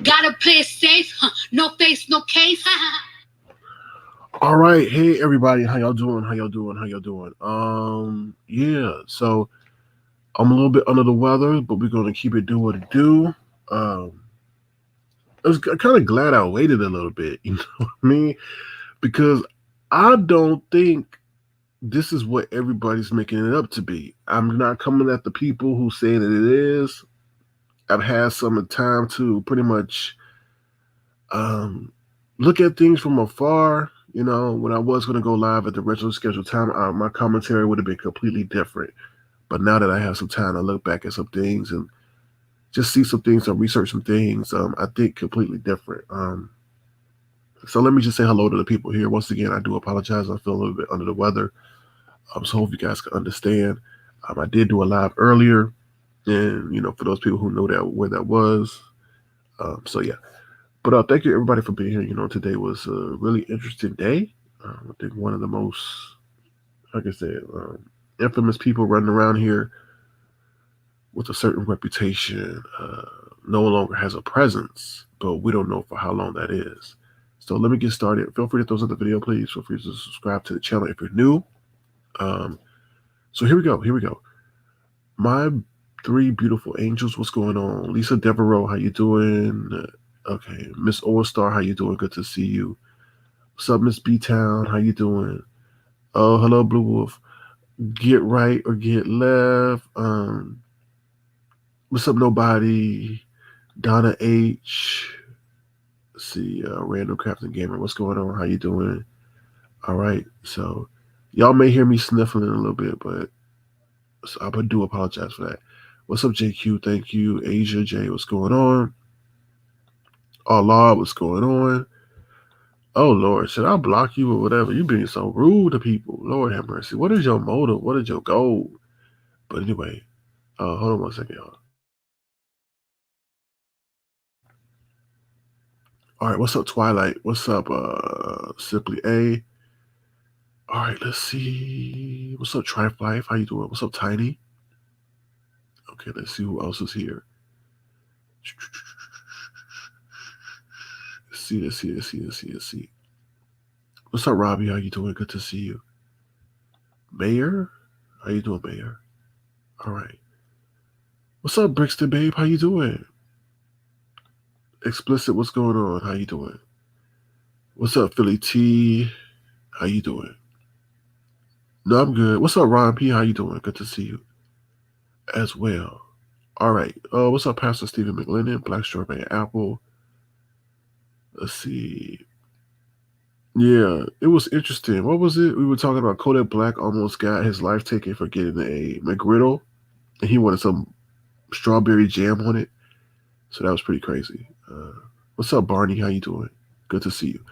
Gotta play it safe. No face, no case. All right, hey everybody, how y'all doing? How y'all doing? How y'all doing? Yeah. So I'm a little bit under the weather, but we're gonna keep it do what it do. Um, I was kind of glad I waited a little bit. You know what I mean? Because I don't think this is what everybody's making it up to be. I'm not coming at the people who say that it is. I've had some time to pretty much um, look at things from afar. You know, when I was going to go live at the original scheduled time, my commentary would have been completely different. But now that I have some time to look back at some things and just see some things and research some things, I think completely different. So let me just say hello to the people here. Once again, I do apologize. I feel a little bit under the weather. So hope you guys can understand. I did do a live earlier, and for those people who know that where that was. So yeah, but thank you everybody for being here. Today was a really interesting day. I think one of the most, like I said, infamous people running around here with a certain reputation no longer has a presence, but we don't know for how long that is. So let me get started. Feel free to throw in the video, please. Feel free to subscribe to the channel if you're new. Um, so here we go. Here we go. My three beautiful angels. What's going on? Lisa Devereaux, how you doing? Okay, Miss All Star, how you doing? Good to see you. What's up, Miss B Town? How you doing? Oh, hello, Blue Wolf. Get right or get left. What's up, nobody? Donna H. Let's see, Random Crafting Gamer. What's going on? How you doing? All right, so y'all may hear me sniffling a little bit, but so I do apologize for that. What's up, JQ? Thank you. Asia J, what's going on? Allah, what's going on? Oh Lord, should I block you or whatever? You being so rude to people. Lord have mercy. What is your motive? What is your goal? But anyway, hold on one second, y'all. All right, what's up, Twilight? What's up, Simply A? All right, let's see. What's up, Trife Life? How you doing? What's up, Tiny? Okay, let's see who else is here. Let's see, let's see, let's see, let's see, let's see. What's up, Robbie? How you doing? Good to see you. Mayor? How you doing, Mayor? All right. What's up, Brixton, babe? How you doing? Explicit, what's going on? How you doing? What's up, Philly T? How you doing? No, I'm good. What's up, Ron P? How you doing? Good to see you as well. All right. What's up, Pastor Stephen McLennan? Black Strawberry Apple. Let's see. Yeah, it was interesting. What was it? We were talking about Kodak Black almost got his life taken for getting a McGriddle, and he wanted some strawberry jam on it. So that was pretty crazy. What's up, Barney? How you doing? Good to see you.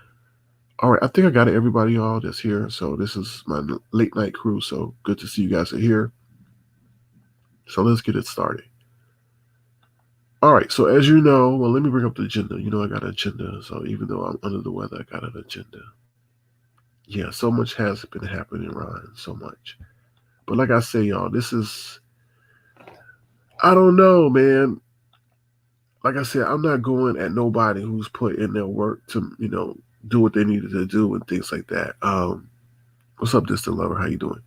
All right, I think I got everybody, y'all, that's here. So this is my late night crew. So good to see you guys are here. So let's get it started. All right, so as you know, well, let me bring up the agenda. I got an agenda. So even though I'm under the weather, I got an agenda. Yeah, so much has been happening, Ryan. So much. But like I say, y'all, this is, I don't know, man. Like I said, I'm not going at nobody who's put in their work to, do what they needed to do and things like that. What's up, distant lover? How you doing?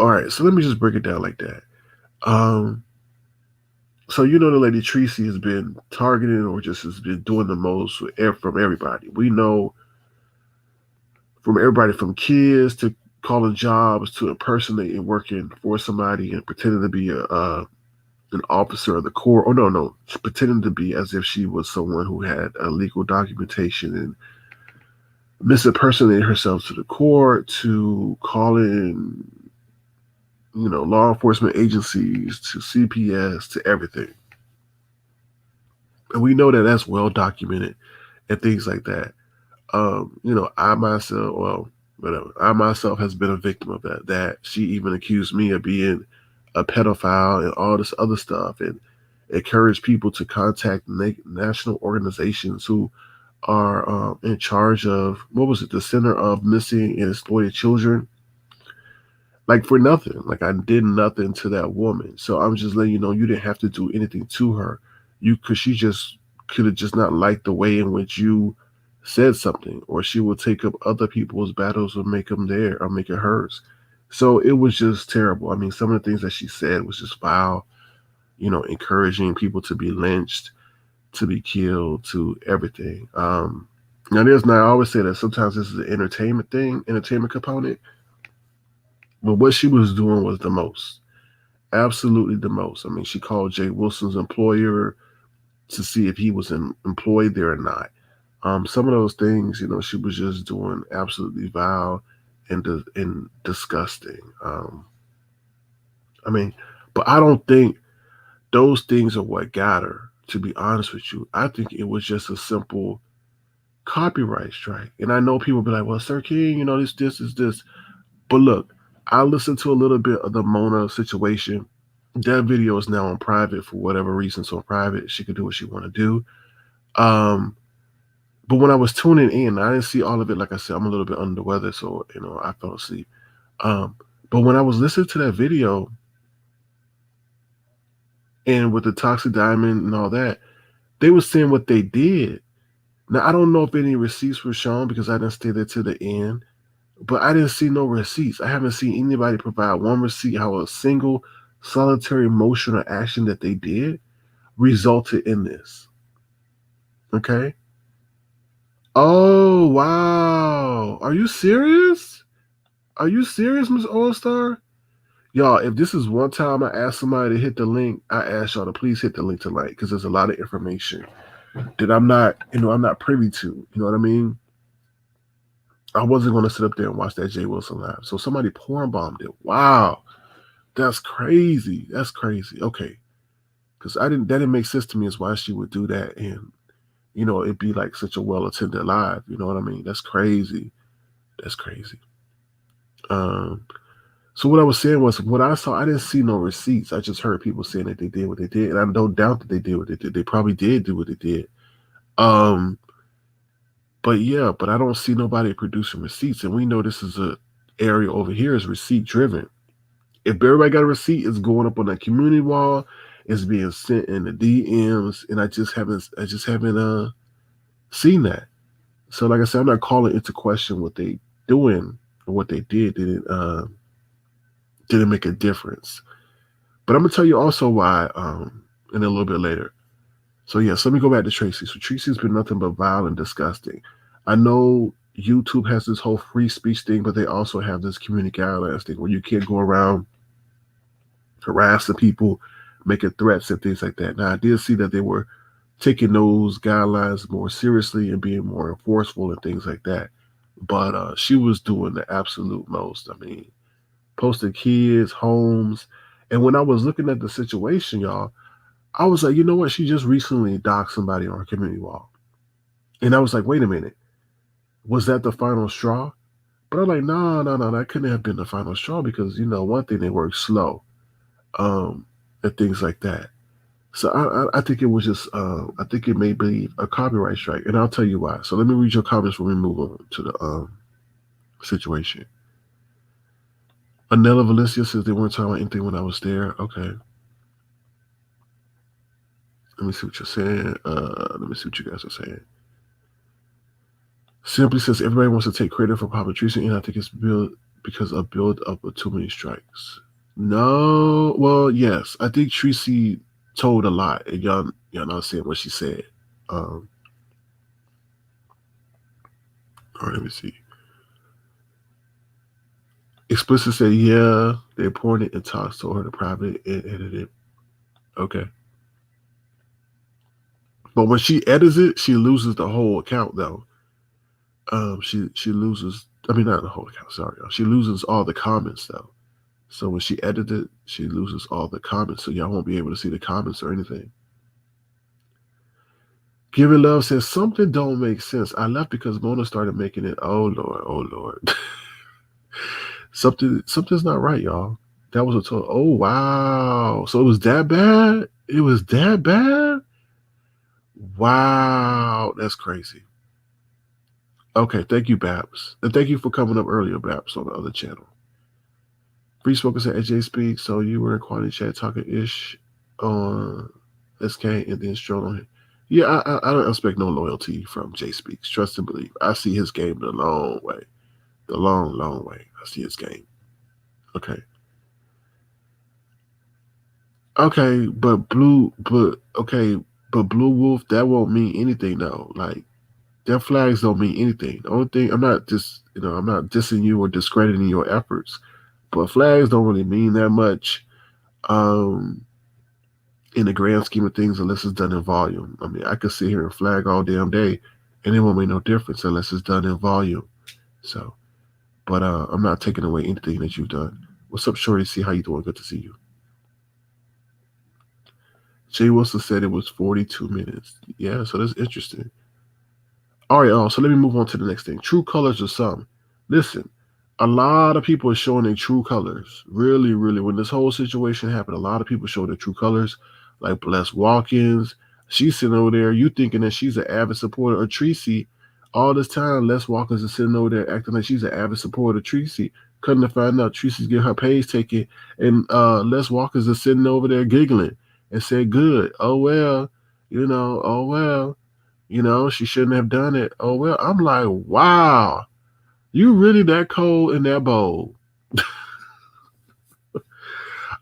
All right, so let me just break it down like that. So the lady Treecey has been targeting or just has been doing the most from everybody. We know from everybody from kids to calling jobs to impersonating working for somebody and pretending to be an officer of the court. Oh no, pretending to be as if she was someone who had legal documentation and misimpersonating herself to the court, to calling law enforcement agencies, to CPS, to everything. And we know that that's well documented and things like that. I myself, I myself has been a victim of that. That she even accused me of being a pedophile and all this other stuff, and encouraged people to contact national organizations who are in charge of, what was it, the Center of Missing and Exploited Children. Like for nothing, like I did nothing to that woman. So I'm just letting you know you didn't have to do anything to her. Because she just could have just not liked the way in which you said something, or she will take up other people's battles or make them there or make it hers. So it was just terrible. I mean, some of the things that she said was just foul, encouraging people to be lynched, to be killed, to everything. Now, I always say that sometimes this is an entertainment component, but what she was doing was the most. Absolutely the most. I mean, she called Jay Wilson's employer to see if he was employed there or not. Some of those things, she was just doing absolutely vile and disgusting. I mean, but I don't think those things are what got her. To be honest with you, I think it was just a simple copyright strike. And I know people be like, "Well, Sir King, this is this." But look, I listened to a little bit of the Mona situation. That video is now on private for whatever reason. So private, she could do what she want to do. But when I was tuning in, I didn't see all of it. Like I said, I'm a little bit under the weather, so I fell asleep. But when I was listening to that video, and with the Toxic Diamond and all that, they were saying what they did. Now I don't know if any receipts were shown because I didn't stay there to the end. But I didn't see no receipts. I haven't seen anybody provide one receipt how a single solitary motion or action that they did resulted in this. Okay. Oh, wow. Are you serious? Are you serious, Miss All Star? Y'all, if this is one time I ask somebody to hit the link, I ask y'all to please hit the link tonight because there's a lot of information that I'm not privy to. You know what I mean? I wasn't going to sit up there and watch that Jay Wilson live. So somebody porn bombed it. Wow. That's crazy. That's crazy. Okay. Because that didn't make sense to me as why she would do that. And, it'd be like such a well-attended live. You know what I mean? That's crazy. That's crazy. So what I was saying was what I saw, I didn't see no receipts. I just heard people saying that they did what they did. And I don't doubt that they did what they did. They probably did do what they did. But I don't see nobody producing receipts. And we know this is a area over here is receipt driven. If everybody got a receipt, it's going up on that community wall. It's being sent in the DMs, and I just haven't seen that. So, like I said, I'm not calling into question what they doing or what they did. Didn't make a difference. But I'm gonna tell you also why in a little bit later. So yes, let me go back to Treecey. So Treecey's been nothing but vile and disgusting. I know YouTube has this whole free speech thing, but they also have this community guidelines thing where you can't go around harassing people, making threats and things like that. Now I did see that they were taking those guidelines more seriously and being more enforceful and things like that. But she was doing the absolute most. I mean, posting kids, homes. And when I was looking at the situation, y'all, I was like, you know what? She just recently doxed somebody on her community wall. And I was like, wait a minute. Was that the final straw? But I'm like, no, that couldn't have been the final straw because, one thing, they work slow and things like that. So I think it was just, I think it may be a copyright strike. And I'll tell you why. So let me read your comments when we move on to the situation. Anela Valencia says they weren't talking about anything when I was there. Okay. Let me see what you're saying. Let me see what you guys are saying. Simply says everybody wants to take credit for Papa Treecey, and I think it's built because of build up of too many strikes. No, well, yes, I think Treecey told a lot, and y'all not saying what she said. All right, let me see. Explicit said, yeah, they poured it and talks to her to private and edited. Okay. But when she edits it, she loses the whole account though. She loses, I mean, not the whole account, sorry, y'all. She loses all the comments though. So when she edited, she loses all the comments. So y'all won't be able to see the comments or anything. Give It Love says something don't make sense. I left because Mona started making it. Oh Lord. Something's not right, y'all. That was a total. Oh wow. So it was that bad? It was that bad? Wow, that's crazy. Okay, thank you, Babs. And thank you for coming up earlier, Babs, on the other channel. Free Spoken said AJ Speak, so you were in quality chat talking ish on SK and then strolling on him. Yeah, I don't expect no loyalty from Jay Speaks. Trust and believe. I see his game the long way, the long, long way. I see his game. Okay, okay, but Blue Wolf that won't mean anything though. Like their flags don't mean anything. The only thing I'm not dissing you or discrediting your efforts, but flags don't really mean that much. Um, in the grand scheme of things, unless it's done in volume. I mean, I could sit here and flag all damn day, and it won't make no difference unless it's done in volume. So, but I'm not taking away anything that you've done. What's up, Shorty? See how you doing? Good to see you. Jay Wilson said it was 42 minutes. Yeah, so that's interesting. All right, so let me move on to the next thing. True colors of some. Listen, a lot of people are showing their true colors. Really, really. When this whole situation happened, a lot of people showed their true colors. Like Bless Watkins. She's sitting over there. You thinking that she's an avid supporter of Treecey. All this time, Les Watkins is sitting over there acting like she's an avid supporter of Treecey. Couldn't to find out Treecey's getting her page taken. And Les Watkins is sitting over there giggling and said, good. Oh, well. Oh, well. She shouldn't have done it. Oh, well, I'm like, wow, you really that cold in that bowl.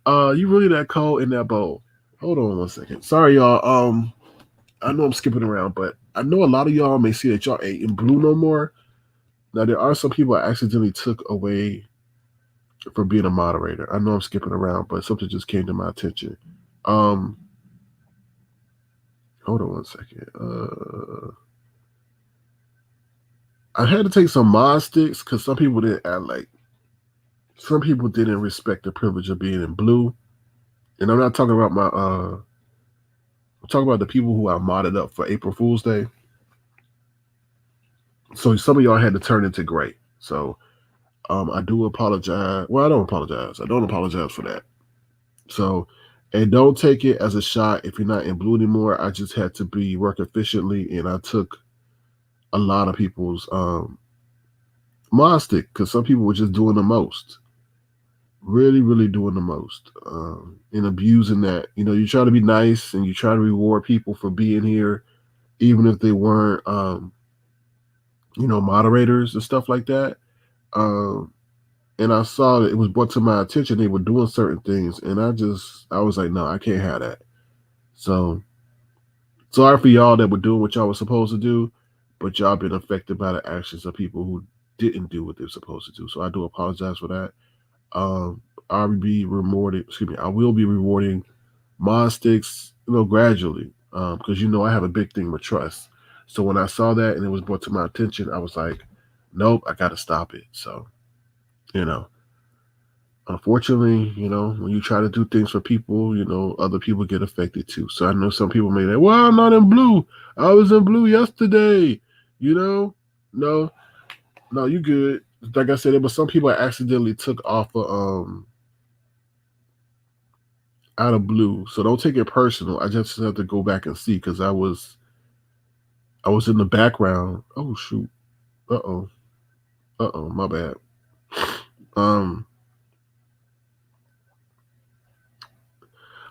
You really that cold in that bowl. Hold on one second. Sorry, y'all. I know I'm skipping around, but I know a lot of y'all may see that y'all ain't in blue no more. Now, there are some people I accidentally took away for being a moderator. I know I'm skipping around, but something just came to my attention. Um, Hold on one second. I had to take some mod sticks because some people didn't act like some people didn't respect the privilege of being in blue. And I'm not talking about I'm talking about the people who I modded up for April Fool's Day. So some of y'all had to turn into gray. So I do apologize. Well, I don't apologize. I don't apologize for that. So, and don't take it as a shot if you're not in blue anymore. I just had to be work efficiently, and I took a lot of people's mod stick because some people were just doing the most, really, really doing the most, and abusing that. You try to be nice and you try to reward people for being here, even if they weren't, moderators and stuff like that. Um, and I saw that it was brought to my attention they were doing certain things, and I was like, no, I can't have that. So sorry for y'all that were doing what y'all were supposed to do, but y'all been affected by the actions of people who didn't do what they're supposed to do. So I do apologize for that. Um, I'll be rewarding. Excuse me. I will be rewarding mod sticks, gradually, because I have a big thing with trust. So when I saw that and it was brought to my attention, I was like, nope, I got to stop it. So you know, unfortunately, when you try to do things for people, other people get affected too. So I know some people may say, well, I'm not in blue. I was in blue yesterday. No, no, you good. Like I said, there was some people I accidentally took off of out of blue. So don't take it personal. I just have to go back and see because I was in the background. Oh shoot. Uh-oh. Uh-oh, my bad. Um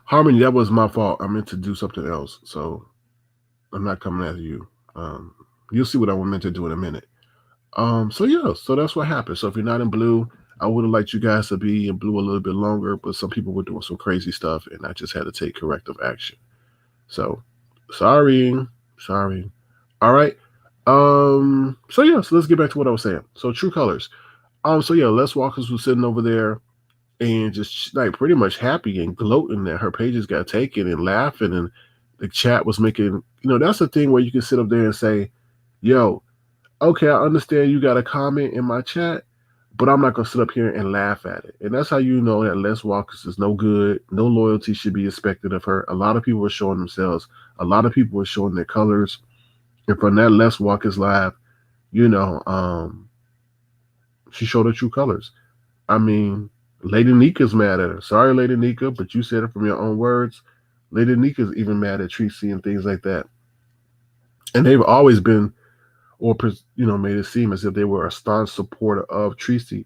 Harmony, that was my fault. I meant to do something else. So I'm not coming after you. Um, you'll see what I meant to do in a minute. So yeah, so that's what happened. So if you're not in blue, I would have liked you guys to be in blue a little bit longer, but some people were doing some crazy stuff, and I just had to take corrective action. So sorry, sorry. All right. So yeah, so let's get back to what I was saying. So true colors. So yeah, Les Walkers was sitting over there and just like pretty much happy and gloating that her pages got taken and laughing and the chat was making that's the thing where you can sit up there and say, yo, okay, I understand you got a comment in my chat, but I'm not gonna sit up here and laugh at it. And that's how you know that Les Walkers is no good, no loyalty should be expected of her. A lot of people are showing themselves, a lot of people are showing their colors. And from that Les Walkers live, you know, um, she showed her true colors. I mean, Lady Nika's mad at her. Sorry, Lady Nika, but you said it from your own words. Lady Nika's even mad at Treecey and things like that. And they've always been, or made it seem as if they were a staunch supporter of Treecey.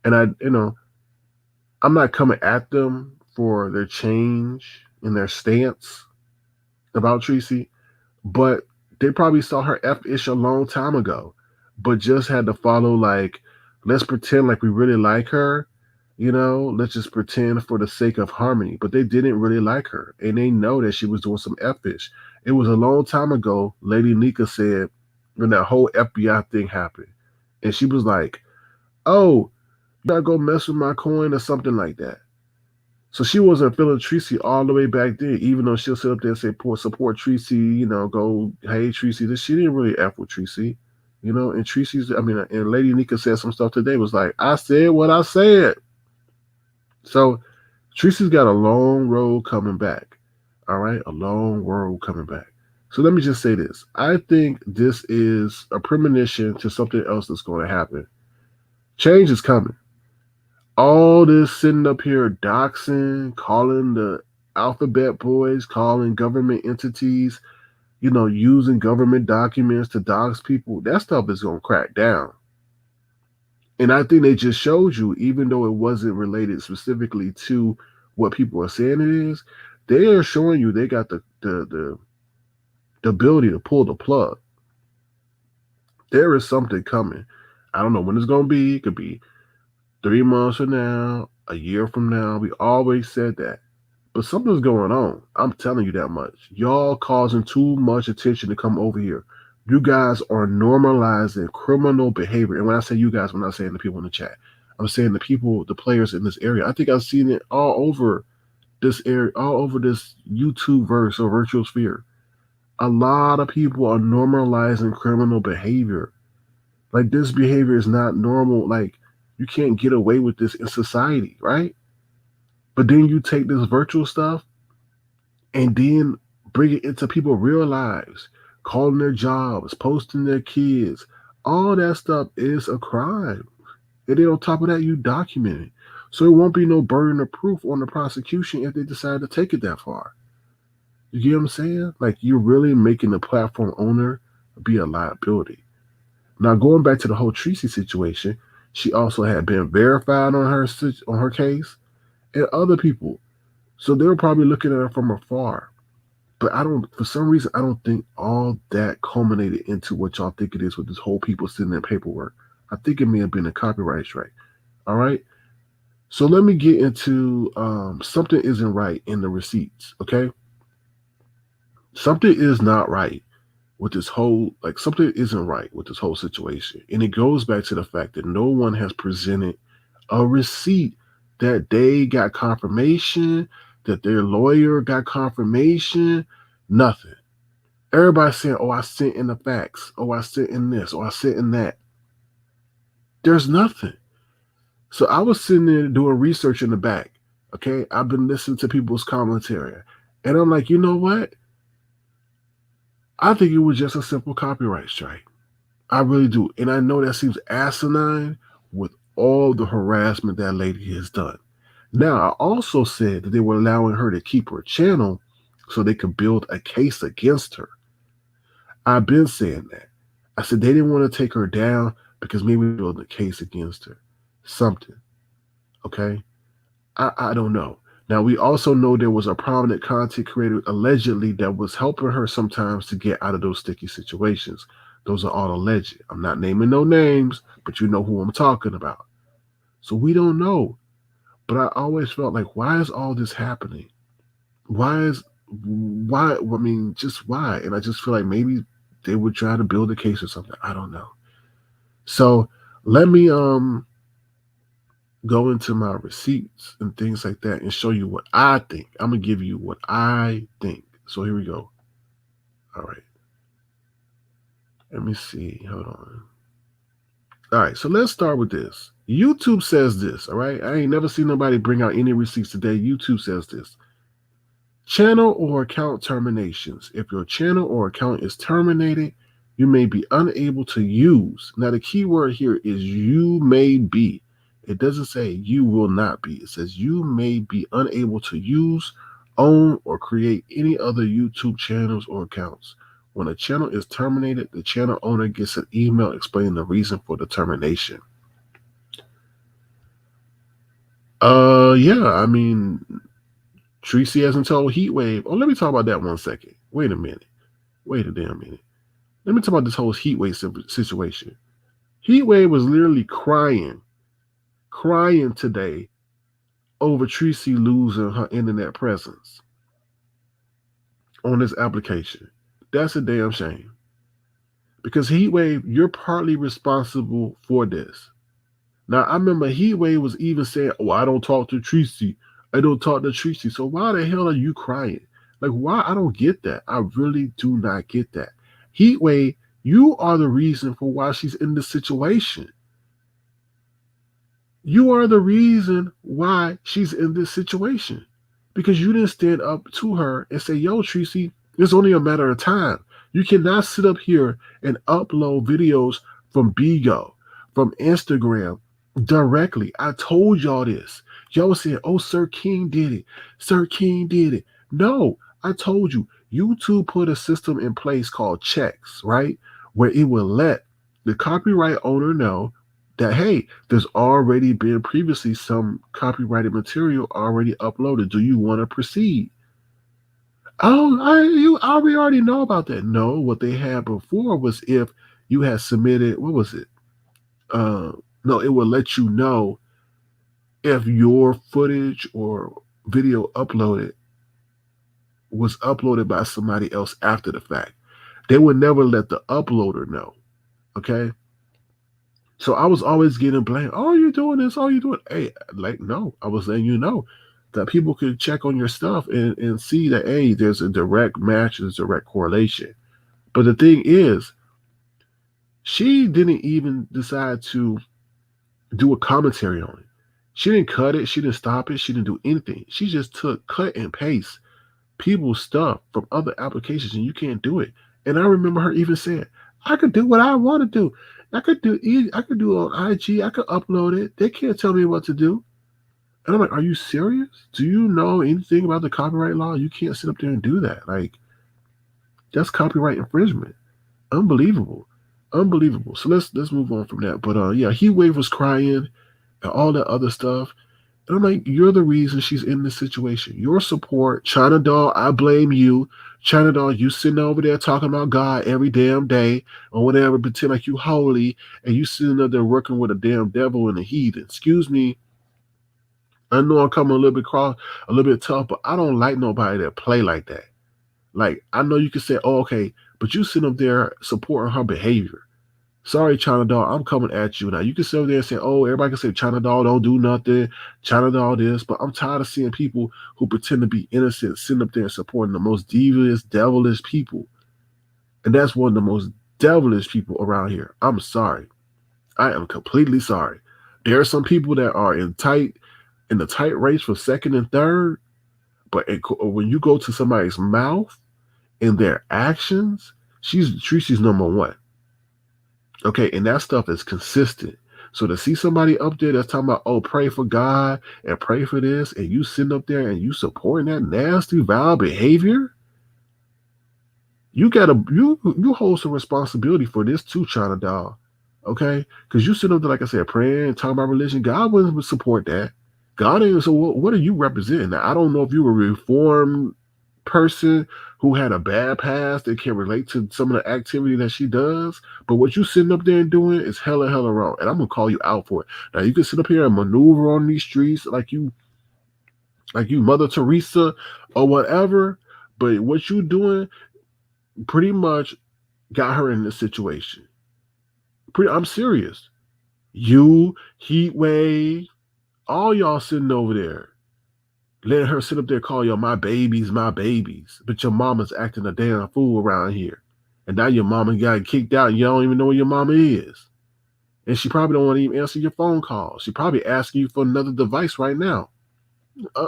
And I'm not coming at them for their change in their stance about Treecey, but they probably saw her F-ish a long time ago, but just had to follow like, let's pretend like we really like her, let's just pretend for the sake of harmony. But they didn't really like her, and they know that she was doing some F-ish. It was a long time ago. Lady Nika said when that whole FBI thing happened, and she was like, "Oh, you gotta go mess with my coin or something like that." So she wasn't feeling Treecey all the way back then, even though she'll sit up there and say, "Poor support Treecey," go, "Hey Treecey." This she didn't really f with Treecey, And Treecey's, and Lady Nika said some stuff today. Was like, "I said what I said." So Treecey's got a long road coming back. All right, a long road coming back. So let me just say this: I think this is a premonition to something else that's going to happen. Change is coming. All this sitting up here doxing, calling the alphabet boys, calling government entities, using government documents to dox people, that stuff is going to crack down. And I think they just showed you, even though it wasn't related specifically to what people are saying it is, they are showing you they got the ability to pull the plug. There is something coming. I don't know when it's going to be. It could be 3 months from now, a year from now. We always said that. But something's going on. I'm telling you that much. Y'all causing too much attention to come over here. You guys are normalizing criminal behavior. And when I say you guys, I'm not saying the people in the chat. I'm saying the people, the players in this area. I think I've seen it all over this area, all over this YouTube verse or virtual sphere. A lot of people are normalizing criminal behavior. Like this behavior is not normal. Like you can't get away with this in society, right? But then you take this virtual stuff and then bring it into people's real lives, calling their jobs, posting their kids. All that stuff is a crime. And then on top of that, you document it. So it won't be no burden of proof on the prosecution if they decide to take it that far. You get what I'm saying? Like you're really making the platform owner be a liability. Now going back to the whole Treecey situation, she also had been verified on her case and other people. So they were probably looking at her from afar. But for some reason, I don't think all that culminated into what y'all think it is with this whole people sitting in paperwork. I think it may have been a copyright strike. All right. So let me get into something isn't right in the receipts. Okay. Something is not right with this whole, like, something isn't right with this whole situation. And it goes back to the fact that no one has presented a receipt that they got confirmation, that their lawyer got confirmation, nothing. Everybody's saying, "Oh, I sent in the facts. Oh, I sent in this. Oh, I sent in that." There's nothing. So I was sitting there doing research in the back. Okay. I've been listening to people's commentary. And I'm like, you know what? I think it was just a simple copyright strike. I really do. And I know that seems asinine with all the harassment that lady has done. Now, I also said that they were allowing her to keep her channel so they could build a case against her. I've been saying that. I said they didn't want to take her down because maybe they're building a case against her. Something. Okay? I don't know. Now, we also know there was a prominent content creator allegedly that was helping her sometimes to get out of those sticky situations. Those are all alleged. I'm not naming no names, but you know who I'm talking about. So we don't know. But I always felt like, why is all this happening? Why? I mean, just why? And I just feel like maybe they would try to build a case or something. I don't know. So let me go into my receipts and things like that and show you what I think. I'm gonna give you what I think. So here we go. All right. Let me see. Hold on. All right. So let's start with this. YouTube says this. All right. I ain't never seen nobody bring out any receipts today. YouTube says this. Channel or account terminations. If your channel or account is terminated, you may be unable to use. Now, the key word here is you may be. It doesn't say you will not be. It says you may be unable to use, own, or create any other YouTube channels or accounts. When a channel is terminated, the channel owner gets an email explaining the reason for the termination. Yeah, I mean, Treecey hasn't told Heatwave. Oh, let me talk about that 1 second. Wait a minute. Wait a damn minute. Let me talk about this whole Heatwave situation. Heatwave was literally crying today over Treecey losing her internet presence on this application. That's a damn shame. Because Heatwave, you're partly responsible for this. Now, I remember Heatwave was even saying, "Oh, I don't talk to Treecey. I don't talk to Treecey." So why the hell are you crying? Like, why? I don't get that. I really do not get that. Heatwave, you are the reason for why she's in this situation. You are the reason why she's in this situation. Because you didn't stand up to her and say, "Yo, Treecey, it's only a matter of time." You cannot sit up here and upload videos from Bigo, from Instagram directly. I told y'all this. Y'all said, "Oh, Sir King did it. Sir King did it." No, I told you. YouTube put a system in place called checks, right? Where it will let the copyright owner know that, hey, there's already been previously some copyrighted material already uploaded. Do you want to proceed? Oh, we already know about that. No, what they had before was if you had submitted, what was it? Uh, no, it will let you know if your footage or video uploaded was uploaded by somebody else after the fact. They would never let the uploader know. Okay. So I was always getting blamed. "Oh, you're doing this. Oh, you're doing." Hey, like, no, I was letting you know that people could check on your stuff and see that, hey, there's a direct match, there's a direct correlation. But the thing is, she didn't even decide to do a commentary on it. She didn't cut it. She didn't stop it. She didn't do anything. She just cut and paste people's stuff from other applications, and you can't do it. And I remember her even saying, "I could do what I want to do. I could do it on IG. I could upload it. They can't tell me what to do." And I'm like, "Are you serious? Do you know anything about the copyright law? You can't sit up there and do that. Like, that's copyright infringement. Unbelievable, unbelievable." So let's move on from that. But yeah, Heatwave was crying and all that other stuff. And I'm like, "You're the reason she's in this situation. Your support, China Doll, I blame you. China Doll, you sitting over there talking about God every damn day or whatever, pretend like you holy, and you sitting up there working with a damn devil and a heathen." Excuse me. I know I'm coming a little bit cross, a little bit tough, but I don't like nobody that play like that. Like, I know you can say, "Oh, okay," but you sitting up there supporting her behavior. Sorry, China Doll, I'm coming at you now. You can sit over there and say, "Oh, everybody can say China Doll don't do nothing, China Doll this," but I'm tired of seeing people who pretend to be innocent sitting up there and supporting the most devious, devilish people. And that's one of the most devilish people around here. I'm sorry. I am completely sorry. There are some people that are in the tight race for second and third, but when you go to somebody's mouth and their actions, Treecey's number one. Okay, and that stuff is consistent. So to see somebody up there that's talking about, "Oh, pray for God and pray for this," and you sitting up there and you supporting that nasty, vile behavior, you hold some responsibility for this too, China Doll. Okay, because you sit up there, like I said, praying and talking about religion. God wouldn't support that. God ain't. So what are you representing? Now, I don't know if you're a reformed person who had a bad past that can relate to some of the activity that she does, but what you sitting up there and doing is hella wrong, and I'm gonna call you out for it. Now you can sit up here and maneuver on these streets like you Mother Teresa or whatever, but what you doing pretty much got her in this situation. I'm serious. You, Heat Wave, all y'all sitting over there, letting her sit up there call y'all my babies. But your mama's acting a damn fool around here. And now your mama got kicked out and you don't even know where your mama is. And she probably don't want to even answer your phone call. She probably asking you for another device right now.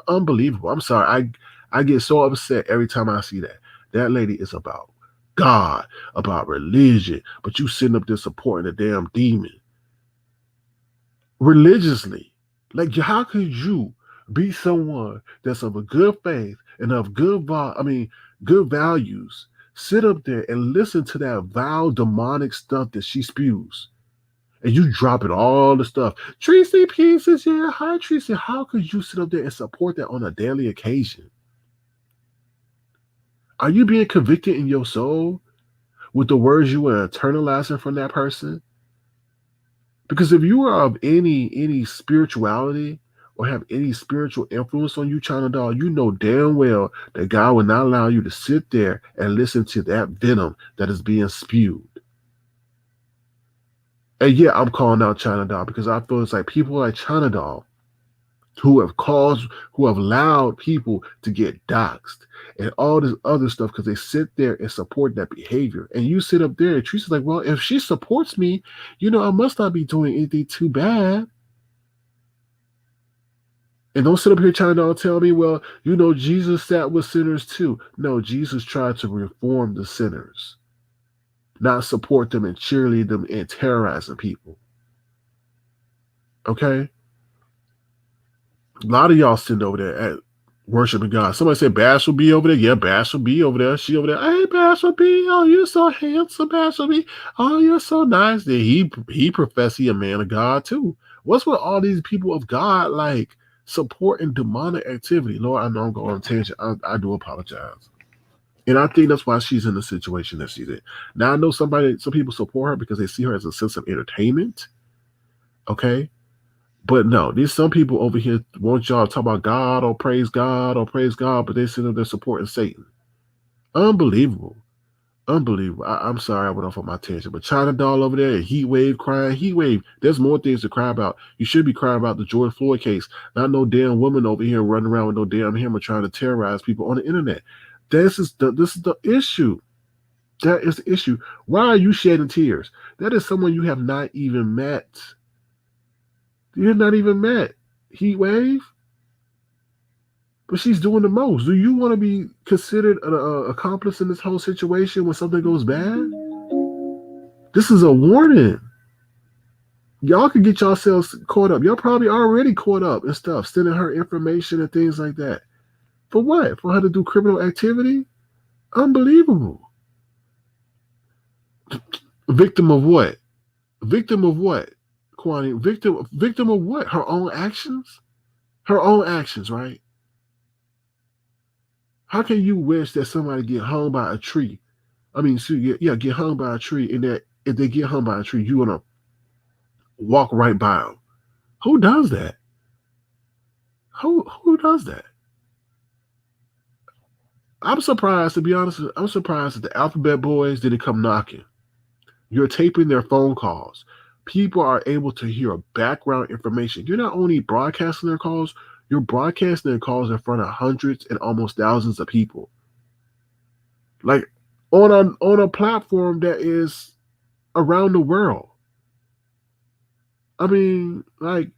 Unbelievable. I'm sorry. I get so upset every time I see that. That lady is about God, about religion, but you sitting up there supporting a damn demon religiously. Like, how could you be someone that's of a good faith and of good values, sit up there and listen to that vile demonic stuff that she spews, and you dropping all the stuff? Treecey pieces, yeah, hi Treecey. How could you sit up there and support that on a daily occasion? Are you being convicted in your soul? with the words you are internalizing from that person. Because if you are of any spirituality or have any spiritual influence on you, China Doll, you know damn well that God will not allow you to sit there and listen to that venom that is being spewed. And yeah, I'm calling out China Doll because I feel it's like people like China Doll who have allowed people to get doxxed and all this other stuff because they sit there and support that behavior. And you sit up there and Teresa's like, well, if she supports me, I must not be doing anything too bad. And don't sit up here trying to tell me, well, Jesus sat with sinners too. No, Jesus tried to reform the sinners, not support them and cheerlead them and terrorizing people. Okay? A lot of y'all sitting over there at worshiping God. Somebody said Bash will be over there. Yeah, Bash will be over there. She over there. Hey, Bash will be. Oh, you're so handsome, Bash will be. Oh, you're so nice. Then he professed he a man of God too. What's with all these people of God like supporting demonic activity? Lord, I know I'm going on a tangent. I do apologize. And I think that's why she's in the situation that she's in. Now I know some people support her because they see her as a sense of entertainment. Okay. But no, there's some people over here want y'all to talk about God or praise God, but they sit up there supporting Satan. Unbelievable. Unbelievable. I'm sorry I went off on my tangent, but China Doll over there, Heat Wave crying. Heat Wave, there's more things to cry about. You should be crying about the George Floyd case, not no damn woman over here running around with no damn hammer trying to terrorize people on the internet. This is the issue. That is the issue. Why are you shedding tears? That is someone you have not even met. You're not even met. Heat Wave. But she's doing the most. Do you want to be considered an accomplice in this whole situation when something goes bad? This is a warning. Y'all can get yourselves caught up. Y'all probably already caught up and stuff, sending her information and things like that. For what? For her to do criminal activity? Unbelievable. Victim of what? Victim of what? Kwani, victim of what? Her own actions? Her own actions, right? How can you wish that somebody get hung by a tree? I mean, so get hung by a tree, and that if they get hung by a tree, you wanna walk right by them. Who does that? Who does that? I'm surprised, to be honest. I'm surprised that the Alphabet Boys didn't come knocking. You're taping their phone calls. People are able to hear background information. You're not only broadcasting their calls, you're broadcasting their calls in front of hundreds and almost thousands of people. Like on a platform that is around the world. I mean, like,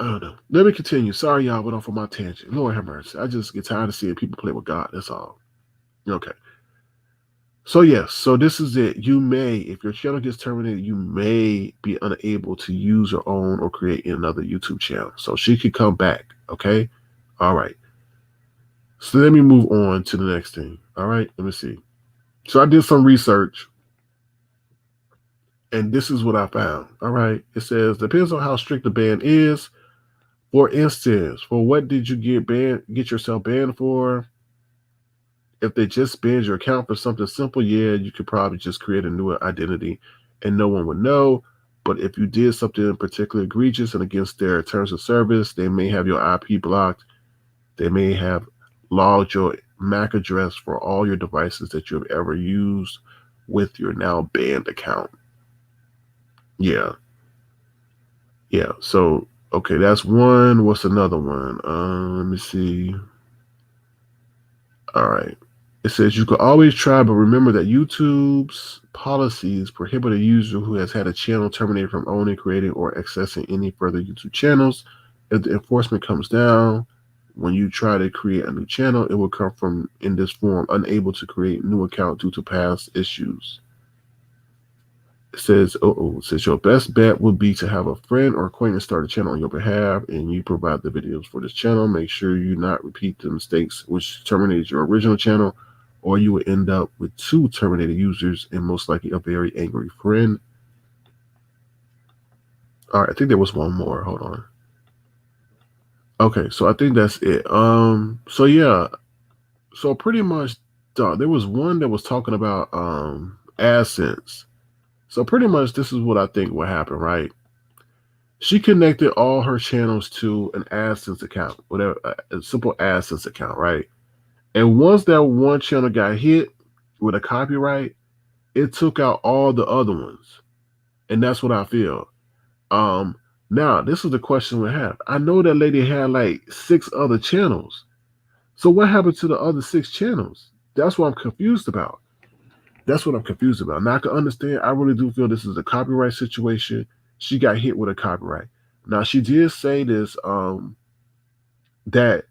I don't know. Let me continue. Sorry, y'all went off on my tangent. Lord have mercy. I just get tired of seeing people play with God. That's all. Okay. So yes, so this is it. You may, if your channel gets terminated, you may be unable to use your own or create another YouTube channel. So she could come back. Okay. All right. So let me move on to the next thing. All right. Let me see. So I did some research. And this is what I found. All right. It says depends on how strict the ban is. For instance, for what did you get yourself banned for? If they just banned your account for something simple, yeah, you could probably just create a new identity and no one would know. But if you did something particularly egregious and against their terms of service, they may have your IP blocked. They may have logged your MAC address for all your devices that you have ever used with your now banned account. Yeah. Yeah. So, okay, that's one. What's another one? Let me see. All right. It says you can always try, but remember that YouTube's policies prohibit a user who has had a channel terminated from owning, creating, or accessing any further YouTube channels. If the enforcement comes down, when you try to create a new channel, it will come from in this form, unable to create new account due to past issues. It says, it says your best bet would be to have a friend or acquaintance start a channel on your behalf and you provide the videos for this channel. Make sure you not repeat the mistakes which terminated your original channel, or you will end up with 2 terminated users and most likely a very angry friend. All right, I think there was one more. Hold on. Okay, so I think that's it. So yeah, so pretty much Dog, there was one that was talking about AdSense. So pretty much this is what I think what happened, right? She connected all her channels to an AdSense account, whatever, a simple AdSense account, right? And once that one channel got hit with a copyright, it took out all the other ones. And that's what I feel. Um, Now this is the question we have. I know that lady had like 6 other channels. So what happened to the other 6 channels? That's what I'm confused about. That's what I'm confused about. Now I can understand. I really do feel this is a copyright situation. She got hit with a copyright. Now she did say this. That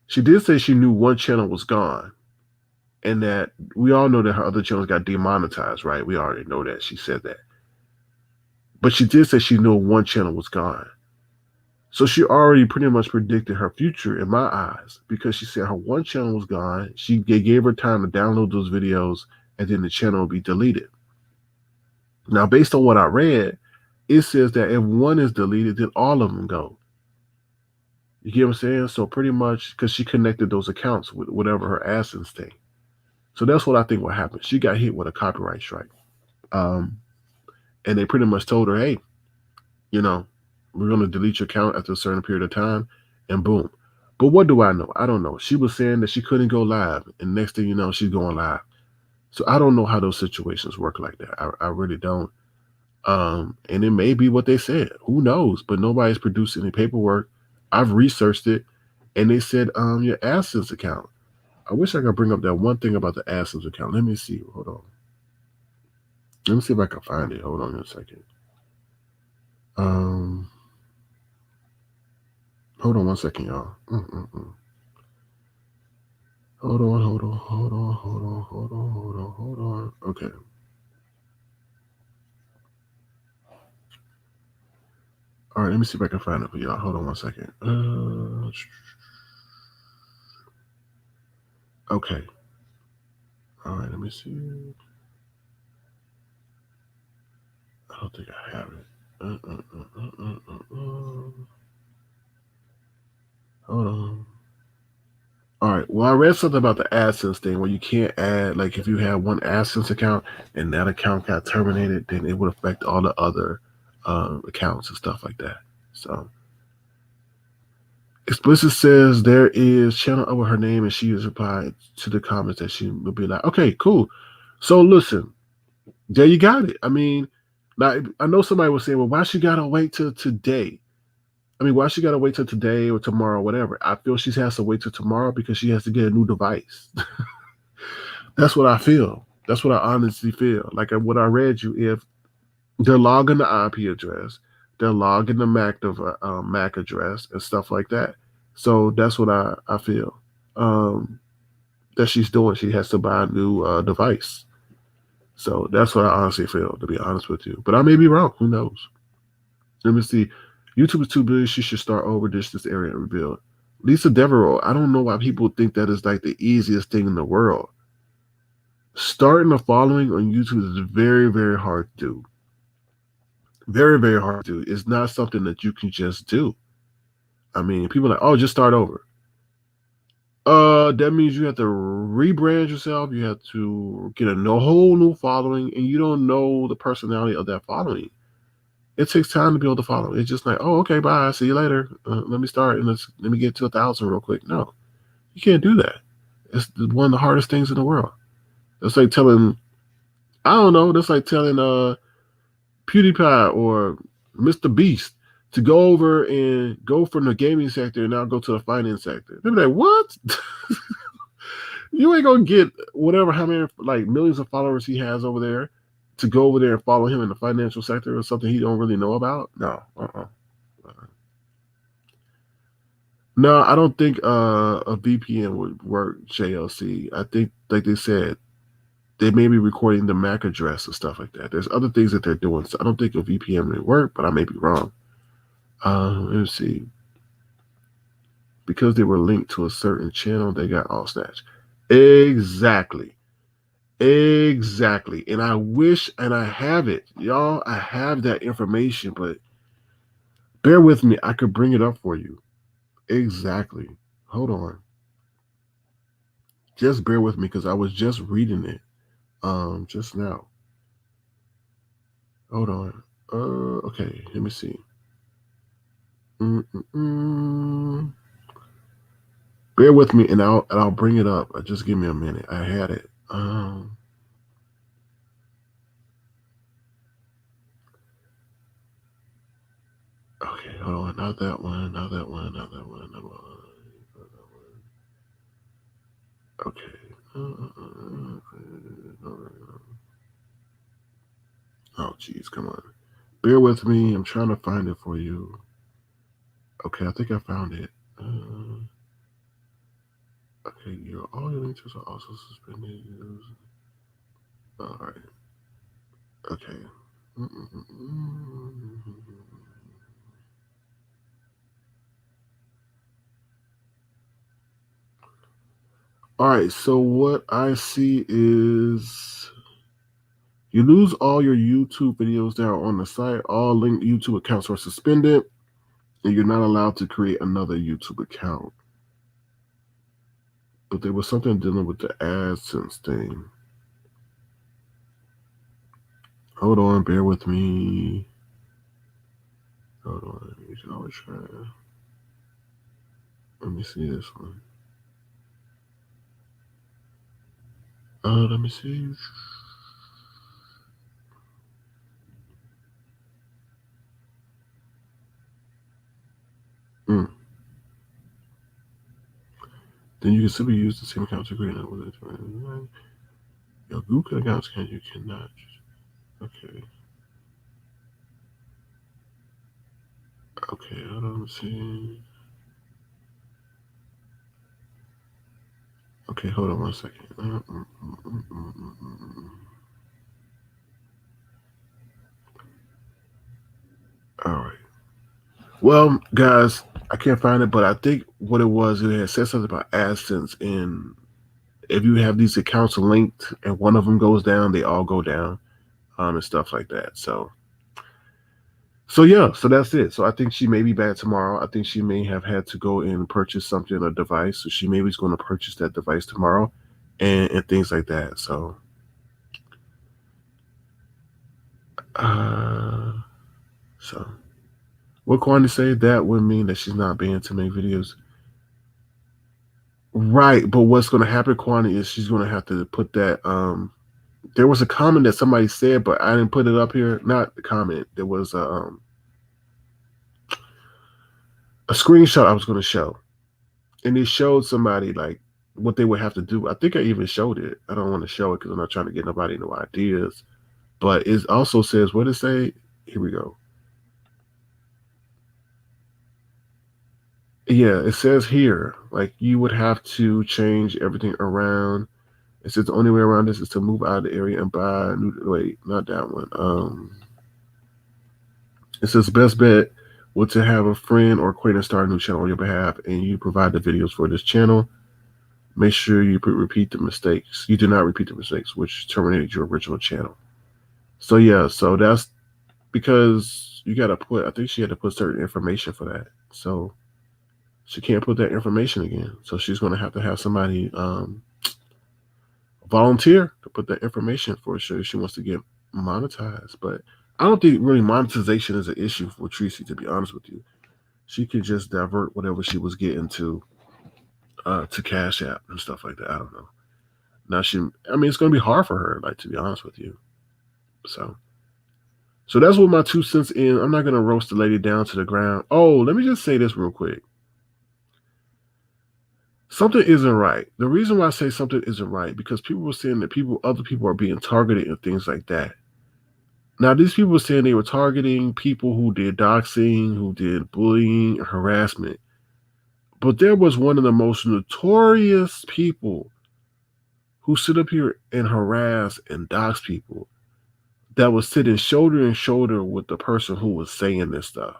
she did say she knew one channel was gone, and that we all know that her other channels got demonetized. Right? We already know that she said that. But she did say she knew one channel was gone. So she already pretty much predicted her future in my eyes because she said her one channel was gone. They gave her time to download those videos and then the channel will be deleted. Now, based on what I read, it says that if one is deleted, then all of them go. You get what I'm saying? So pretty much because she connected those accounts with whatever her AdSense thing. So that's what I think what happened. She got hit with a copyright strike. Um, and they pretty much told her, hey, you know, we're going to delete your account after a certain period of time, and boom. But what do I know? I don't know. She was saying that she couldn't go live, and next thing you know, she's going live. So I don't know how those situations work like that. I really don't. And it may be what they said. Who knows? But nobody's produced any paperwork. I've researched it, and they said your AdSense account. I wish I could bring up that one thing about the AdSense account. Let me see. Hold on. Let me see if I can find it. Hold on a second. Um, Hold on one second, y'all. Hold on, hold on, hold on, hold on, hold on, hold on, hold on. Okay. All right, let me see if I can find it for y'all. Hold on one second. Okay. All right, let me see. I don't think I have it. Hold on. All right. Well, I read something about the AdSense thing where you can't add, like, if you have one AdSense account and that account got terminated, then it would affect all the other accounts and stuff like that. So, explicit says there is channel over her name, and she has replied to the comments that she will be like, okay, cool. So, listen, there you got it. I mean, now I know somebody was saying, well, why she gotta wait till today? I mean, why she got to wait till today or tomorrow, or whatever? I feel she has to wait till tomorrow because she has to get a new device. That's what I feel. That's what I honestly feel. Like what I read you, if they're logging the IP address, they're logging the MAC address and stuff like that. So that's what I feel that she's doing. She has to buy a new device. So that's what I honestly feel, to be honest with you. But I may be wrong. Who knows? Let me see. YouTube is too big. She should start over this area and rebuild. Lisa Devereaux. I don't know why people think that is like the easiest thing in the world. Starting a following on YouTube is very, very hard to do. Very, very hard to do. It's not something that you can just do. I mean, people are like, oh, just start over. That means you have to rebrand yourself. You have to get a whole new following, and you don't know the personality of that following. It takes time to build the following. It's just like, oh, okay, bye. See you later. Let me start and let me get to 1,000 real quick. No, you can't do that. It's one of the hardest things in the world. It's like telling, I don't know. That's like telling PewDiePie or Mr. Beast to go over and go from the gaming sector and now go to the finance sector. They'll be like, what? You ain't gonna get whatever how many like millions of followers he has over there to go over there and follow him in the financial sector or something he don't really know about. No, no, I don't think a VPN would work. JLC. I think, like they said, they may be recording the MAC address and stuff like that. There's other things that they're doing. So I don't think a VPN may work, but I may be wrong. Let's see. Because they were linked to a certain channel, they got all snatched. Exactly. Exactly. And I wish, and I have it, y'all, I have that information, but bear with me. I could bring it up for you. Exactly. Hold on. Just bear with me because I was just reading it just now. Hold on. Okay, let me see. Mm-mm-mm. Bear with me, and I'll bring it up. Just give me a minute. I had it. Okay, hold on. Not that one. Not that one. Not that one. Not that one. Okay. Oh, jeez, come on. Bear with me. I'm trying to find it for you. Okay, I think I found it. Okay, all your links are also suspended. All right. Okay. All right. So what I see is you lose all your YouTube videos that are on the site. All linked YouTube accounts are suspended, and you're not allowed to create another YouTube account. But there was something dealing with the AdSense thing. Hold on, bear with me. Hold on, you can always try. Let me see this one. Let me see. Mm. Then you can simply use the same account to create another. Your Google accounts you cannot. Okay. Okay, hold on, let's see. Okay, hold on one second. All right. Well, guys, I can't find it, but I think what it was, it had said something about AdSense, and if you have these accounts linked and one of them goes down, they all go down, and stuff like that. So yeah, so that's it. So I think she may be back tomorrow. I think she may have had to go and purchase something, a device. So she maybe is going to purchase that device tomorrow, and things like that. Uh, so what Kwani say that would mean that she's not banned to make videos. Right, but what's going to happen, Kwani, is she's going to have to put that. There was a comment that somebody said, but I didn't put it up here. Not the comment. There was a screenshot I was going to show, and it showed somebody like what they would have to do. I think I even showed it. I don't want to show it because I'm not trying to get nobody no ideas. But it also says, what it say? Here we go. Yeah, it says here, like you would have to change everything around. It says the only way around this is to move out of the area and buy a new. Wait, not that one. It says best bet would to have a friend or acquaintance start a new channel on your behalf, and you provide the videos for this channel. Make sure you repeat the mistakes. You do not repeat the mistakes, which terminated your original channel. So yeah, so that's because you got to put. I think she had to put certain information for that. So she can't put that information again. So she's going to have somebody volunteer to put that information for sure. She wants to get monetized, but I don't think really monetization is an issue for Treecey. To be honest with you, she could just divert whatever she was getting to Cash App and stuff like that. I don't know. Now I mean, it's going to be hard for her, like to be honest with you. So that's what my 2 cents in. I'm not going to roast the lady down to the ground. Oh, let me just say this real quick. Something isn't right. The reason why I say something isn't right because people were saying that other people are being targeted and things like that. Now, these people were saying they were targeting people who did doxing, who did bullying, harassment. But there was one of the most notorious people who sit up here and harass and dox people that was sitting shoulder and shoulder with the person who was saying this stuff.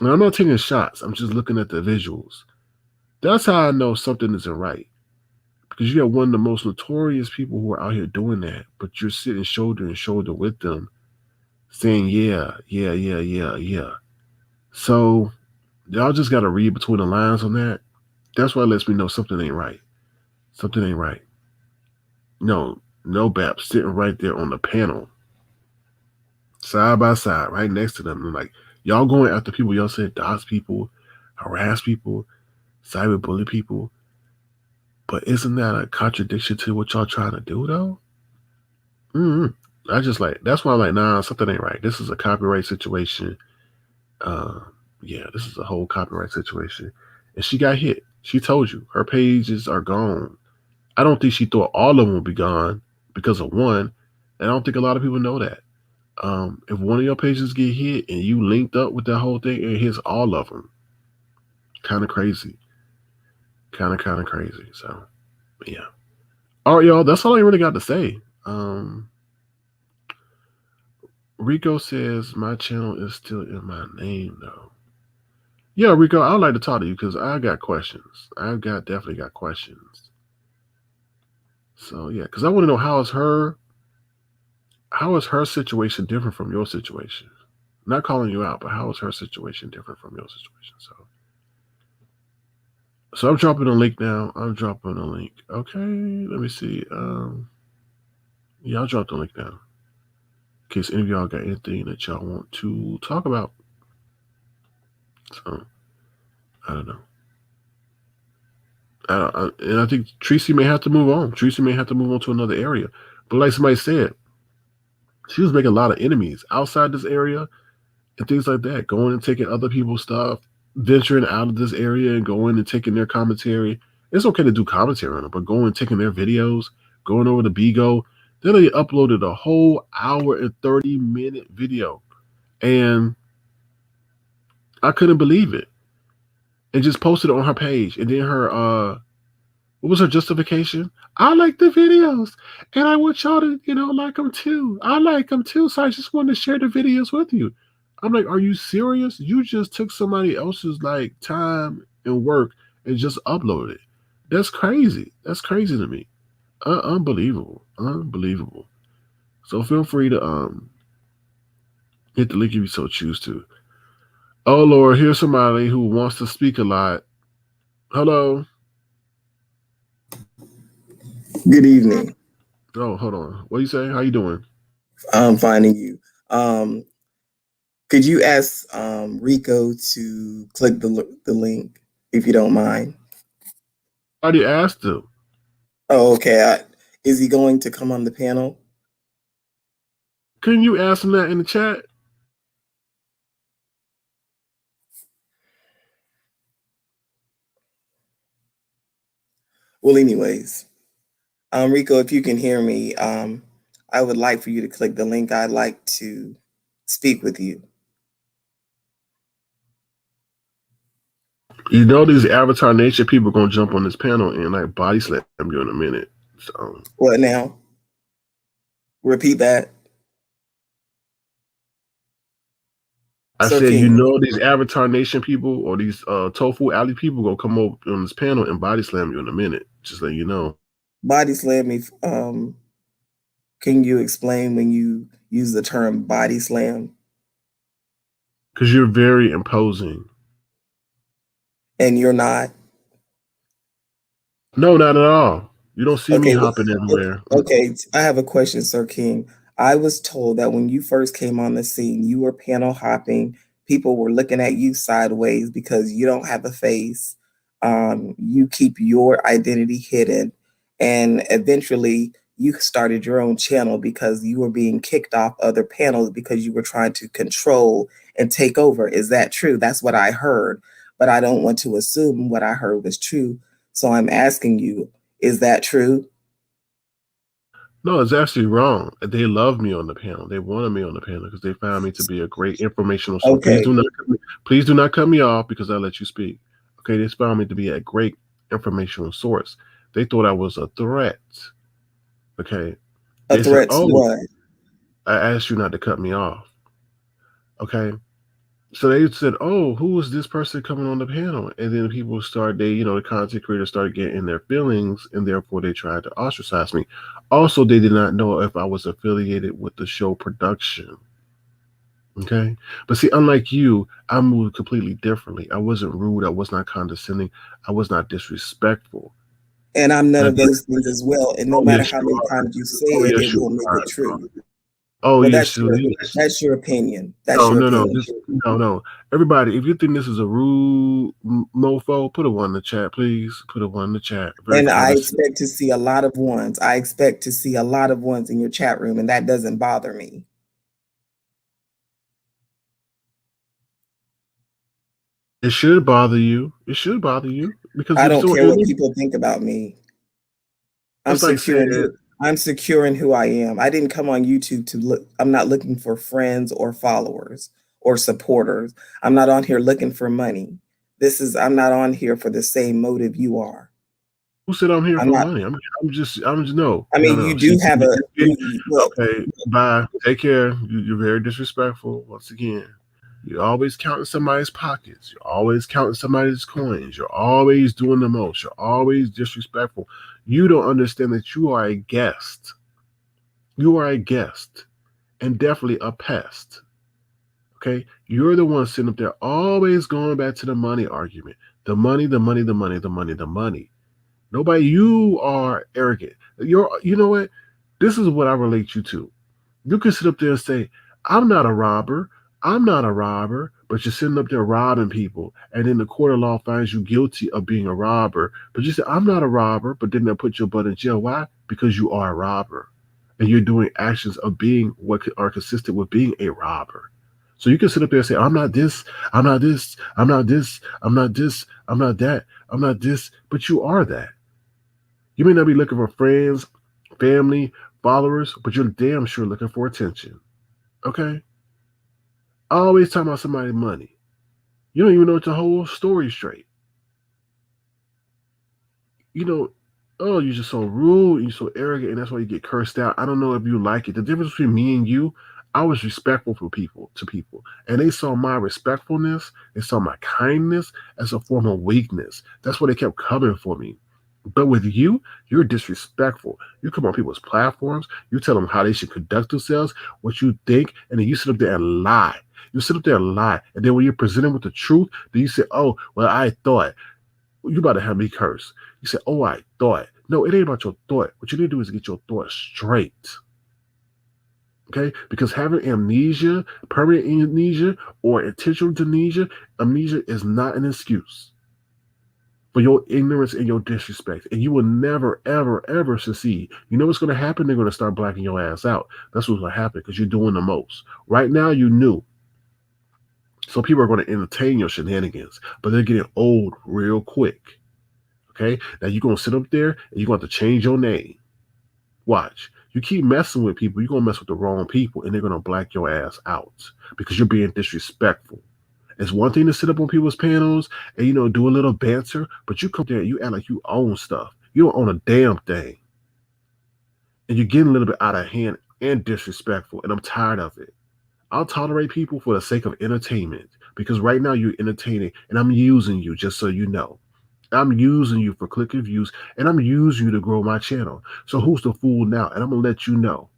And I'm not taking shots. I'm just looking at the visuals. That's how I know something isn't right. Because you got one of the most notorious people who are out here doing that, but you're sitting shoulder and shoulder with them saying, yeah, yeah, yeah, yeah, yeah. So y'all just got to read between the lines on that. That's why it lets me know something ain't right. Something ain't right. No, no Bap sitting right there on the panel, side by side, right next to them. And like, y'all going after people, y'all said dox people, harass people, cyberbully people. But isn't that a contradiction to what y'all trying to do though? Mm-hmm. I just like that's why I'm like, nah, something ain't right. This is a copyright situation. Uh, yeah, this is a whole copyright situation. And she got hit. She told you her pages are gone. I don't think she thought all of them would be gone because of one. And I don't think a lot of people know that. If one of your pages get hit and you linked up with that whole thing, it hits all of them. Kind of crazy. Kind of crazy. So, yeah. All right, y'all. That's all I really got to say. Rico says my channel is still in my name though. Yeah, Rico, I'd like to talk to you because I got questions. I've got definitely got questions. So yeah, because I want to know how is her situation different from your situation? Not calling you out, but how is her situation different from your situation? So I'm dropping a link now. I'm dropping a link. Okay, let me see. Yeah, I'll drop the link now. In case any of y'all got anything that y'all want to talk about. So I don't know. And I think Treecey may have to move on. Treecey may have to move on to another area. But like somebody said, she was making a lot of enemies outside this area and things like that, going and taking other people's stuff, venturing out of this area and going and taking their commentary. It's okay to do commentary on it, but going and taking their videos, going over to Bigo. Then they uploaded a whole hour and 30-minute video. And I couldn't believe it. And just posted it on her page. And then her what was her justification? I like the videos, and I want y'all to, like them too. I like them too, so I just wanted to share the videos with you. I'm like, are you serious? You just took somebody else's like time and work and just uploaded it. That's crazy. That's crazy to me. Unbelievable. Unbelievable. So feel free to hit the link if you so choose to. Oh Lord, here's somebody who wants to speak a lot. Hello. Good evening. Oh, hold on. What are you saying? How you doing? I'm finding you. Could you ask Rico to click the link if you don't mind? I already asked him. Oh, okay. Is he going to come on the panel? Couldn't you ask him that in the chat? Well, anyways, Rico, if you can hear me, I would like for you to click the link. I'd like to speak with you. You know these Avatar Nation people gonna jump on this panel and like body slam you in a minute. So What now? Repeat that. I Sir said, King, these Avatar Nation people or these Tofu Alley people gonna come over on this panel and body slam you in a minute. Just let you know. body slam me. Can you explain when you use the term body slam? Because you're very imposing. And you're not? No, not at all. You don't see me Okay, hopping everywhere. okay. I have a question, Sir King. I was told that when you first came on the scene, you were panel hopping. People were looking at you sideways because you don't have a face. You keep your identity hidden, and eventually you started your own channel because you were being kicked off other panels because you were trying to control and take over. Is that true? That's what I heard, but I don't want to assume what I heard was true. So I'm asking you, is that true? No, it's actually wrong. They love me on the panel. They wanted me on the panel because they found me to be a great informational source. Okay, Please do not cut me off because I let you speak. Okay, they found me to be a great informational source. They thought I was a threat. Okay, a they said, threat to "Oh, what? I asked you not to cut me off." Okay, so they said, "Oh, who is this person coming on the panel?" And then people started, the content creators started getting in their feelings, and therefore they tried to ostracize me. Also, they did not know if I was affiliated with the show production. Okay, but see, unlike you, I moved completely differently. I wasn't rude. I was not condescending. I was not disrespectful. And I'm none Now, of those things as well. And no oh, matter yes, how you many are. times you say Oh, it, yes, it you won't make are. it true. Oh, Well, yes, you is. that's your opinion. That's No, your no, no, opinion. no. Everybody, if you think this is a rude mofo, put a one in the chat, please. Put a one in the chat. Very And I courteous. expect to see a lot of ones. I expect to see a lot of ones in your chat room, and that doesn't bother me. It should bother you. It should bother you because I you're don't so care what innocent. people think about me. It's like saying, I'm secure in who I am. I didn't come on YouTube to look. I'm not looking for friends or followers or supporters. I'm not on here looking for money. I'm not on here for the same motive you are. "Who said I'm here I'm for not. money? I'm just no, I no, mean, you no." do See, have a well. okay, bye. Take care. You're very disrespectful. Once again, you're always counting somebody's pockets. You're always counting somebody's coins. You're always doing the most. You're always disrespectful. You don't understand that you are a guest. You are a guest and definitely a pest. Okay, you're the one sitting up there always going back to the money argument. The money, the money, the money, the money, the money. Nobody, you are arrogant. You know what? This is what I relate you to. You can sit up there and say, I'm not a robber. I'm not a robber. But you're sitting up there robbing people. And then the court of law finds you guilty of being a robber. But you say, I'm not a robber. But then they'll put your butt in jail. Why? Because you are a robber. And you're doing actions of being what are consistent with being a robber. So you can sit up there and say, I'm not this, I'm not this, I'm not this, I'm not this, I'm not that, I'm not this, but you are that. You may not be looking for friends, family, followers, but you're damn sure looking for attention. Okay? Always talking about somebody's money. You don't even know the whole story straight. You know, oh, you're just so rude, you're so arrogant, and that's why you get cursed out. I don't know if you like it. The difference between me and you, I was respectful for people to people. And they saw my respectfulness, they saw my kindness as a form of weakness. That's why they kept coming for me. But with you, you're disrespectful. You come on people's platforms, you tell them how they should conduct themselves, what you think, and then you sit up there and lie. You sit up there and lie. And then when you're presented with the truth, then you say, oh, well, I thought. You about to have me curse. You say, oh, I thought. No, it ain't about your thought. What you need to do is get your thought straight. Okay? Because having amnesia, permanent amnesia, or intentional amnesia is not an excuse for your ignorance and your disrespect. And you will never, ever, ever succeed. You know what's going to happen? They're going to start blacking your ass out. That's what's going to happen because you're doing the most. Right now, you knew. So people are going to entertain your shenanigans, but they're getting old real quick. Okay? Now you're going to sit up there and you're going to have to change your name. Watch. You keep messing with people, you're going to mess with the wrong people and they're going to black your ass out because you're being disrespectful. It's one thing to sit up on people's panels and do a little banter, but you come there and you act like you own stuff. You don't own a damn thing. And you're getting a little bit out of hand and disrespectful, and I'm tired of it. I'll tolerate people for the sake of entertainment because right now you're entertaining and I'm using you just so you know. I'm using you for click views and I'm using you to grow my channel. So who's the fool now? And I'm going to let you know.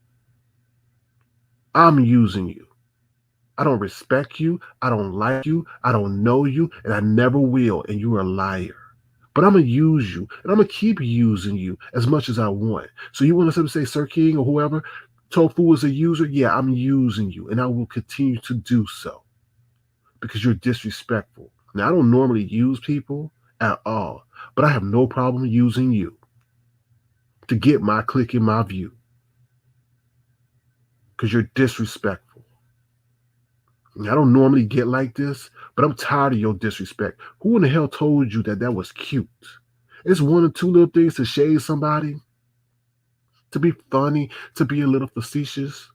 I'm using you. I don't respect you. I don't like you. I don't know you. And I never will. And you're a liar. But I'm going to use you. And I'm going to keep using you as much as I want. So you want to say Sir King or whoever, Tofu is a user? Yeah, I'm using you. And I will continue to do so. Because you're disrespectful. Now, I don't normally use people at all. But I have no problem using you to get my click and my view. Because you're disrespectful. I don't normally get like this, but I'm tired of your disrespect. Who in the hell told you that that was cute? It's one or two little things to shade somebody, to be funny, to be a little facetious.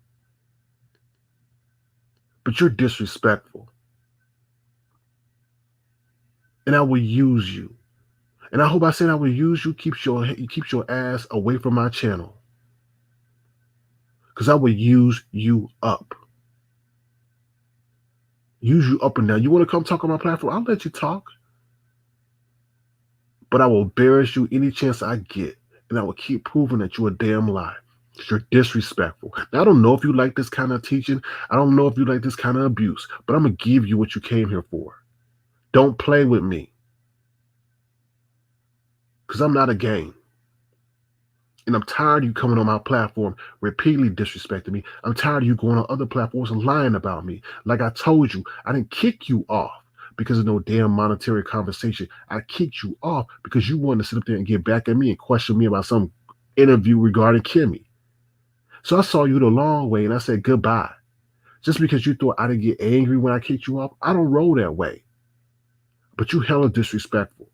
But you're disrespectful. And I will use you. And I hope I said I will use you keeps your ass away from my channel. Because I will use you up. Use you up and down. You want to come talk on my platform? I'll let you talk. But I will embarrass you any chance I get. And I will keep proving that you're a damn lie. You're disrespectful. Now, I don't know if you like this kind of teaching. I don't know if you like this kind of abuse. But I'm going to give you what you came here for. Don't play with me. Because I'm not a game. And I'm tired of you coming on my platform repeatedly disrespecting me. I'm tired of you going on other platforms and lying about me. Like I told you, I didn't kick you off because of no damn monetary conversation. I kicked you off because you wanted to sit up there and get back at me and question me about some interview regarding Kimmy. So I saw you the long way and I said goodbye. Just because you thought I didn't get angry when I kicked you off, I don't roll that way. But you hella disrespectful.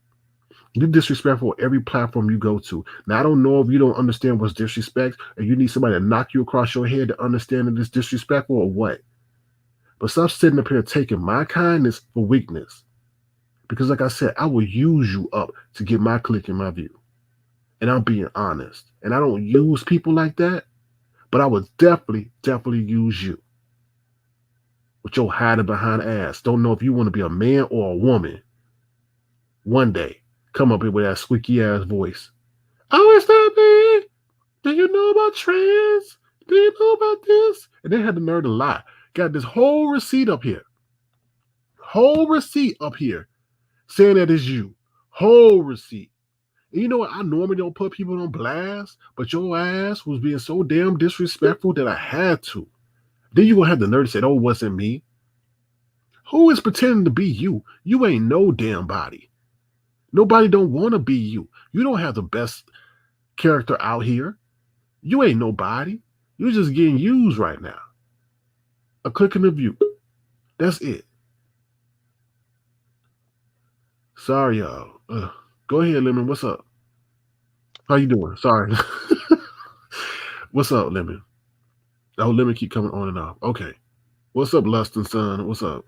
You're disrespectful every platform you go to. Now I don't know if you don't understand what's disrespect, or you need somebody to knock you across your head to understand that it's disrespectful or what. But stop sitting up here taking my kindness for weakness. Because like I said, I will use you up to get my click and my view. And I'm being honest. And I don't use people like that, but I would definitely use you. With your hiding behind ass. Don't know if you want to be a man or a woman. One day, come up here with that squeaky ass voice. Oh, it's that big. Do you know about trans? Do you know about this? And they had the nerve to lie. Got this whole receipt up here. Whole receipt up here saying that it's you. Whole receipt. And you know what? I normally don't put people on blast, but your ass was being so damn disrespectful that I had to. Then you gonna have the nerve to say, oh, it wasn't me. Who is pretending to be you? You ain't no damn body. Nobody don't want to be you. You don't have the best character out here. You ain't nobody. You're just getting used right now. A click in the view. That's it. Sorry, y'all. Go ahead, Lemon. What's up? How you doing? Sorry. What's up, Lemon? Oh, Lemon keep coming on and off. Okay. What's up, Lustin son? What's up?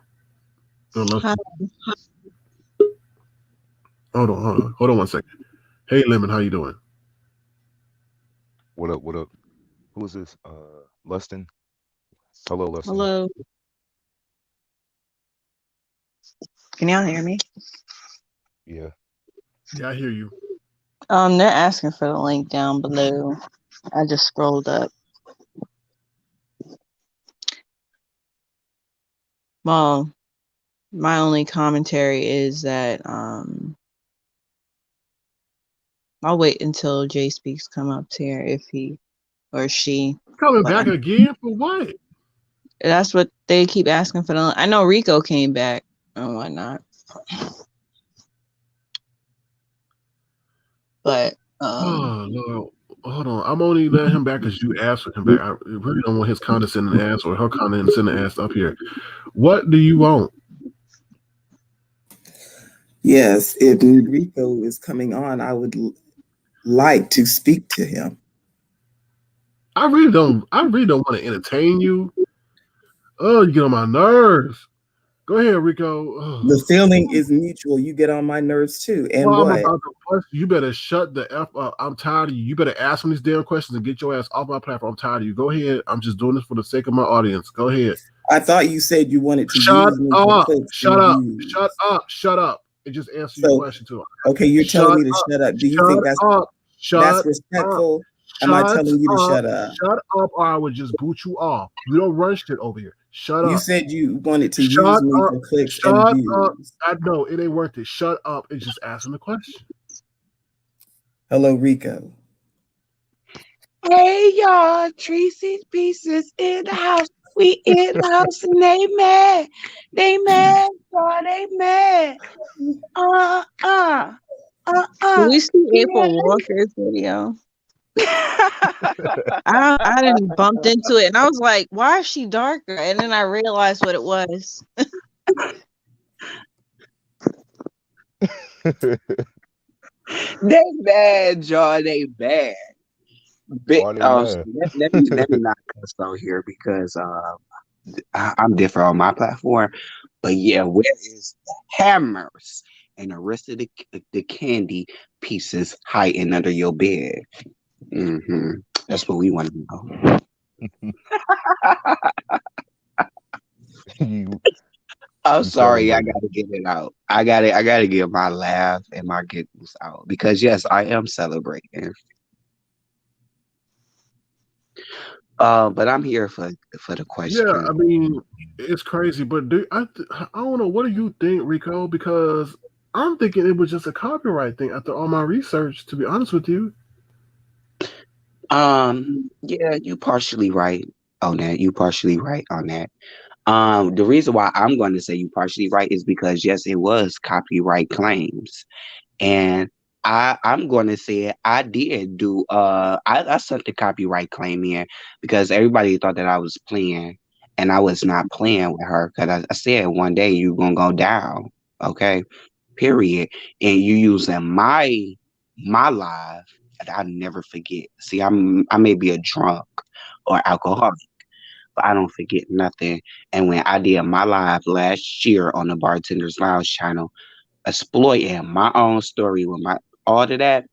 Oh, Hi. Hold on 1 second. Hey, Lemon, how you doing? What up? What up? Who is this? Lustin. Hello, Lustin. Hello. Can y'all hear me? Yeah. Yeah, I hear you. They're asking for the link down below. I just scrolled up. Well, my only commentary is that I'll wait until Jay Speaks come up here if he or she. Coming back again for what? That's what they keep asking for. I know Rico came back and whatnot, but Oh Lord, hold on. I'm only letting him back because you asked for him back. I really don't want his condescending ass or her condescending ass up here. What do you want? Yes, if Rico is coming on, I would like to speak to him. I really don't want to entertain you. Oh, you get on my nerves. Go ahead, Rico. Oh. The feeling is mutual. You get on my nerves too. And well, what? I'm about to question. You better shut the F up. I'm tired of you. You better ask me these damn questions and get your ass off my platform. I'm tired of you. Go ahead. I'm just doing this for the sake of my audience. Go ahead. I thought you said you wanted to shut use me up. for clicks Shut and up. views. Shut up. Shut up. And just answer your question to him. Okay, you're telling me to shut up. Do you think that's respectful? Up. Am I telling you to shut up? Shut up, or I would just boot you off. You don't run shit over here. Shut up. You said you wanted to use me for clicks and views. Up. I know it ain't worth it. Shut up and just ask him the question. Hello, Rico. Hey y'all, Treecey's Pieces in the house. We in the house and they mad. They mad, y'all. They mad. Did we see April Walker's video? I didn't bumped into it and I was like, why is she darker? And then I realized what it was. They mad, y'all. They mad. Let me not cuss out here because I'm different on my platform. But yeah, where is the hammers and the rest of the candy pieces hiding under your bed? Mm-hmm. That's what we want to know. I'm sorry, I gotta get it out. I gotta get my laugh and my giggles out because yes, I am celebrating. But I'm here for the question. Yeah, I mean, it's crazy, but I don't know. What do you think, Rico? Because I'm thinking it was just a copyright thing after all my research, to be honest with you. Yeah, you partially right on that. You partially right on that. The reason why I'm going to say you partially right is because yes, it was copyright claims. And I'm going to say I did do I sent the copyright claim in because everybody thought that I was playing and I was not playing with her because I said one day you're gonna go down, okay, period. And you using my live and I never forget. See, I may be a drunk or alcoholic, but I don't forget nothing. And when I did my live last year on the Bartenders Lounge channel, exploiting my own story with my all of that.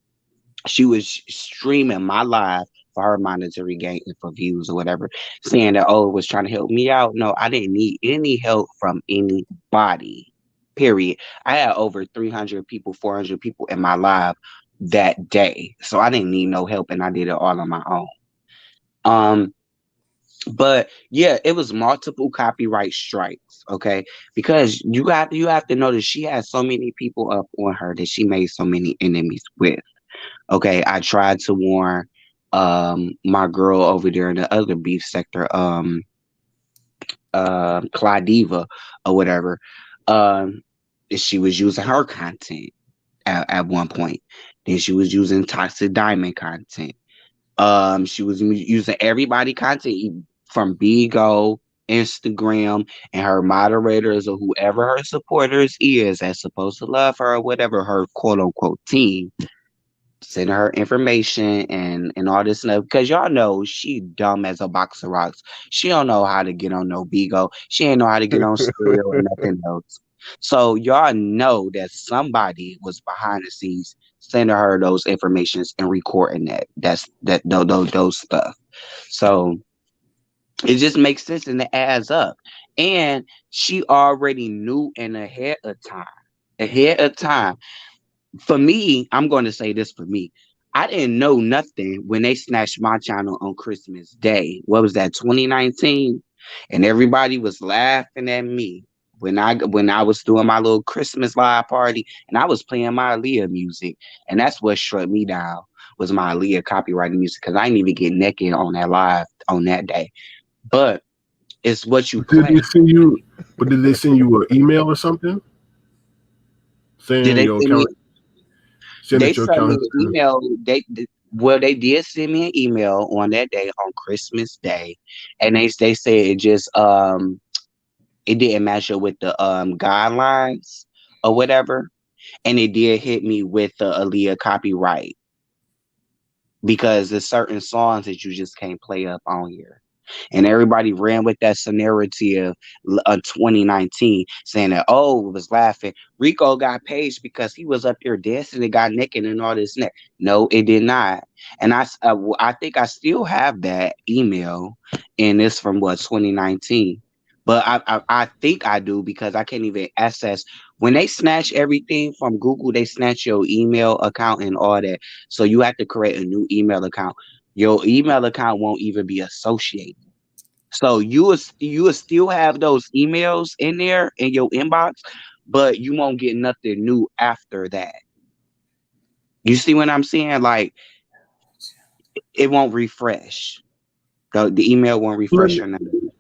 She was streaming my live for her monetary gain and for views or whatever, saying that oh, it was trying to help me out. No, I didn't need any help from anybody. Period. I had over 300 people, 400 people in my live that day, so I didn't need no help, and I did it all on my own. Um, but yeah, it was multiple copyright strikes, okay? Because you have to notice she has so many people up on her that she made so many enemies with. Okay, I tried to warn my girl over there in the other beef sector, Claudiva or whatever. Um she was using her content at one point. Then she was using Toxic Diamond content. She was using everybody content from Bigo, Instagram, and her moderators or whoever her supporters is that's supposed to love her or whatever her quote unquote team. Send her information and all this stuff because y'all know she dumb as a box of rocks. She don't know how to get on no Bigo. She ain't know how to get on Stereo or nothing else. So y'all know that somebody was behind the scenes sending her those informations and recording those stuff. So it just makes sense and it adds up. And she already knew in ahead of time. Ahead of time for me, I'm going to say this for me. I didn't know nothing when they snatched my channel on Christmas Day. What was that, 2019? And everybody was laughing at me when I was doing my little Christmas live party and I was playing my Aaliyah music. And that's what shut me down was my Aaliyah copyrighted music because I didn't even get naked on that live on that day. But it's what you But did they play. send you? But did they send you an email or something Did saying they your send me account? Saying They that your sent account me has an been. email. Well, they did send me an email on that day on Christmas Day, and they said it didn't match up with the guidelines or whatever, and it did hit me with the Aaliyah copyright because there's certain songs that you just can't play up on here. And everybody ran with that scenario of 2019, saying that, oh, it was laughing. Rico got paged because he was up there dancing and got naked and all this. No, it did not. And I think I still have that email, and it's from what 2019. But I think I do because I can't even access when they snatch everything from Google. They snatch your email account and all that, so you have to create a new email account. Your email account won't even be associated. So you will still have those emails in there in your inbox, but you won't get nothing new after that. You see what I'm saying? Like it won't refresh. The email won't So let refresh me, or nothing.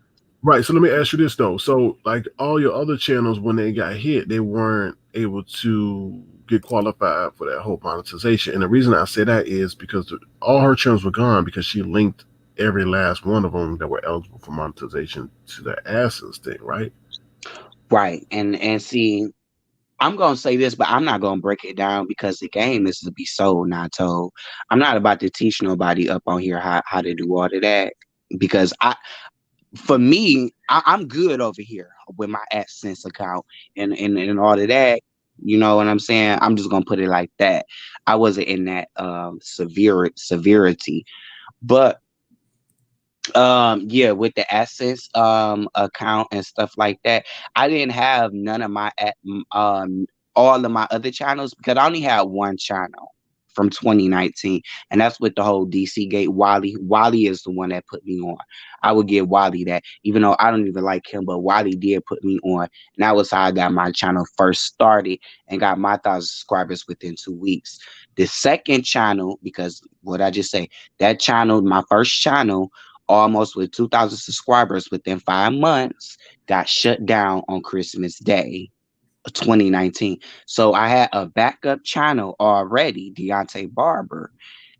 right. So let me ask you this though. So like all your other channels, when they got hit, they weren't able to get qualified for that whole monetization. And the reason I say that is because all her channels were gone because she linked every last one of them that were eligible for monetization to the Essence thing, right? Right. And see, I'm gonna say this, but I'm not gonna break it down because the game is to be sold, not told. I'm not about to teach nobody up on here how to do all of that because for me, I'm good over here with my AdSense account and all of that. You know what I'm saying? I'm just gonna put it like that. I wasn't in that severity, but yeah, with the AdSense account and stuff like that, I didn't have none of my all of my other channels because I only had one channel from 2019, and that's with the whole DC Gate. Wally is the one that put me on. I would give Wally that, even though I don't even like him, but Wally did put me on, and that was how I got my channel first started and got my 1,000 subscribers within 2 weeks. The second channel, because what I just say, that channel, my first channel, almost with 2,000 subscribers within 5 months, got shut down on Christmas Day 2019. So I had a backup channel already, Deontay Barber.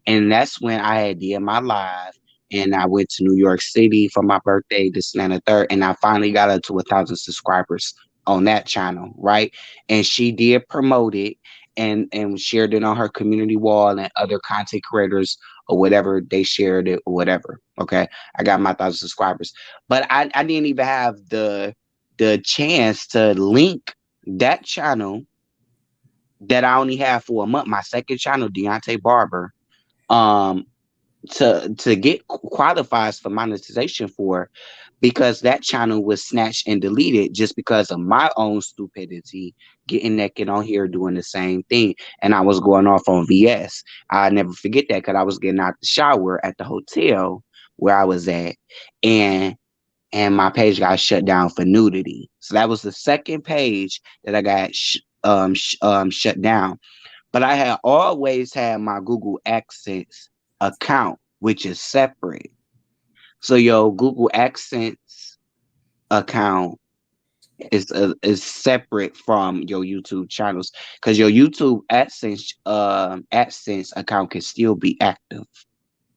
And that's when I had did my live, and I went to New York City for my birthday, December 3rd, and I finally got up to 1,000 subscribers on that channel, right? And she did promote it and shared it on her community wall, and other content creators or whatever, they shared it or whatever. Okay. I got my 1,000 subscribers. But I didn't even have the chance to link that channel that I only have for a month, my second channel, Deontay Barber, um, to get qualifies for monetization for, because that channel was snatched and deleted just because of my own stupidity, getting naked on here doing the same thing, and I was going off on VS. I never forget that, because I was getting out the shower at the hotel where I was at, and my page got shut down for nudity. So that was the second page that I got shut down. But I had always had my Google AdSense account, which is separate. So your Google AdSense account is separate from your YouTube channels, because your YouTube AdSense account can still be active,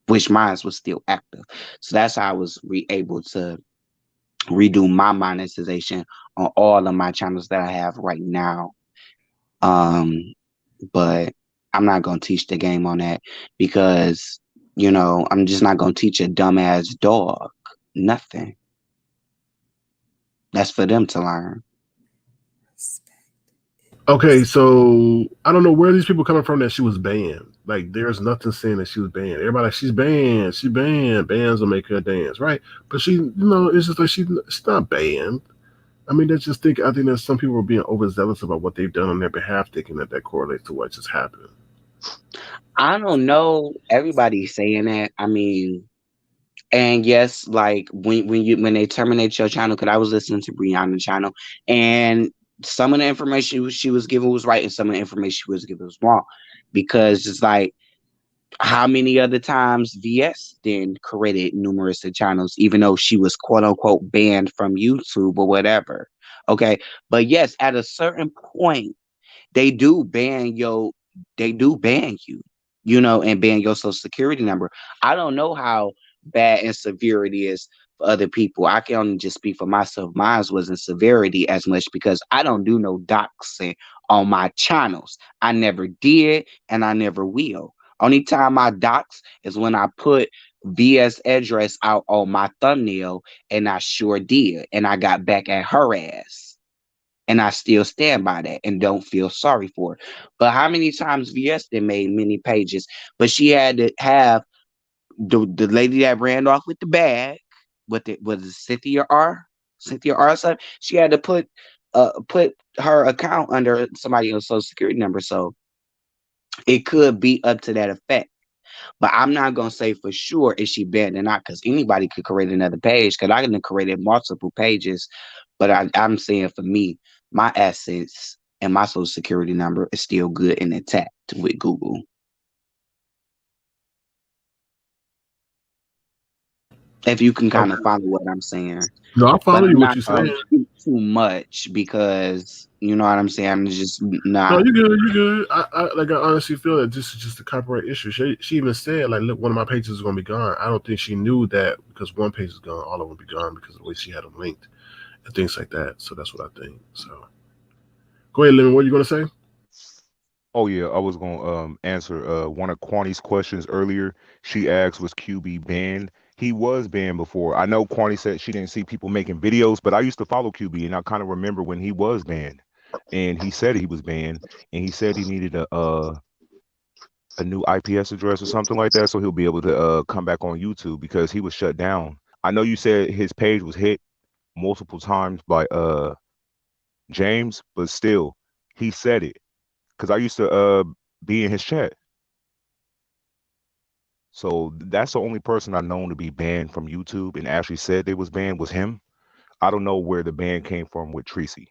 which mine was still active. So that's how I was able to redo my monetization on all of my channels that I have right now. But I'm not gonna teach the game on that, because I'm just not gonna teach a dumbass dog nothing. That's for them to learn. Okay, so I don't know where these people coming from that she was banned. Like, there's nothing saying that she was banned. Everybody like, she's banned. She banned. Bans will make her dance, right? But it's just like she's not banned. I mean, I think that some people are being overzealous about what they've done on their behalf, thinking that correlates to what just happened. I don't know. Everybody's saying that. I mean, and yes, like when they terminate your channel, because I was listening to Brianna's channel, and some of the information she was given was right, and some of the information she was given was wrong, because it's like, how many other times VS then created numerous channels, even though she was quote unquote banned from YouTube or whatever. Okay. But yes, at a certain point, they do ban you, and ban your social security number. I don't know how bad and severe it is for other people. I can only just speak for myself. Mine wasn't severity as much, because I don't do no doxing on my channels. I never did, and I never will. Only time I dox is when I put VS address out on my thumbnail, and I sure did. And I got back at her ass. And I still stand by that and don't feel sorry for it. But how many times VS they made many pages? But she had to have the lady that ran off with the bag, was it Cynthia R? Cynthia R. Something. She had to put her account under somebody else's social security number. So it could be up to that effect. But I'm not gonna say for sure is she banned or not, because anybody could create another page. Because I can create multiple pages, but I'm saying for me, my assets and my social security number is still good and intact with Google. If you can kind of follow what I'm saying. No, I follow you. What I'm you're not saying? too much, because you know what I'm saying. I'm just not. No, you good. You good. I honestly feel that this is just a copyright issue. She even said, like, look, one of my pages is going to be gone. I don't think she knew that because one page is gone, all of them will be gone because of the way she had them linked and things like that. So that's what I think. So go ahead, Lemon. What are you going to say? Oh yeah, I was gonna answer one of Quani's questions earlier. She asked, was QB banned? He was banned before. I know Quani said she didn't see people making videos, but I used to follow QB, and I kind of remember when he was banned, and he said he was banned, and he said he needed a new IPS address or something like that, so he'll be able to come back on YouTube, because he was shut down. I know you said his page was hit multiple times by James, but still, he said it, because I used to be in his chat. So that's the only person I known to be banned from YouTube and actually said they was banned was him. I don't know where the ban came from with Treecey.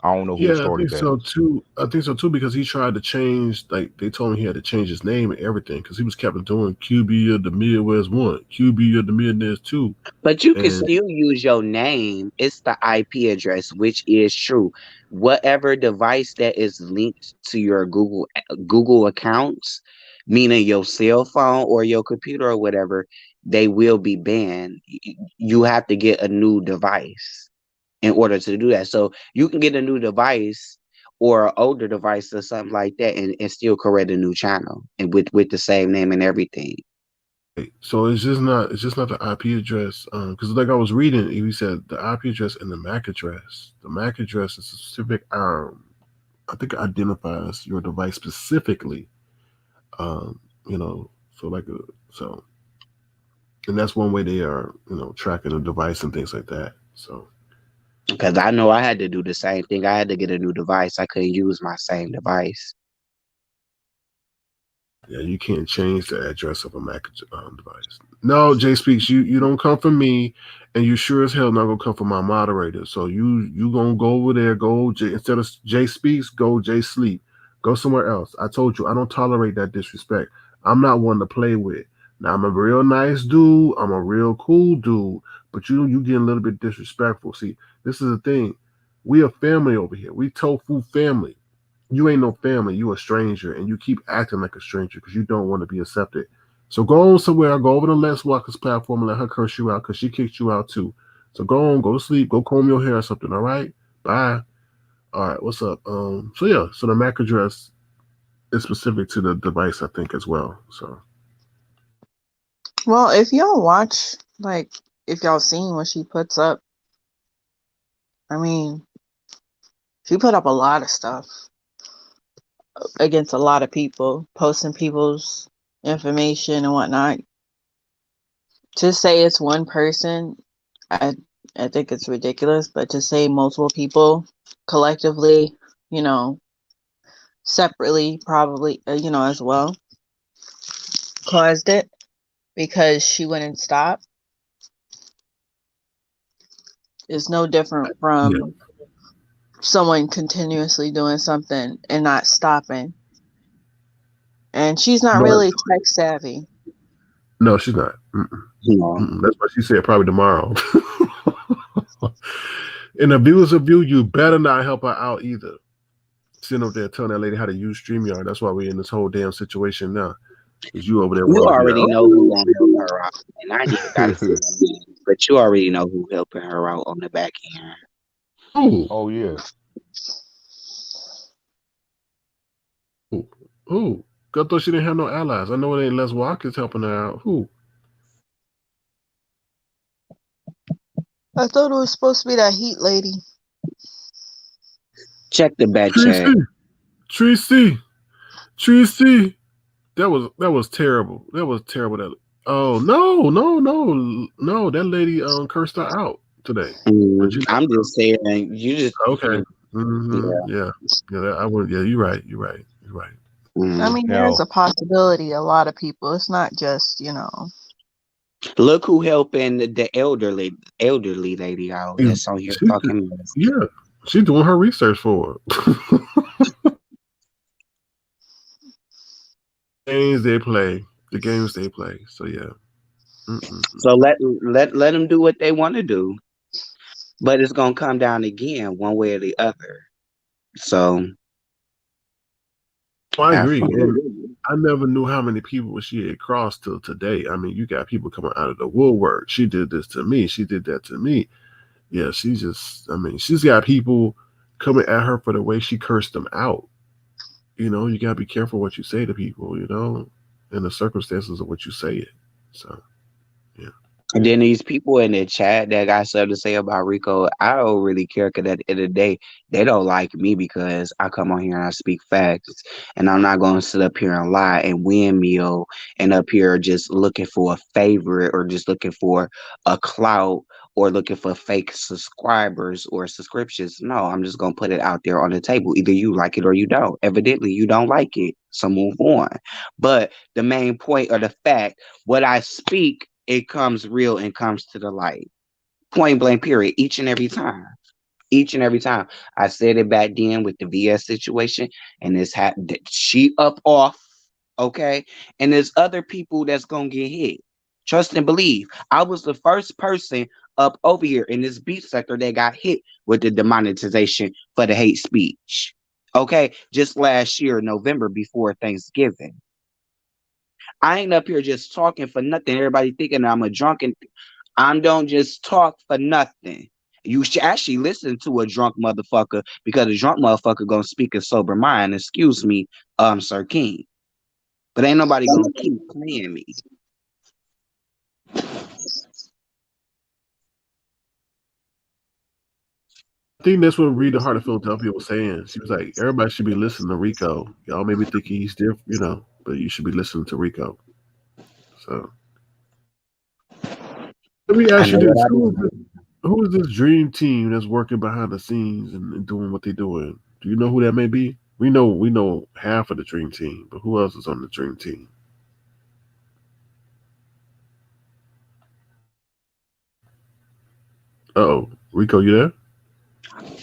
I don't know who Yeah, I started think that. so too. I think so too because he tried to change. Like they told him he had to change his name and everything because he was kept doing QB of the Midwest one, QB of the Midwest two, But you can and still use your name. It's the IP address, which is true. Whatever device that is linked to your Google accounts, meaning your cell phone or your computer or whatever, they will be banned. You have to get a new device in order to do that. So you can get a new device or an older device or something like that and still create a new channel and with the same name and everything. so it's just not the IP address. Because like I was reading, he said the IP address and the MAC address. The MAC address is a specific. I think it identifies your device specifically. You know, so like so, and that's one way they are, tracking the device and things like that. So. Because I know I had to do the same thing. I had to get a new device. I couldn't use my same device. Yeah, you can't change the address of a Mac device. No, Jay Speaks, you don't come from me, and you sure as hell not gonna come from my moderator. So you gonna go over there, go Jay, instead of Jay Speaks, go Jay Sleep, go somewhere else. I told you I don't tolerate that disrespect. I'm not one to play with. Now I'm a real nice dude. I'm a real cool dude, but you getting a little bit disrespectful. See, this is the thing. We a family over here. We tofu family. You ain't no family. You a stranger, and you keep acting like a stranger because you don't want to be accepted. So go on somewhere. Go over to Les Walker's platform and let her curse you out because she kicked you out too. So go on, go to sleep, go comb your hair or something. All right, bye. All right, what's up? So yeah, so the MAC address is specific to the device, I think, as well. So. Well, if y'all watch, like, if y'all seen what she puts up, I mean, she put up a lot of stuff against a lot of people, posting people's information and whatnot. To say it's one person, I think it's ridiculous, but to say multiple people collectively, separately, probably, as well, caused it because she wouldn't stop is no different from someone continuously doing something and not stopping. And she's not really tech savvy. No, she's not. That's what she said probably tomorrow. In the viewers review, you better not help her out either. Sitting up there telling that lady how to use StreamYard. That's why we're in this whole damn situation now. Because you over there. You already know who gonna help her out. And I ain't even gotta say that, but you already know who helping her out on the back end. Oh yeah. Who? I thought she didn't have no allies. I know it ain't Les Walker's helping her out. Who? I thought it was supposed to be that Heat lady. Check the back chat. Treecey. That was terrible. That was terrible. No. That lady cursed her out today. I'm just saying, you just okay. Yeah. I would. Yeah, you're right. I mean, there's a possibility. A lot of people. It's not just Look who helping the elderly lady out. That's on here talking. Yeah, she's doing her research for her. The games they play. So yeah. So let them do what they want to do, but it's gonna come down again one way or the other. So I agree. And I never knew how many people she had crossed till today. I mean, you got people coming out of the woodwork. She did this to me. She did that to me. Yeah, she's got people coming at her for the way she cursed them out. You gotta be careful what you say to people, and the circumstances of what you say it. So, yeah. And then these people in the chat that got something to say about Rico, I don't really care because at the end of the day, they don't like me because I come on here and I speak facts. And I'm not going to sit up here and lie and windmill and up here just looking for a favorite or just looking for a clout or looking for fake subscribers or subscriptions. No, I'm just gonna put it out there on the table. Either you like it or you don't. Evidently, you don't like it, so move on. But the main point or the fact, what I speak, it comes real and comes to the light. Point blank, period. Each and every time. Each and every time. I said it back then with the VS situation, and this happened. She up off, okay? And there's other people that's gonna get hit. Trust and believe. I was the first person up over here in this beat sector that got hit with the demonetization for the hate speech. Okay, just last year, November, before Thanksgiving. I ain't up here just talking for nothing. Everybody thinking I'm a drunken. I don't just talk for nothing. You should actually listen to a drunk motherfucker, because a drunk motherfucker gonna speak a sober mind. Excuse me, Sir King. But ain't nobody gonna keep playing me. I think that's what Rita Hart of Philadelphia was saying. She was like, everybody should be listening to Rico. Y'all maybe think he's different, but you should be listening to Rico. So let me I ask know you this: what I who is this dream team that's working behind the scenes and doing what they're doing? Do you know who that may be? We know half of the dream team, but who else is on the dream team? Oh, Rico, you there?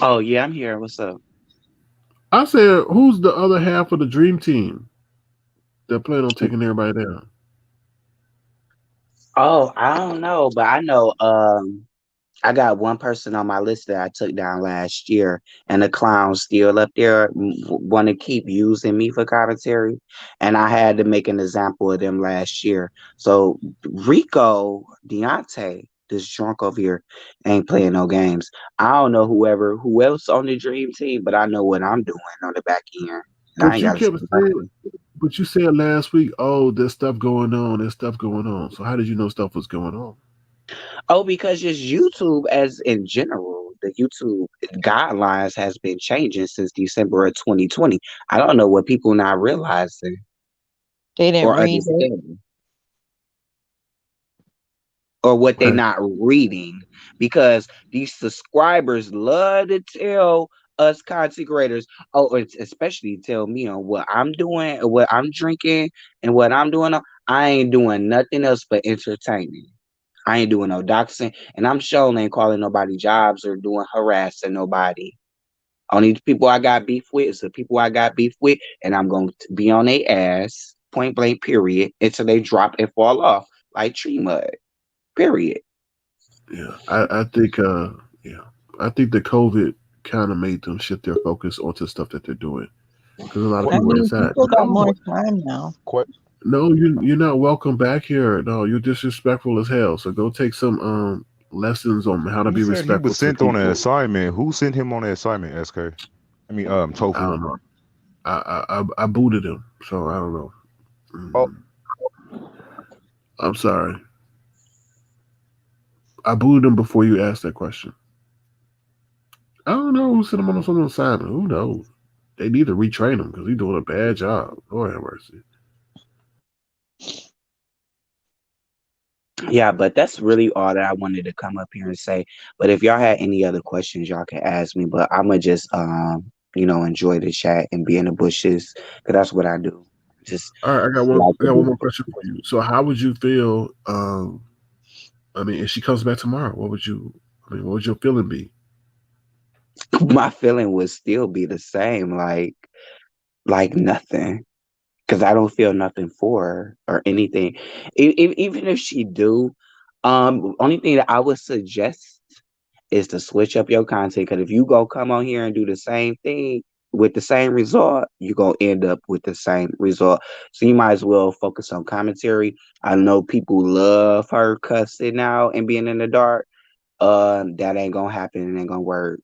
Oh yeah, I'm here. What's up? I said, who's the other half of the dream team that plan on taking everybody down? Oh, I don't know, but I know I got one person on my list that I took down last year, and the clown's still up there, want to keep using me for commentary, and I had to make an example of them last year. So Rico Deontay, this drunk over here, ain't playing no games. I don't know who else on the dream team, but I know what I'm doing on the back end. And I But ain't you got to say kept nothing. saying, but you said last week, oh, there's stuff going on, there's stuff going on. So how did you know stuff was going on? Oh, because just YouTube as in general, the YouTube guidelines has been changing since December of 2020. I don't know what people not realizing They didn't or read it. understanding, or what they Right. not reading, because these subscribers love to tell us content creators, oh, it's especially tell me on what I'm doing, or what I'm drinking, and what I'm doing. I ain't doing nothing else but entertaining. I ain't doing no doxing, and I'm sure ain't calling nobody jobs or doing harassing nobody. Only people I got beef with is the people I got beef with, and I'm going to be on their ass, point blank, period, until they drop and fall off like tree mud, period. Yeah. Yeah. I think the COVID kind of made them shift their focus onto stuff that they're doing. Because a lot of I people were mean, inside. people got No, more time now. no, you're not welcome back here. No, you're disrespectful as hell. So go take some lessons on how to He be said he respectful was to sent on an people. assignment. Who sent him on the assignment, SK? I mean, I Tofu. don't know. I booted him, so I don't know. Oh, I'm sorry. I booted him before you asked that question. I don't know who sent him on some assignment. Who knows? They need to retrain him because he's doing a bad job. Lord have mercy. Yeah, but that's really all that I wanted to come up here and say. But if y'all had any other questions, y'all can ask me. But I'ma just enjoy the chat and be in the bushes, because that's what I do. Just All right, like I to got one do. more question for you. So, how would you feel? I mean, if she comes back tomorrow, what would you? I mean, what would your feeling be? My feeling would still be the same, like nothing, because I don't feel nothing for her or anything. Even if she do, only thing that I would suggest is to switch up your content. Because if you go come on here and do the same thing with the same result, you're gonna end up with the same result. So you might as well focus on commentary. I know people love her cussing out and being in the dark. That ain't gonna happen. It ain't gonna work.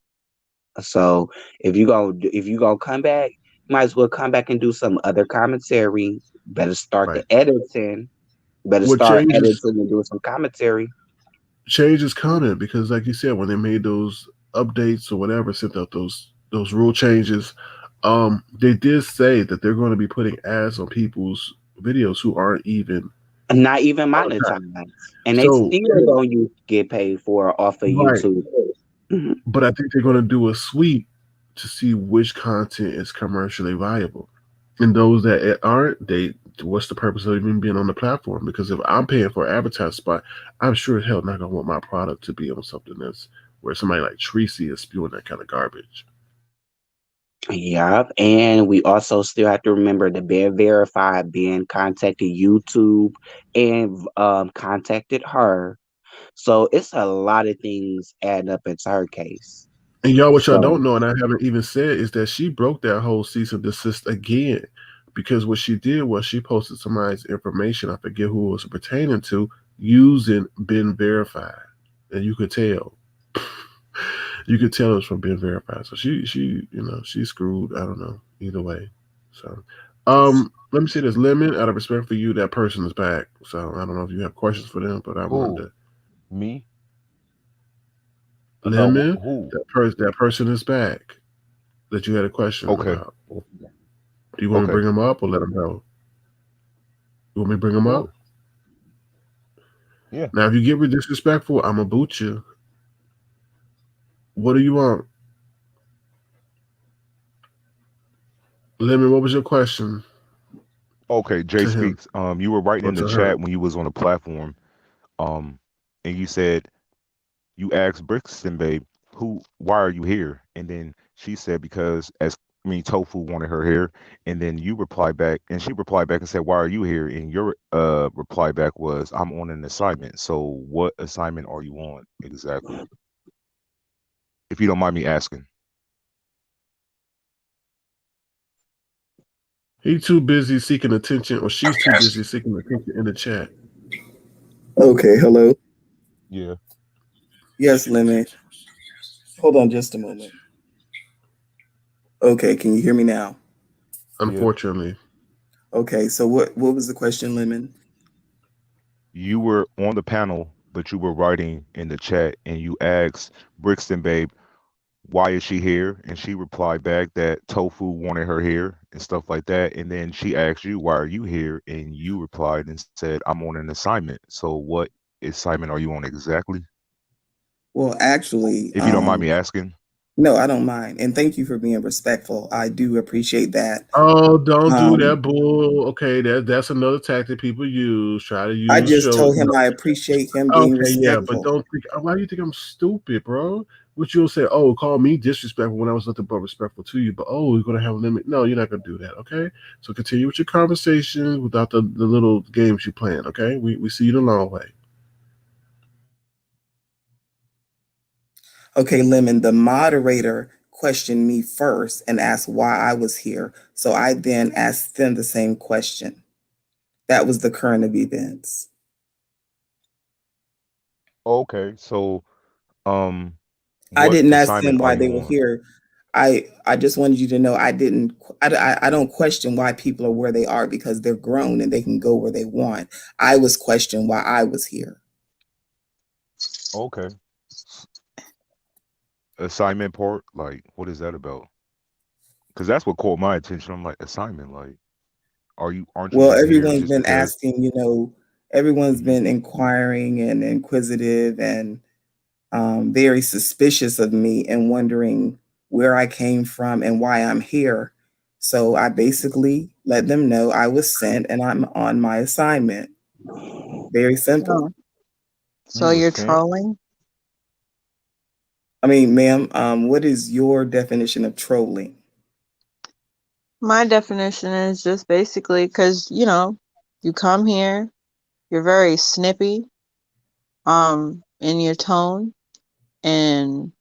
So if you gonna come back, you might as well come back and do some other commentary. Better start the Right. editing. Better What start editing changes? and doing some commentary. Change is coming because, like you said, when they made those updates or whatever, sent out those rule changes, they did say that they're going to be putting ads on people's videos who aren't even Not even Okay. monetized, and they So, still don't get paid for off of right. YouTube. Mhm. But I think they're going to do a sweep to see which content is commercially viable. And those that aren't, what's the purpose of even being on the platform? Because if I'm paying for an advertised spot, I'm sure as hell not gonna want my product to be on something that's where somebody like Treecey is spewing that kind of garbage. Yep, and we also still have to remember the being verified, being contacted YouTube and contacted her. So it's a lot of things adding up into her case. And y'all, what y'all So don't know, and I haven't even said, is that she broke that whole cease and desist again. Because what she did was she posted somebody's information, I forget who it was pertaining to, using been verified. And you could tell. You could tell it was from being verified. So she screwed. I don't know. Either way. So let me say this, Lemon, out of respect for you, that person is back. So I don't know if you have questions for them, but I wanted Who? to Me? No, Lemon, who? that person is back that you had a question Okay. about. Do you want me to Okay. bring him up or let him go? You want me to bring him up? Sure. Yeah. Now if you get me disrespectful, I'm gonna boot you. What do you want? Lemon, what was your question Okay, Jay to him speaks. You were writing or in the to her? chat when you was on the platform. Um, and you said you asked Brixton, babe, why are you here? And then she said, because Tofu wanted her here. And then you replied back, and she replied back and said, why are you here? And your reply back was, I'm on an assignment. So what assignment are you on exactly? If you don't mind me asking. He's too busy seeking attention, or she's too busy seeking attention in the chat. Okay, hello. Yeah. Yes, Lemon. Hold on just a moment. Okay, can you hear me now? Yeah. Unfortunately. Okay, so what was the question, Lemon? You were on the panel, but you were writing in the chat and you asked Brixton, babe, why is she here? And she replied back that Tofu wanted her here and stuff like that. And then she asked you, why are you here? And you replied and said, I'm on an assignment. So what assignment are you on exactly? Well, actually, If you don't mind me asking. no, I don't mind. And thank you for being respectful. I do appreciate that. Oh, don't do that, Um, bull. Okay, that's another tactic people use. Try to I use just show. told him I appreciate him being Okay, yeah, but respectful. don't think. Why do you think I'm stupid, bro? What you'll say? Oh, call me disrespectful when I was nothing but respectful to you. But oh, we're gonna have a limit. No, you're not gonna do that. Okay, so continue with your conversation without the little games you playing. Okay, we see you the long way. Okay, Lemon, the moderator questioned me first and asked why I was here. So I then asked them the same question. That was the current of events. Okay, so I what didn't ask them assignment are why you they were on? here. I just wanted you to know I don't question why people are where they are because they're grown and they can go where they want. I was questioning why I was here. Okay. Assignment part, like what is that about? Because that's what caught my attention. I'm like, assignment, like, aren't you Well, just here everyone's just been because? asking, everyone's Mhm. been inquiring and inquisitive and very suspicious of me and wondering where I came from and why I'm here. So I basically let them know I was sent and I'm on my assignment. Very simple. Oh, You so were you're sent. trolling? I mean, ma'am, what is your definition of trolling? My definition is just basically because, you come here, you're very snippy, in your tone, and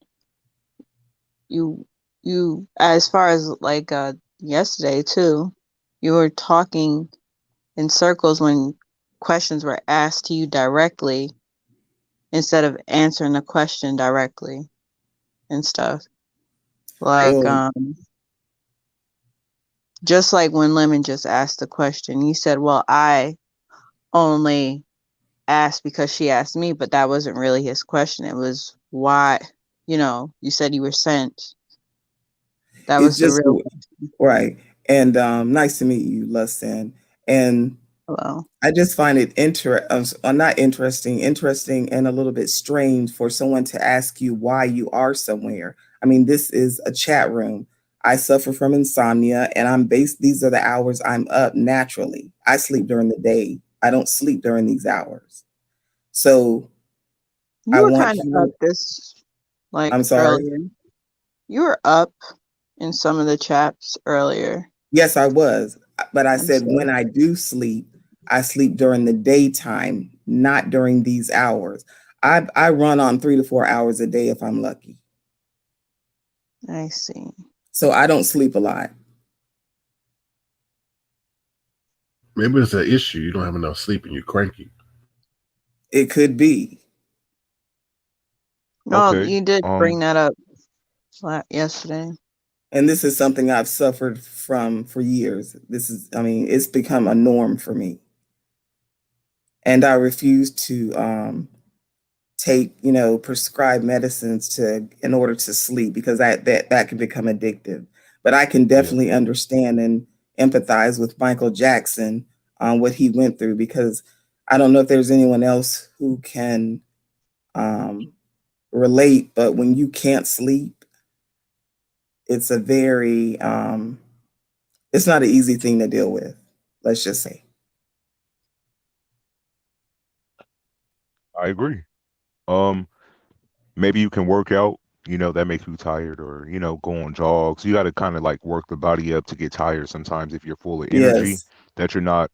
you, as far as like, yesterday too, you were talking in circles when questions were asked to you directly instead of answering the question directly and stuff. Like, Well, just like when Lemon just asked the question, you said, well, I only asked because she asked me, but that wasn't really his question. It was why, you said you were sent. That it's was the just real right. And nice to meet you, Lustin. And Hello. I just find it not interesting and a little bit strange for someone to ask you why you are somewhere. I mean, this is a chat room. I suffer from insomnia and these are the hours I'm up naturally. I sleep during the day. I don't sleep during these hours. So You I were want kind of up you, this like I'm sorry. earlier. You were up in some of the chats earlier. Yes, I was. But I And said so when I do sleep, I sleep during the daytime, not during these hours. I run on 3 to 4 hours a day if I'm lucky. I see. So I don't sleep a lot. Maybe it's an issue. You don't have enough sleep and you're cranky. It could be. No, Okay. you did bring that up yesterday. And this is something I've suffered from for years. I mean, it's become a norm for me. And I refuse to take, prescribed medicines in order to sleep because that can become addictive. But I can Yeah. definitely understand and empathize with Michael Jackson on what he went through because I don't know if there's anyone else who can relate, but when you can't sleep, it's a very it's not an easy thing to deal with. Let's just say. I agree. Um, maybe you can work out, that makes you tired, or, go on jogs. You got to kind of like work the body up to get tired sometimes if you're full of energy Yes. that you're not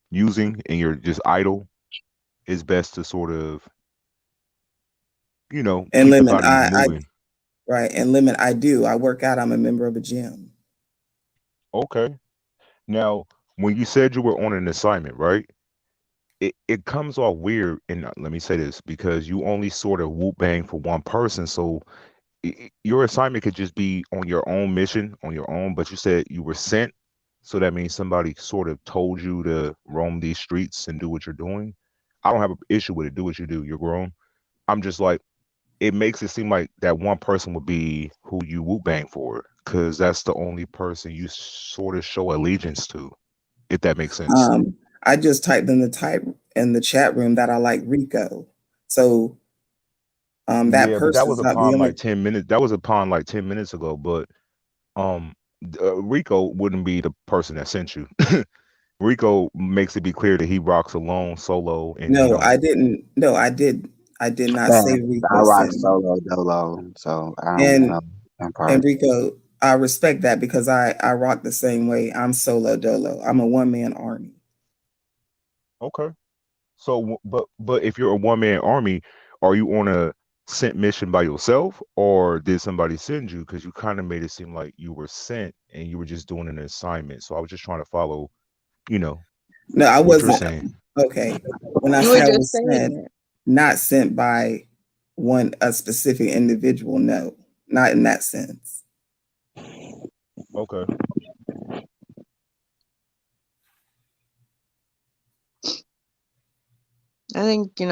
using and you're just idle. It's best to sort of, And keep the limit, body moving. right. And limit, I do. I work out. I'm a member of a gym. Okay. Now, when you said you were on an assignment, right? It comes off weird, and let me say this, because you only sort of whoop bang for one person, so your assignment could just be on your own mission, on your own, but you said you were sent, so that means somebody sort of told you to roam these streets and do what you're doing. I don't have an issue with it. Do what you do. You're grown. I'm just like, it makes it seem like that one person would be who you whoop bang for, because that's the only person you sort of show allegiance to, if that makes sense. I just typed in the chat room that I like Rico. So that Yeah, but that was person's not the upon like only. 10 minutes. That was upon like 10 minutes ago, but um Rico wouldn't be the person that sent you. Rico makes it be clear that he rocks alone, solo, and he No, don't. I didn't. No, I did not say I Rico rock sent me. solo dolo, so I don't And know that part. Rico, I respect that because I rock the same way. I'm solo dolo. I'm a one man army. Okay. So, but if you're a one man army, are you on a sent mission by yourself, or did somebody send you? Because you kind of made it seem like you were sent and you were just doing an assignment. So I was just trying to follow, you know, No, I what you're wasn't. saying. Okay. When I You were say I just was saying sent, it. not sent by a specific individual, no, not in that sense. Okay. I think, you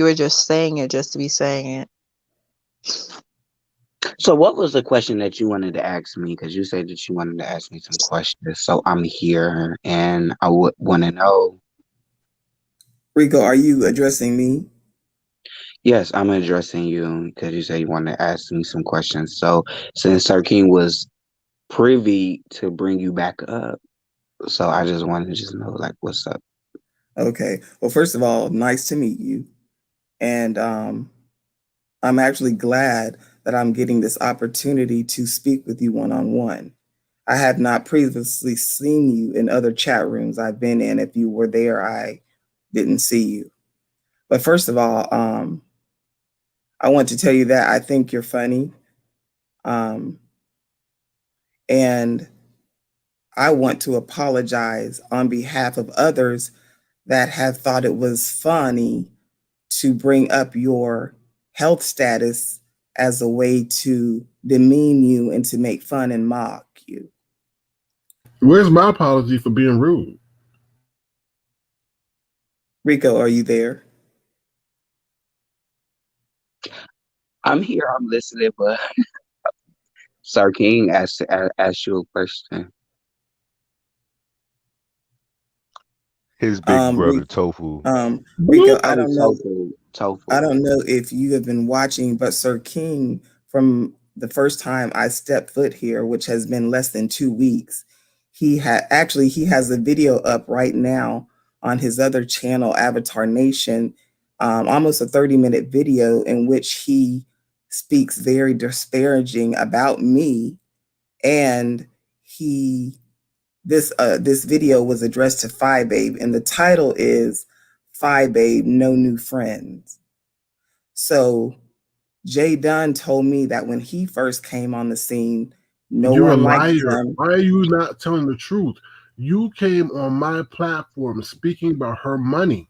were just saying it just to be saying it. So, what was the question that you wanted to ask me? Because you said that you wanted to ask me some questions. So, I'm here and I would want to know. Rico, are you addressing me? Yes, I'm addressing you because you said you wanted to ask me some questions. So, since Sir King was privy to bring you back up, so I just wanted to just know, like, what's up? Okay. Well, first of all, nice to meet you. And I'm actually glad that I'm getting this opportunity to speak with you one on one. I have not previously seen you in other chat rooms I've been in. If you were there, I didn't see you. But first of all, I want to tell you that I think you're funny. Um, and I want to apologize on behalf of others that have thought it was funny to bring up your health status as a way to demean you and to make fun and mock you. Where's my apology for being rude? Rico, are you there? I'm here, I'm listening, but Sir King asked you a question. His big brother Tofu. Rico, I don't know. Tofu. I don't know if you have been watching, but Sir King, from the first time I stepped foot here, which has been less than 2 weeks, he has a video up right now on his other channel, Avatar Nation, almost a 30-minute video in which he speaks very disparaging about me, and this video was addressed to Phi Babe, and the title is Phi Babe, No New Friends. So Jay Dunn told me that when he first came on the scene, You're one a liked liar. him. Why are you not telling the truth? You came on my platform speaking about her money.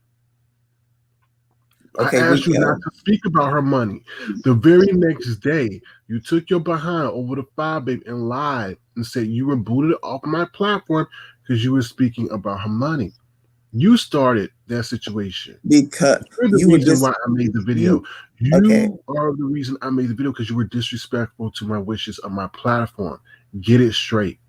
Okay, I asked you not to speak about her money. The very next day, you took your behind over to Phi Babe and lied and said you were booted off my platform because you were speaking about her money. You started that situation. Because you're the reason why I made the video. You are the reason I made the video because you were disrespectful to my wishes on my platform. Get it straight.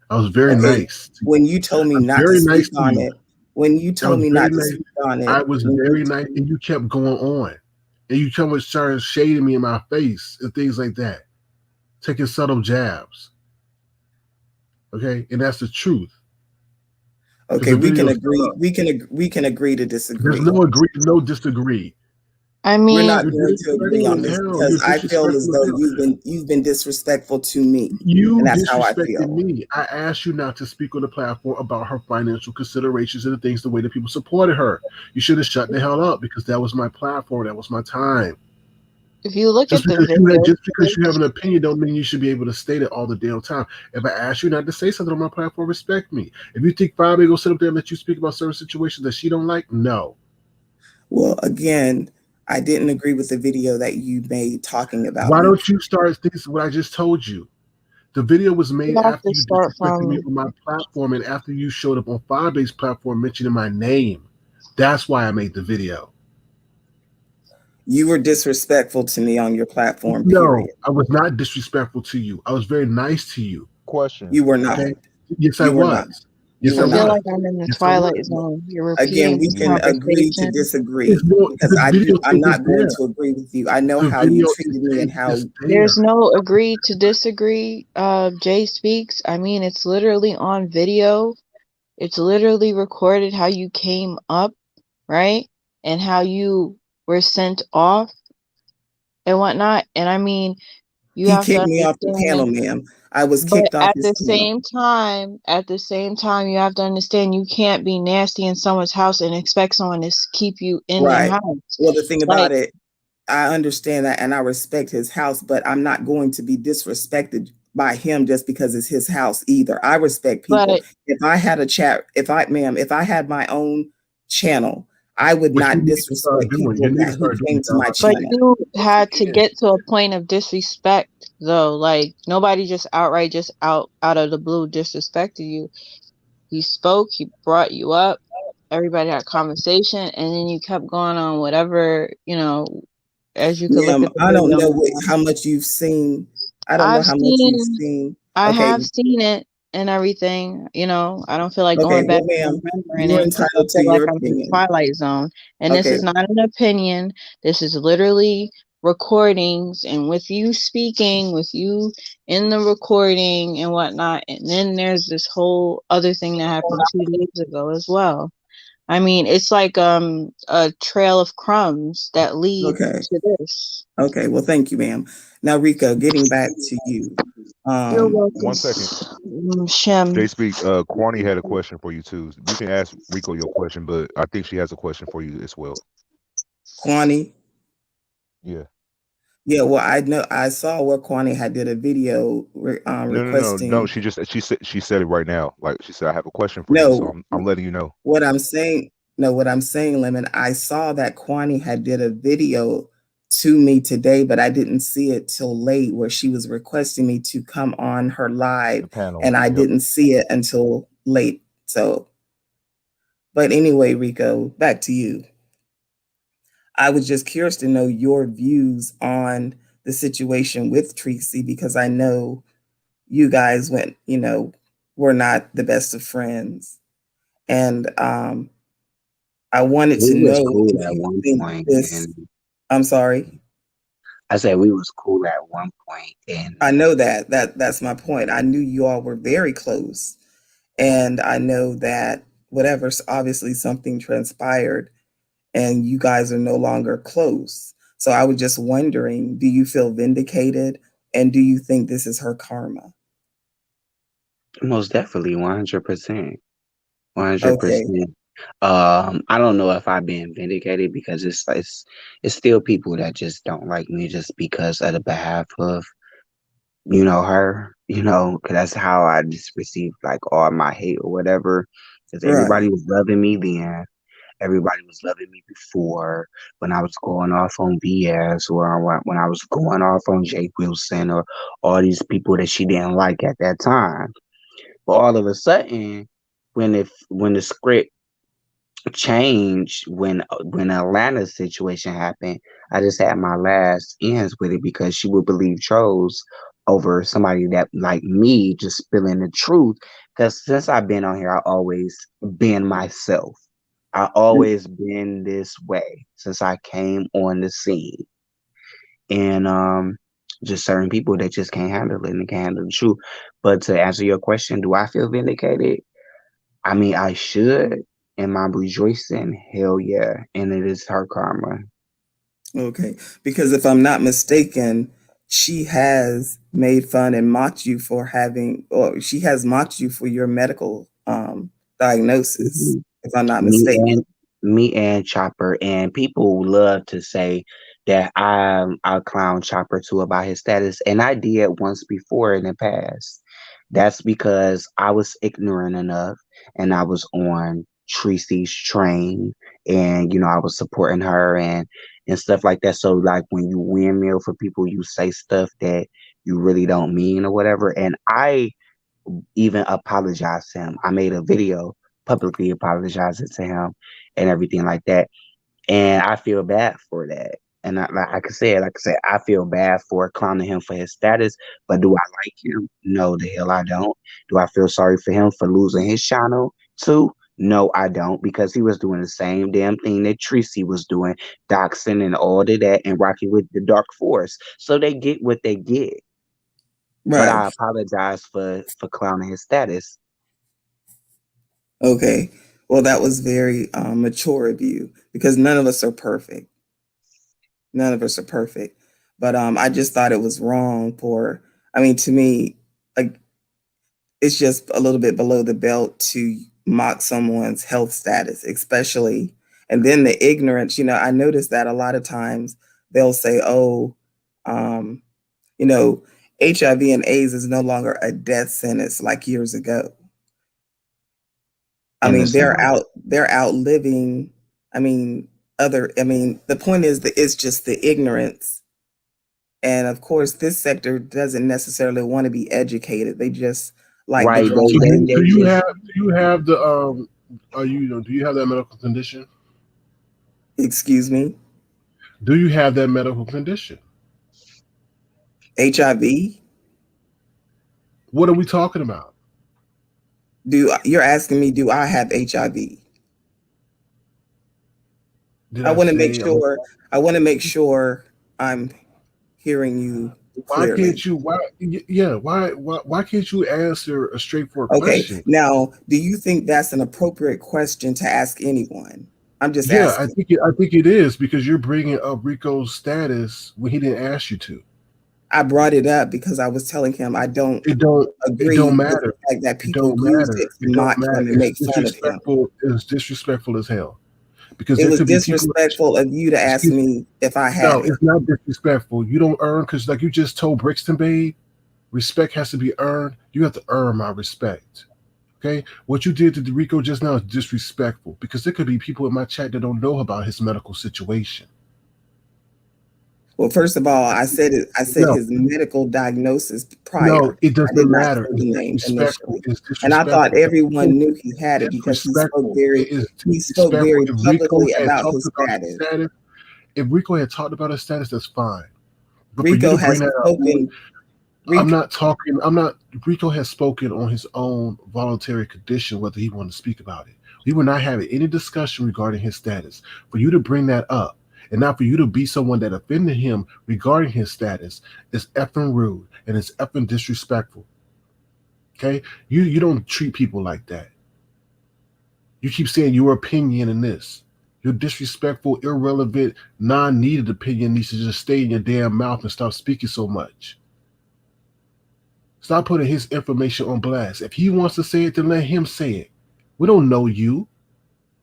I was very nice. When you told me not to speak on it, when you told me not to speak on it, I was very nice, and you kept going on, and you kept starting shading me in my face and things like that, taking subtle jabs. Okay, and that's the truth. Okay, we can agree. We can agree to disagree. There's no disagree. I mean, we're not going to agree on this because I feel as though you've been disrespectful to me. You and that's how I feel. Me. I asked you not to speak on the platform about her financial considerations and the things, the way that people supported her. You should have shut the hell up because that was my platform. That was my time. If you look at the video, just because you have an opinion don't mean you should be able to state it all the damn time. If I ask you not to say something on my platform, respect me. If you think Phi Babe will sit up there and let you speak about certain situations that she don't like, no. Well, again, I didn't agree with the video that you made talking about Why don't you start this? What I just told you. The video was made after you disrespected me on my platform and after you showed up on Phi Babe's platform mentioning my name. That's why I made the video. You were disrespectful to me on your platform, No, period. I was not disrespectful to you. I was very nice to you. Question. You were not. Okay? Yes, I was. Yes, I feel like I'm in the twilight zone. You're repeating again, we can agree to disagree because I'm not going to agree with you. I know how you treated me and how. There's no agree to disagree. Jay speaks. I mean, it's literally on video. It's literally recorded how you came up, right? And how you were sent off and whatnot. And I mean, He kicked me off the panel, ma'am. I was kicked off at the same time, you have to understand you can't be nasty in someone's house and expect someone to keep you in their house. Well, the thing about it, I understand that and I respect his house, but I'm not going to be disrespected by him just because it's his house either. I respect people. If I had a chat, if I had my own channel, I would not disrespect people who came to my channel. But you had to get to a point of disrespect, though. Like nobody just outright, just out of the blue, disrespected you. He spoke. He brought you up. Everybody had a conversation, and then you kept going on whatever as you could look at the I don't know how much you've seen. I don't know how much you've seen. I have seen it and everything. I don't feel like going back and remembering you're it. entitled to your opinion. Twilight Zone, and this is not an opinion. This is literally recordings, and with you speaking, with you in the recording and whatnot. And then there's this whole other thing that happened 2 days ago as well. I mean, it's like a trail of crumbs that lead to this. Okay, well, thank you, ma'am. Now, Rico, getting back to you. You're welcome. 1 second. Shem. Jay Speak, Kwani had a question for you too. You can ask Rico your question, but I think she has a question for you as well. Kwani? Yeah. Yeah, well, I saw where Kwani had did a video requesting. No. She said it right now. Like she said, I have a question for you, so I'm letting you know. What I'm saying, Lemon, I saw that Kwani had did a video to me today, but I didn't see it till late where she was requesting me to come on her live, and I didn't see it until late. So, but anyway, Rico, back to you. I was just curious to know your views on the situation with Treecey because I know you guys were not the best of friends. And I wanted We to was know cool if at you one think point, this. and I'm sorry. I said we was cool at one point, and I know that's my point. I knew you all were very close, and I know that whatever's obviously something transpired, and you guys are no longer close. So I was just wondering, do you feel vindicated, and do you think this is her karma? most definitely 100%. 100%. Okay, I don't know if I've been vindicated because it's still people that just don't like me just because of the behalf of her, 'cause that's how I just received like all my hate or whatever. Because everybody right. was loving me then, everybody was loving me before when I was going off on BS or when I was going off on Jake Wilson or all these people that she didn't like at that time. But all of a sudden, when the script changed when Atlanta's situation happened, I just had my last ends with it because she would believe trolls over somebody that like me just spilling the truth. Because since I've been on here, I always been myself. I always been this way since I came on the scene. And just certain people that just can't handle it and can't handle the truth. But to answer your question, do I feel vindicated? I mean, I should. Am I rejoicing? Hell yeah. And it is her karma. Okay, because if I'm not mistaken, she has made fun and mocked you for having, or she has mocked you for your medical diagnosis, Mhm. if I'm not Me mistaken. and me and Chopper, and people love to say that I clown Chopper too about his status, and I did once before in the past. That's because I was ignorant enough, and I was on Treecey's train, and I was supporting her and stuff like that. So like when you windmill for people, you say stuff that you really don't mean or whatever. And I even apologized to him. I made a video publicly apologizing to him and everything like that. And I feel bad for that. And like I said, I feel bad for clowning him for his status. But do I like him? No, the hell I don't. Do I feel sorry for him for losing his channel too? No, I don't, because he was doing the same damn thing that Treecey was doing, doxing and all of that, and rocking with the Dark Force. So they get what they get. But Right. I apologize for clowning his status. Okay. Well, that was very mature of you because none of us are perfect. None of us are perfect. But I just thought it was wrong for, I mean, to me, like, it's just a little bit below the belt to mock someone's health status, especially. And then the ignorance, I noticed that a lot of times they'll say, oh, um, you know, HIV and AIDS is no longer a death sentence like years ago. I And mean, it's not. they're outliving, I mean, the point is that it's just the ignorance. And of course, this sector doesn't necessarily want to be educated. They just like the Right. draw They So they back. they just do you have the are you do you have that medical condition? Excuse me, Do you have that medical condition? HIV. What are we talking about? You're asking me, do I have HIV? Did I I want to make say sure. I want to make sure I'm hearing you why clearly. can't you why can't you answer a straightforward Okay. question? Now, do you think that's an appropriate question to ask anyone? I'm just Yeah, asking. I think it is because you're bringing up Rico's status when he didn't ask you to. I brought it up because I was telling him I don't It don't it agree don't with the matter. fact that It people don't used matter. it to It don't mock matter. him and It's make fun of him. disrespectful. It's disrespectful as hell. Because It there was could be people. disrespectful of you to ask Excuse me if I had No, it. it's not disrespectful. You don't earn because, like you just told Brixton, babe, respect has to be earned. You have to earn my respect. Okay, what you did to Rico just now is disrespectful because there could be people in my chat that don't know about his medical situation. Well, first of all, I said it. I said No, his medical diagnosis no, prior. it I did doesn't not say matter. the It's name disrespectful. initially, It's and I thought disrespectful. everyone knew he had it because Disrespectful. It is he spoke disrespectful. very If Rico publicly had about talked his about his status. status, if Rico had talked about his status, that's fine. But for you Rico to bring has that up, spoken. I'm Rico, not talking. I'm not. Rico has spoken on his own voluntary condition whether he wanted to speak about it. We were not having any discussion regarding his status. For you to bring that up, and not for you to be someone that offended him regarding his status, is effing rude and it's effing disrespectful. Okay? You don't treat people like that. You keep saying your opinion in this. Your disrespectful, irrelevant, non-needed opinion needs to just stay in your damn mouth and stop speaking so much. Stop putting his information on blast. If he wants to say it, then let him say it. We don't know you.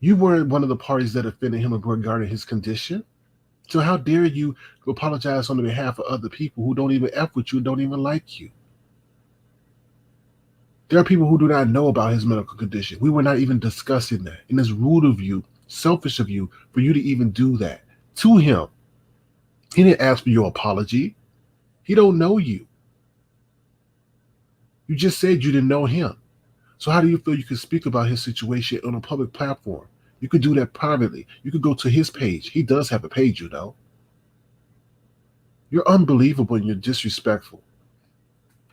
You weren't one of the parties that offended him regarding his condition. So how dare you apologize on the behalf of other people who don't even F with you, don't even like you? There are people who do not know about his medical condition. We were not even discussing that. And it's rude of you, selfish of you, for you to even do that to him. He didn't ask for your apology. He don't know you. You just said you didn't know him. So how do you feel you can speak about his situation on a public platform? You could do that privately. You could go to his page. He does have a page, you know. You're unbelievable and you're disrespectful.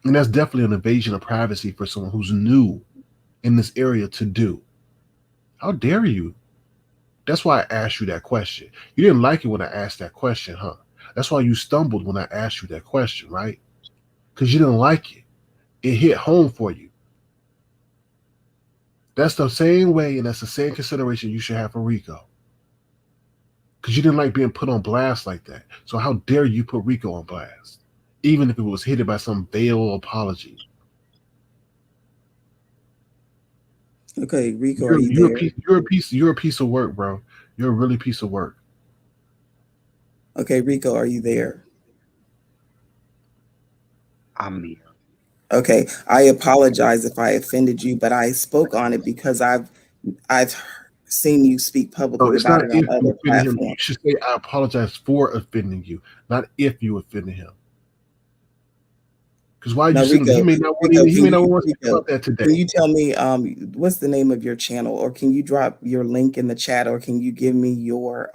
And that's definitely an invasion of privacy for someone who's new in this area to do. How dare you? That's why I asked you that question. You didn't like it when I asked that question, huh? That's why you stumbled when I asked you that question, right? Because you didn't like it. It hit home for you. That's the same way and that's the same consideration you should have for Rico. Because you didn't like being put on blast like that. So how dare you put Rico on blast? Even if it was hidden by some veiled apology. Okay, Rico, are you there? You're a piece of work, bro. You're a really piece of work. Okay, Rico, are you there? I'm here. Okay, I apologize if I offended you, but I spoke on it because I've seen you speak No, publicly it's about not it if on you other offended him. You platforms. should say, I apologize for offending you, not if you offended him. Because why are you Now, saying he Rico, may not want Rico, to, he may not want to speak about that can today? you tell me what's the name of your channel, or can you drop your link in the chat, or can you give me your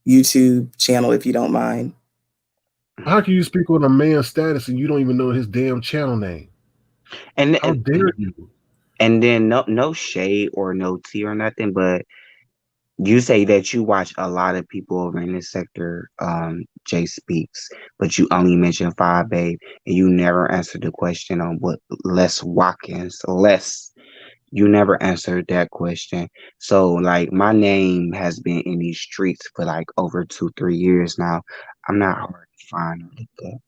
YouTube channel if you don't mind? How can you speak on a man's status and you don't even know his damn channel name? And How dare you? and then no shade or no tea or nothing, but you say that you watch a lot of people over in this sector, Jay Speaks, but you only mention Five Babe, and you never answered the question on what Les. You never answered that question. So, like, my name has been in these streets for like over 2-3 years now. I'm not hard to find or look up.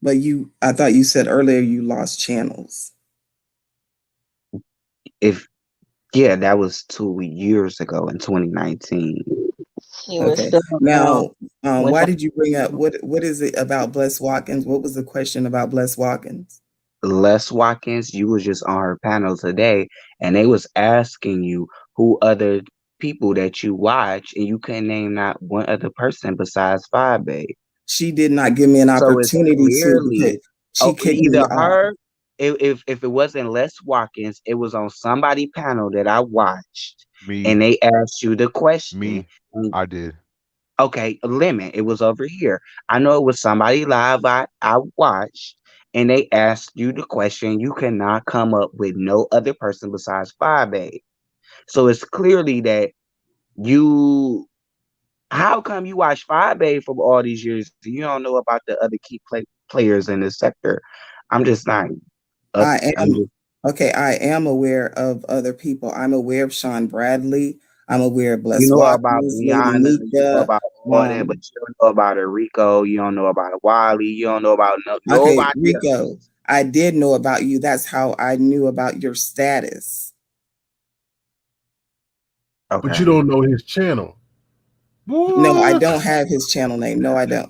But I thought you said earlier you lost channels. Yeah, that was 2 years ago in 2019. He was Okay. still Now, with why the did you bring up what is it about Bless Watkins? What was the question about Bless Watkins? Les Watkins, you was just on her panel today, and they was asking you who other people that you watch, and you couldn't name not one other person besides Five Babe. She did not give me an So it's opportunity to, because clearly she kicked me either off. her. If it wasn't Les Watkins, it was on somebody panel that I watched, and Me, they asked you the question. I did. Okay, Lemon, it was over here. I know it was somebody live I watched, and they asked you the question. You cannot come up with no other person besides Five Babe. So it's clearly that you. How come you watch Five Babe for all these years? You don't know about the other key players in this sector. I'm just not. I I'm am just. okay. I am aware of other people. I'm aware of Sean Bradley. I'm aware of You Bless know about Watkins, Lady Brianna, you know Nika. about all that, but you don't know about a Rico, you don't know about a Wiley, you don't know about Okay, nobody Rico, else. I did know about you. That's how I knew about your status. But you Okay. don't know his channel. No, I What? don't have his channel name. No, I don't.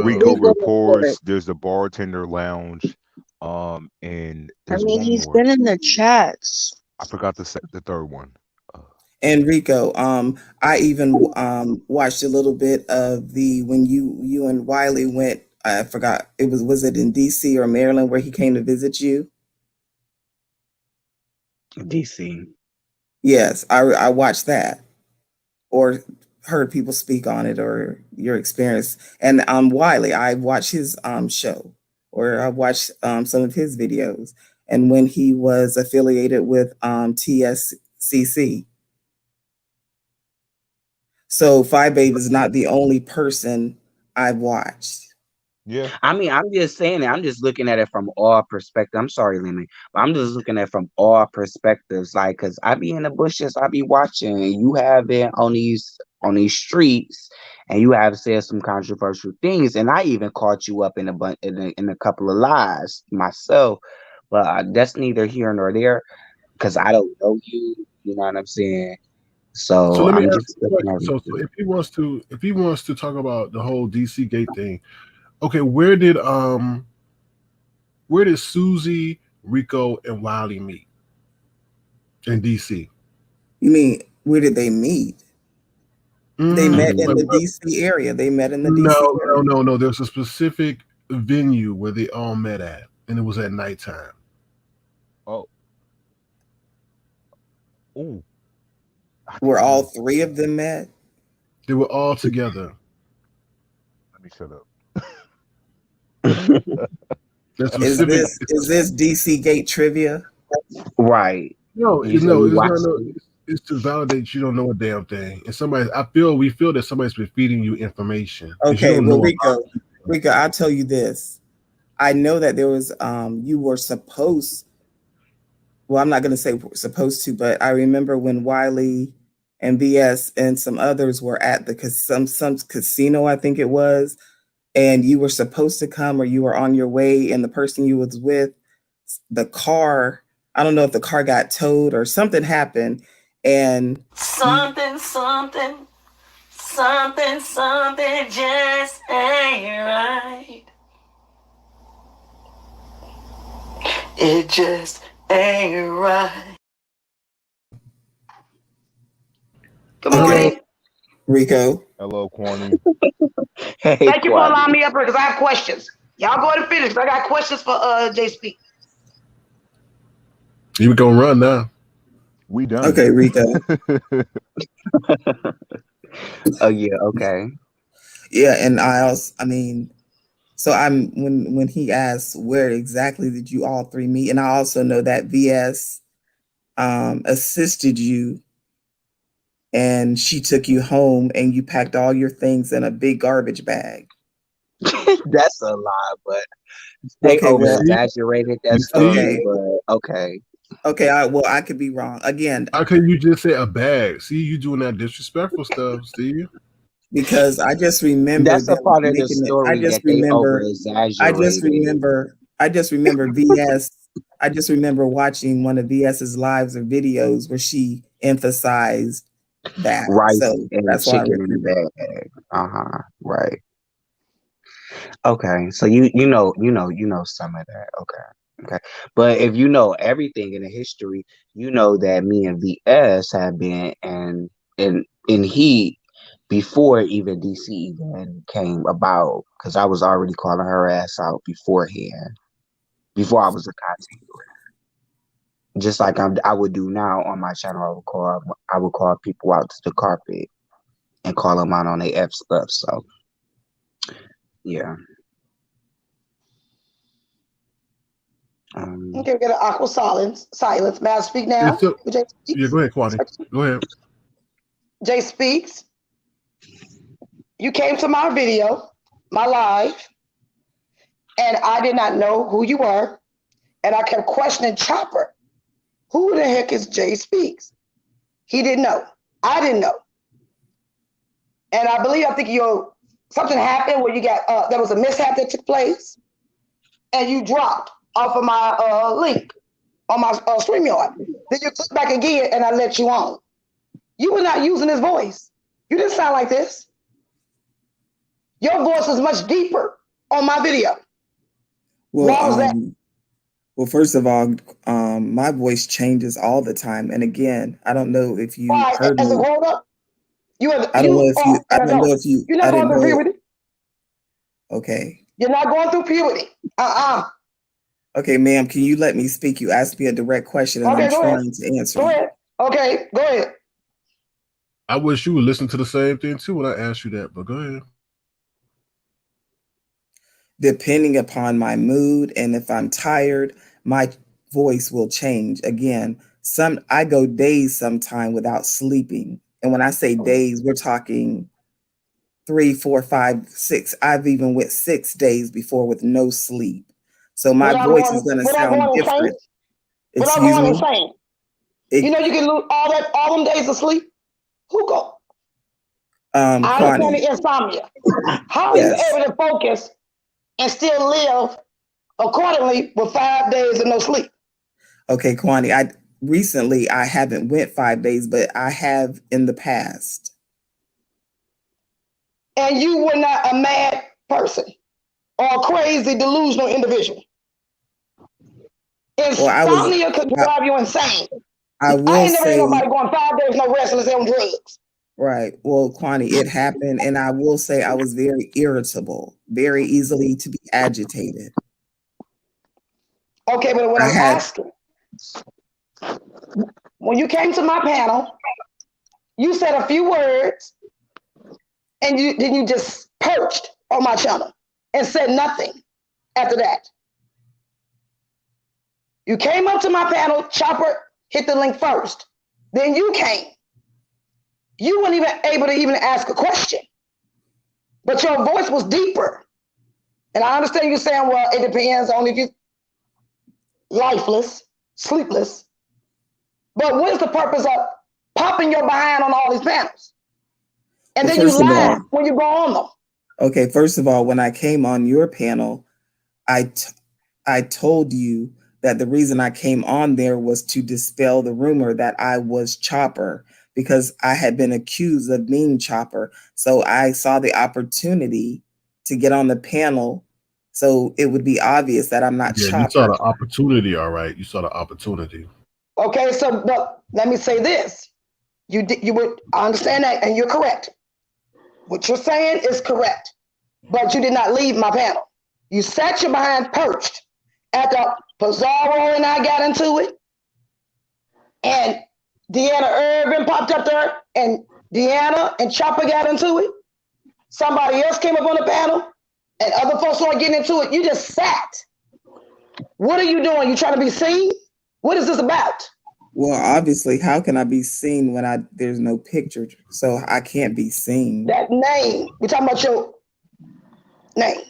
Rico Wow. reports. There's the bartender lounge, and I there's mean, one he's more. been in the chats. I forgot the third one. Uh, And Rico, I even watched a little bit of the when you and Wiley went. I forgot was it in DC or Maryland where he came to visit you? DC. Yes, I watched that or heard people speak on it or your experience. And Wiley, I watched his show or I watched some of his videos. and when he was affiliated with TSCC. So Phi Babe is not the only person I've watched. Yeah. I mean, I'm just saying that. I'm just looking at it from all perspectives. I'm sorry, Lemon, but I'm just looking at it from all perspectives. Like, cause I be in the bushes, I be watching, and you have been on these streets, and you have said some controversial things, and I even caught you up in a couple of lies myself. But that's neither here nor there, cause I don't know you. You know what I'm saying? So So let me I'm ask just you a looking question. at So it. if he wants to talk about the whole DC Gate thing, okay, where did Susie, Rico, and Wiley meet in DC? You mean, where did they meet? They met in the DC area. They met in the DC area. No. There's a specific venue where they all met at, and it was at nighttime. Oh. Ooh. Where all three of them met? They were all together. Let me shut up. Is this DC Gate trivia? Right. No, You say you it's watched not. it? It's to validate you don't know a damn thing, and we feel that somebody's been feeding you information. Okay, you don't well, know Rico, I'll tell you this. I know that there was you were supposed. Well, I'm not going to say supposed to, but I remember when Wiley and VS and some others were at some casino, I think it was, and you were supposed to come or you were on your way, and the person you was with, the car, I don't know if the car got towed or something happened, and something just ain't right. It just ain't right. Good morning. Rico. Hello, Corny. Hey, thank you for allowing me up here because I have questions. Y'all go ahead and finish. I got questions for J Speak. You gonna run now? We done. Okay, Rico. Oh yeah, okay. Yeah, and so when he asked where exactly did you all three meet, and I also know that VS assisted you and she took you home and you packed all your things in a big garbage bag. That's a lie, but they over-exaggerated that story, but okay. Okay, I could be wrong. Again, how can you just say a bag? See, you doing that disrespectful stuff, Steve. Because I just remember that's a part of the story that they over-exaggerated. I just remember VS. I just remember watching one of VS's lives or videos where she emphasized that rice so and that's chicken in a bag. Right. Okay, so you know some of that. Okay. But if you know everything in the history, you know that me and VS have been in heat before even DC even came about, because I was already calling her ass out beforehand, before I was a content creator. Just like I would do now on my channel, I would call people out to the carpet and call them out on their F stuff. So yeah. Okay, we got an awkward silence. May I speak now? Yeah, go ahead, Kwani. Go ahead. Jay Speaks. You came to my video, my live, and I did not know who you were, and I kept questioning Chopper. Who the heck is Jay Speaks? He didn't know. I didn't know. And I think something happened where you got there was a mishap that took place, and you dropped off of my link on my StreamYard. Then you click back again, and I let you on. You were not using his voice. You didn't sound like this. Your voice was much deeper on my video. Why was that? Well, first of all, my voice changes all the time, and again, I don't know if you heard me. As a grown up, I don't know if you. You're not going through puberty. Okay. You're not going through puberty. Okay, ma'am, can you let me speak? You asked me a direct question, and I'm trying to answer. Go ahead. Okay, go ahead. I wish you would listen to the same thing too when I asked you that, but go ahead. Depending upon my mood and if I'm tired, my voice will change. Again, I go days sometime without sleeping. And when I say days, we're talking 3, 4, 5, 6. I've even went 6 days before with no sleep. So my voice is going to sound different. Without Excuse going me? insane. You know you can lose all them days of sleep. Who go? I understand the insomnia. How are you able to focus and still live accordingly with 5 days of no sleep? Okay, Kwani, recently I haven't went 5 days, but I have in the past. And you were not a mad person or a crazy delusional individual. Insomnia could drive you insane. I ain't never heard nobody going 5 days no restless on drugs. Right. Well, Kwani, it happened, and I will say I was very irritable, very easily to be agitated. Okay, but what I'm asking, when you came to my panel, you said a few words, and then you just perched on my channel and said nothing after that. You came up to my panel, Chopper hit the link first. Then you came. You weren't even able to even ask a question. But your voice was deeper. And I understand you saying, well, it depends on if you're lifeless, sleepless. But what is the purpose of popping your behind on all these panels? And then you lie when you go on them. Okay, first of all, when I came on your panel, I told you that the reason I came on there was to dispel the rumor that I was Chopper, because I had been accused of being Chopper. So I saw the opportunity to get on the panel so it would be obvious that I'm not Chopper. You saw the opportunity, all right. You saw the opportunity. Okay, so but let me say this. You would understand that, and you're correct. What you're saying is correct, but you did not leave my panel. You sat your behind perched after Pizarro and I got into it, and Deanna Irvin popped up there, and Deanna and Chopper got into it. Somebody else came up on the panel, and other folks started getting into it. You just sat. What are you doing? You trying to be seen? What is this about? Well, obviously, how can I be seen when there's no picture? So I can't be seen. That name, we're talking about your name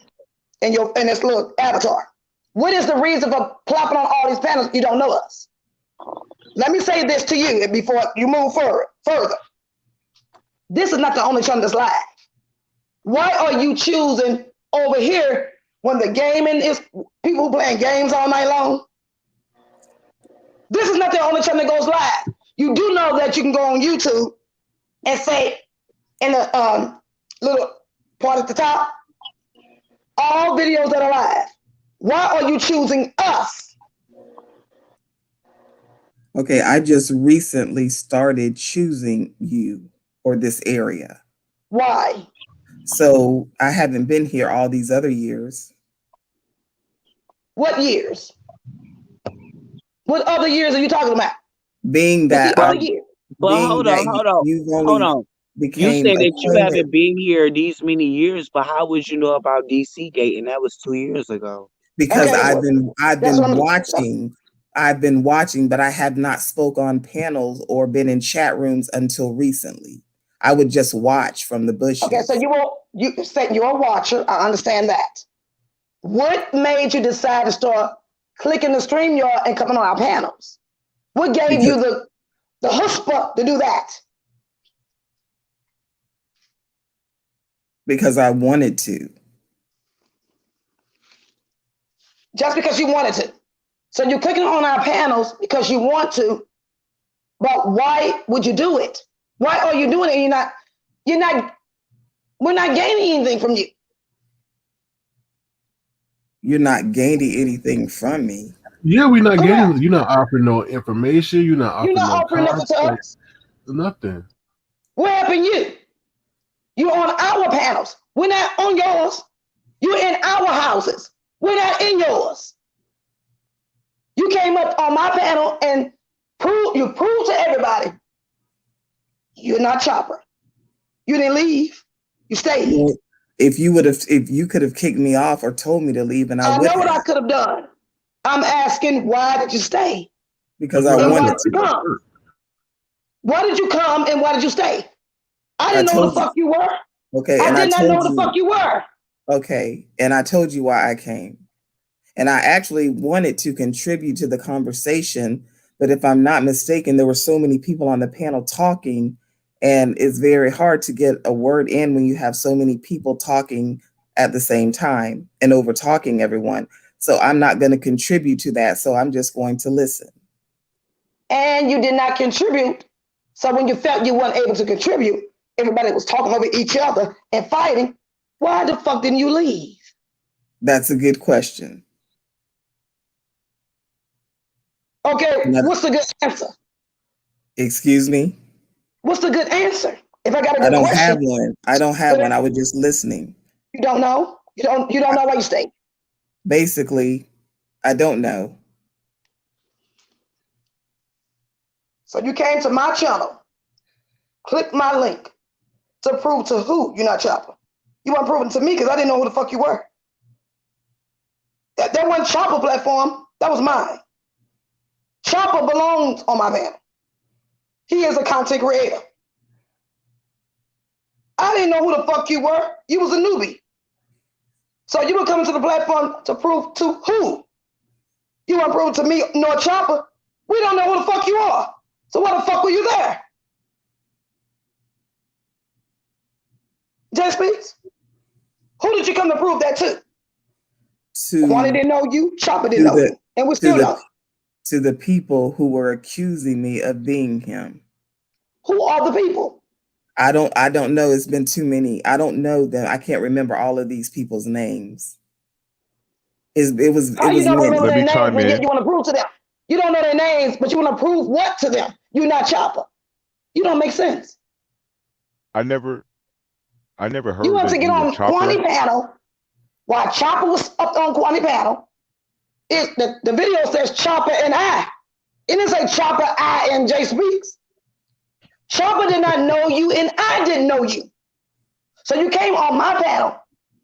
and this little avatar. What is the reason for plopping on all these panels? You don't know us. Let me say this to you before you move further. This is not the only channel that's live. Why are you choosing over here when the gaming is people who playing games all night long? This is not the only channel that goes live. You do know that you can go on YouTube and say in the little part at the top, all videos that are live. Why are you choosing us? Okay, I just recently started choosing you or this area. Why? So I haven't been here all these other years. What years? What other years are you talking about? Being that hold on. You said that you haven't been here these many years, but how would you know about DC Gate? And that was 2 years ago. Because I've been watching, but I have not spoke on panels or been in chat rooms until recently. I would just watch from the bushes. Okay, so you said you're a watcher. I understand that. What made you decide to start clicking the StreamYard and coming on our panels? What gave you the chutzpah to do that? Because I wanted to. Just because you wanted to. So you're clicking on our panels because you want to, but why would you do it? Why are you doing it? We're not gaining anything from you. You're not gaining anything from me. Yeah, we're not getting. You're not offering no information. You're not offering nothing to us. Nothing. We're helping you. You're on our panels. We're not on yours. You're in our houses. We're not in yours. You came up on my panel and proved to everybody you're not Chopper. You didn't leave. You stayed. Well, if you could have kicked me off or told me to leave, and I know what I could have done. I'm asking, why did you stay? Because I wanted to come. Why did you come and why did you stay? I didn't know who the fuck you were. Okay, I did not know who the fuck you were. Okay, and I told you why I came. And I actually wanted to contribute to the conversation, but if I'm not mistaken, there were so many people on the panel talking, and it's very hard to get a word in when you have so many people talking at the same time and over talking everyone. So I'm not going to contribute to that. So I'm just going to listen. And you did not contribute. So when you felt you weren't able to contribute, everybody was talking over each other and fighting. Why the fuck didn't you leave? That's a good question. Okay, what's the good answer? Excuse me? What's the good answer? If I got a good question. I don't have one. I don't have one. I was just listening. You don't know? You don't know why you stay? Basically, I don't know. So you came to my channel, click my link to prove to who you're not Chopper. You weren't proving to me because I didn't know who the fuck you were. That wasn't Chopper platform. That was mine. Chopper belongs on my panel. He is a content creator. I didn't know who the fuck you were. You was a newbie. So you were coming to the platform to prove to who? You weren't proving to me nor Chopper. We don't know who the fuck you are. So why the fuck were you there? Jay Speaks? Who did you come to prove that to? Quantity didn't know you, Chopper didn't know you. And we still don't. To the people who were accusing me of being him. Who are the people? I don't know. It's been too many. I don't know them. I can't remember all of these people's names. It was you don't remember Let their me names, chime but yet in. you want to prove to them. You don't know their names, but you want to prove what to them? You're not Chopper. You don't make sense. I never heard You want that to get you were on Chopper. Quantity panel while Chopper was up on Quantity panel. The video says Chopper and I. It didn't say Chopper, I, and Jay Speaks. Chopper did not know you, and I didn't know you. So you came on my panel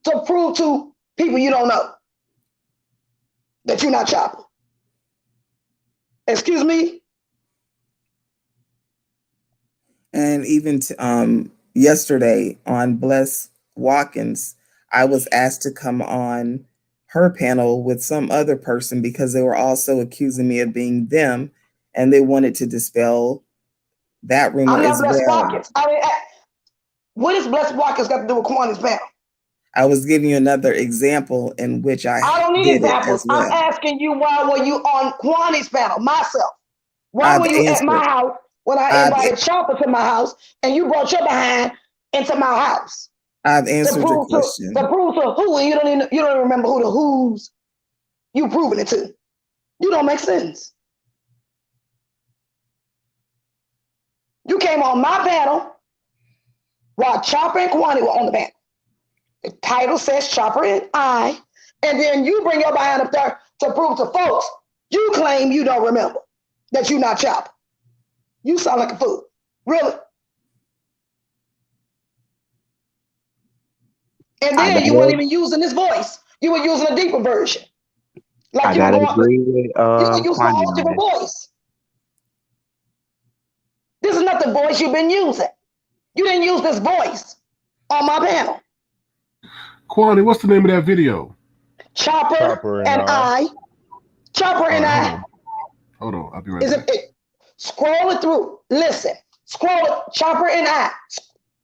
to prove to people you don't know that you're not Chopper. Excuse me? And even yesterday on Bless Watkins, I was asked to come on her panel with some other person because they were also accusing me of being them, and they wanted to dispel that rumor as well. Watkins. I mean, what does Bless Watkins got to do with Quantity's panel? I was giving you another example in which I don't need did examples. It as well. I'm asking you, why were you on Quantity's panel? Myself. Why were you at my house when I invited Chopper to my house and you brought your behind into my house? I've answered your question. To prove to who, and you don't even remember who the who's you proving it to. You don't make sense. You came on my panel while Chopper and Quantity were on the panel. The title says Chopper and I, and then you bring your behind up there to prove to folks you claim you don't remember that you're not Chopper. You sound like a fool. Really? And then you weren't even using this voice. You were using a deeper version. Like I gotta agree with you were using a whole different voice. This is not the voice you've been using. You didn't use this voice on my panel. Quantity, what's the name of that video? Chopper and I. Chopper and I. Hold on, I'll be right back. Scroll it through. Listen. Scroll it. Chopper and I.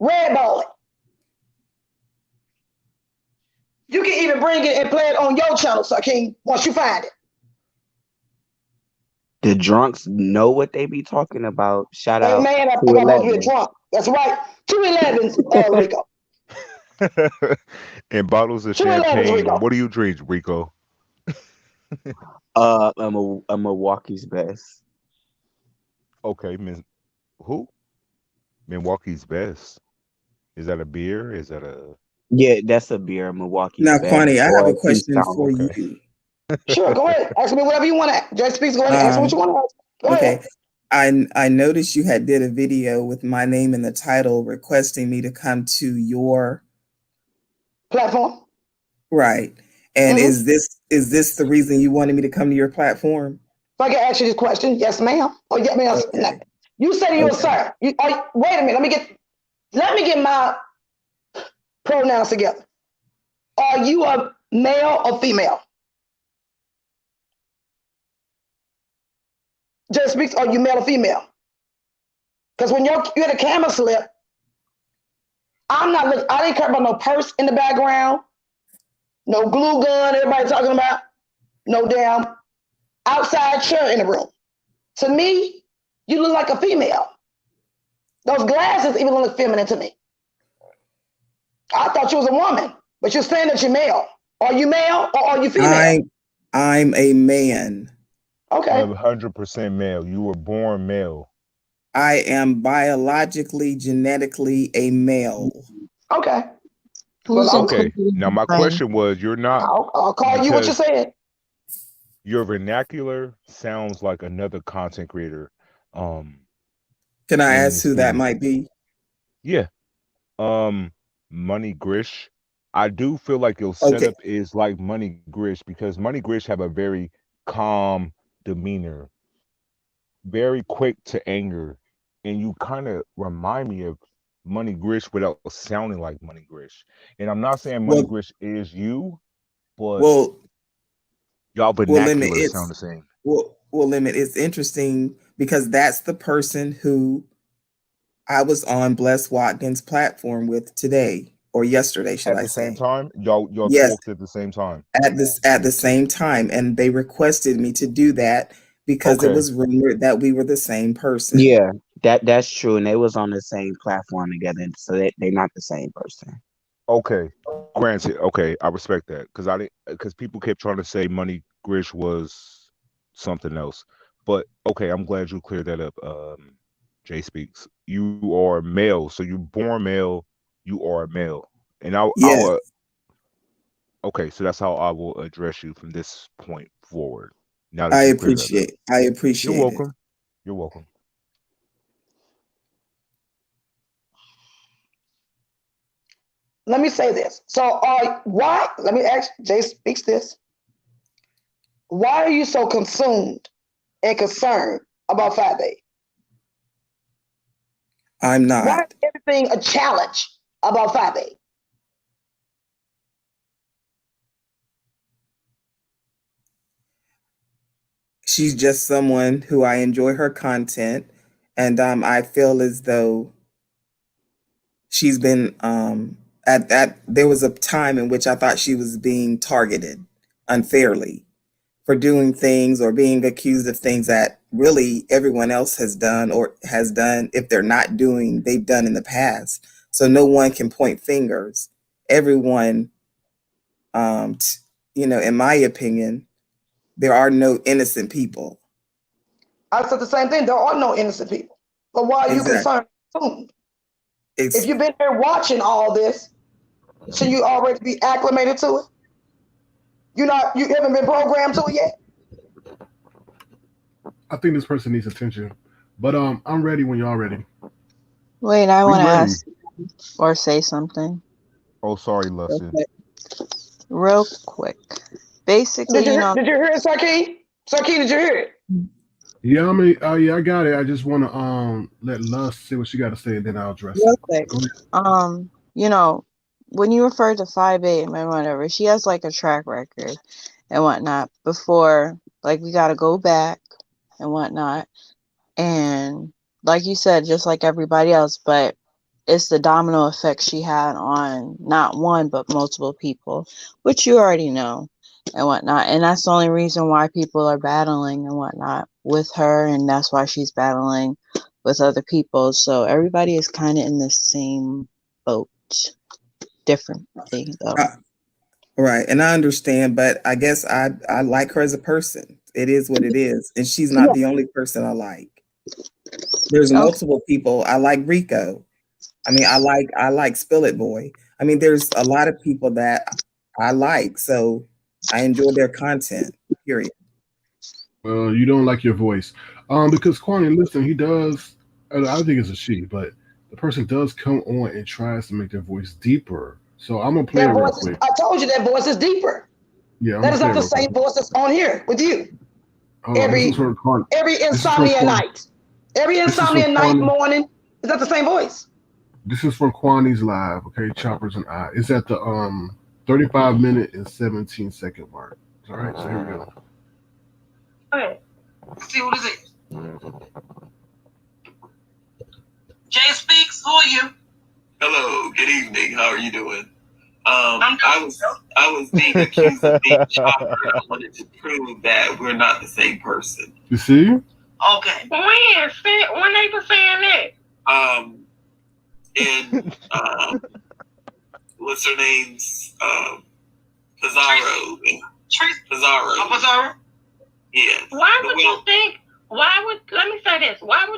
Red ball it. You can even bring it and play it on your channel, Sir King, once you find it. The drunks know what they be talking about. Shout out. Man, I'm about to be a drunk. That's right. 211s, Rico. And bottles of champagne. What do you drink, Rico? A Milwaukee's Best. Okay, who? Milwaukee's Best. Is that a beer? Is that a? Yeah, that's a beer. Milwaukee's Now, Best. Quantity, I have a question for you. Sure, go ahead. Ask me whatever you want to. Just speak. Go ahead. Ask me what you want to ask. Go ahead. I noticed you had did a video with my name in the title requesting me to come to your platform. Right. And is this the reason you wanted me to come to your platform? If I can ask you this question, yes, ma'am. Or yeah, ma'am. Okay. You said you're a sir. Wait a minute. Let me get my pronouns together. Are you a male or female? Just speaks. Are you male or female? Because when you're at a camera slip, I'm not looking. I didn't care about no purse in the background, no glue gun. Everybody talking about no damn outside chair in the room. To me, you look like a female. Those glasses even look feminine to me. I thought you was a woman, but you're saying that you're male. Are you male or are you female? I'm a man. Okay. 100% male. You were born male. I am biologically, genetically a male. Okay. Okay. Now my question was, you're not. I'll call you what you said. Your vernacular sounds like another content creator. Can I ask who that might be? Yeah. Money Grish. I do feel like your setup is like Money Grish because Money Grish have a very calm demeanor, very quick to anger, and you kind of remind me of Money Grish without sounding like Money Grish. And I'm not saying Money Grish is you, but y'all vernacular sound the same. Well, Limit, it's interesting because that's the person who I was on Bless Watkins' platform with today or yesterday, should I say? At the same time? Y'all yes, talked at the same time. At the same time. And they requested me to do that because it was rumored that we were the same person. Yeah, that's true. And they was on the same platform together. So they're not the same person. Okay. Granted, okay, I respect that. Because people kept trying to say Money Grish was something else. But okay, I'm glad you cleared that up. Jay Speaks. You are male, so you're born male. You are a male, and I will. Okay, so that's how I will address you from this point forward. Now that I you appreciate. I appreciate. You're welcome. You're welcome. Let me say this. So, why? Let me ask. Jay Speaks this. Why are you so consumed and concerned about 5A? I'm not. Why is everything a challenge about 5A? She's just someone who I enjoy her content, and I feel as though she's been at that. There was a time in which I thought she was being targeted unfairly for doing things or being accused of things that really everyone else has done or has done. If they're not doing, they've done in the past. So no one can point fingers. Everyone, in my opinion, there are no innocent people. I said the same thing. There are no innocent people. But why are you concerned? If you've been there watching all this, should you already be acclimated to it? You haven't been programmed to it yet? I think this person needs attention. But I'm ready when y'all ready. Wait, I want to ask or say something. Oh, sorry, Lustin. Real quick. Basically, did you hear it, Sarkeen? Sarkeen, did you hear it? Yeah, I mean, I got it. I just want to let Lust say what she got to say, and then I'll address real it. quick. When you refer to 5A and whatever, she has like a track record and whatnot before, like we got to go back and whatnot. And like you said, just like everybody else, but it's the domino effect she had on not one, but multiple people, which you already know and whatnot. And that's the only reason why people are battling and whatnot with her. And that's why she's battling with other people. So everybody is kind of in the same boat. Different thing though. Right. And I understand, but I guess I like her as a person. It is what it is. And she's not the only person I like. There's multiple people. I like Rico. I mean, I like Spill It Boy. I mean, there's a lot of people that I like. So I enjoy their content, period. Well, you don't like your voice. Because Kwani, listen, he does, I think it's a she, but the person does come on and tries to make their voice deeper. So I'm gonna play it real quick. I told you that voice is deeper. Yeah, I'm That is not saying the same voice that's on here with you. Hold on, this is for Quan. Every This is for insomnia Quan. night. Every This is for insomnia night, Kwani. morning. Is that the same voice? This is for Kwani's live. Okay, Choppers and I. It's at the 35-minute and 17-second mark. All right, so here we go. Okay. Let's see what is it. Jay Speaks, who are you? Hello, good evening. How are you doing? I was being accused of being chopper, and I wanted to prove that we're not the same person. You see? Okay. When they were saying that? And what's her name's Pizarro. Pizarro. Oh, Pizarro? Yeah. Why would you think? Let me say this. Why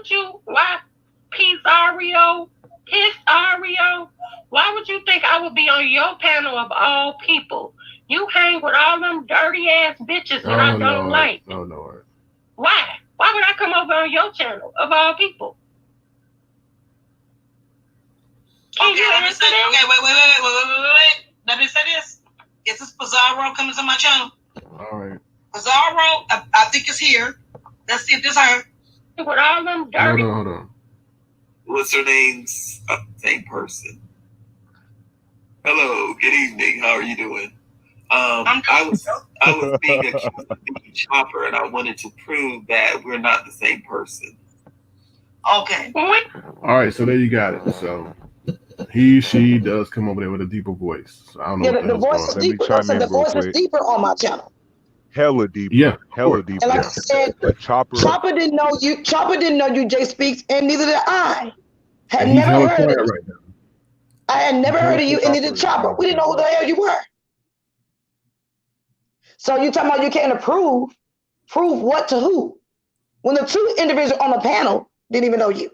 Pizarro? Why would you think I would be on your panel of all people? You hang with all them dirty ass bitches that I don't like. Oh Lord. Why? Why would I come over on your channel of all people? Can you answer that? Okay, wait. Let me say this. Is this Pizarro coming to my channel? All right. Pizarro, I think it's here. Let's see if this her. With all them dirty. Hold on. What's her name's same person? Hello, good evening. How are you doing? I was being accused of being chopper, and I wanted to prove that we're not the same person. Okay. All right, so there you got it. So she does come over there with a deeper voice. So I don't know. Yeah, the voice is deeper. The voice is deeper on my channel. Hella deeper. Yeah, hella deeper. And like I said, Chopper didn't know you. Chopper didn't know you. Jay Speaks, and neither did I. Had never heard of it right now. I had never heard of you, and neither did Chopper. We didn't know who the hell you were. So you talking about you can't prove what to who? When the two individuals on the panel didn't even know you.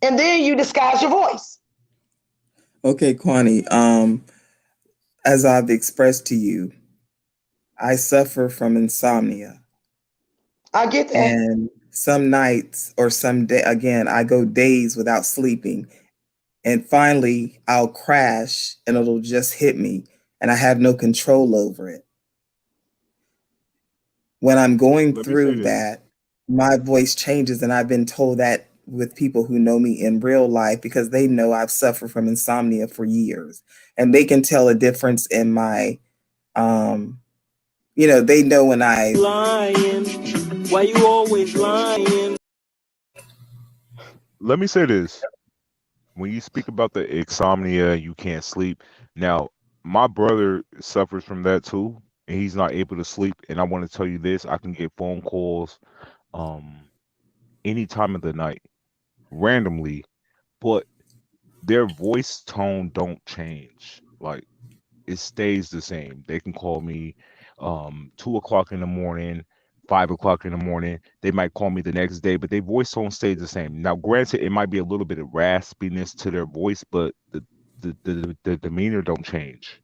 And then you disguise your voice. Okay, Kwani, as I've expressed to you, I suffer from insomnia. I get that. And some nights or some day, again, I go days without sleeping. And finally, I'll crash and it'll just hit me. And I have no control over it. When I'm going through that, my voice changes. And I've been told that with people who know me in real life, because they know I've suffered from insomnia for years. And they can tell a difference in my, they know when I... Lying. Why you always lying? Let me say this. When you speak about the insomnia, you can't sleep. Now, my brother suffers from that too, and he's not able to sleep. And I want to tell you this: I can get phone calls, any time of the night, randomly, but their voice tone don't change. Like it stays the same. They can call me 2 o'clock in the morning, 5 o'clock in the morning. They might call me the next day, but their voice tone stays the same. Now, granted, it might be a little bit of raspiness to their voice, but the demeanor don't change.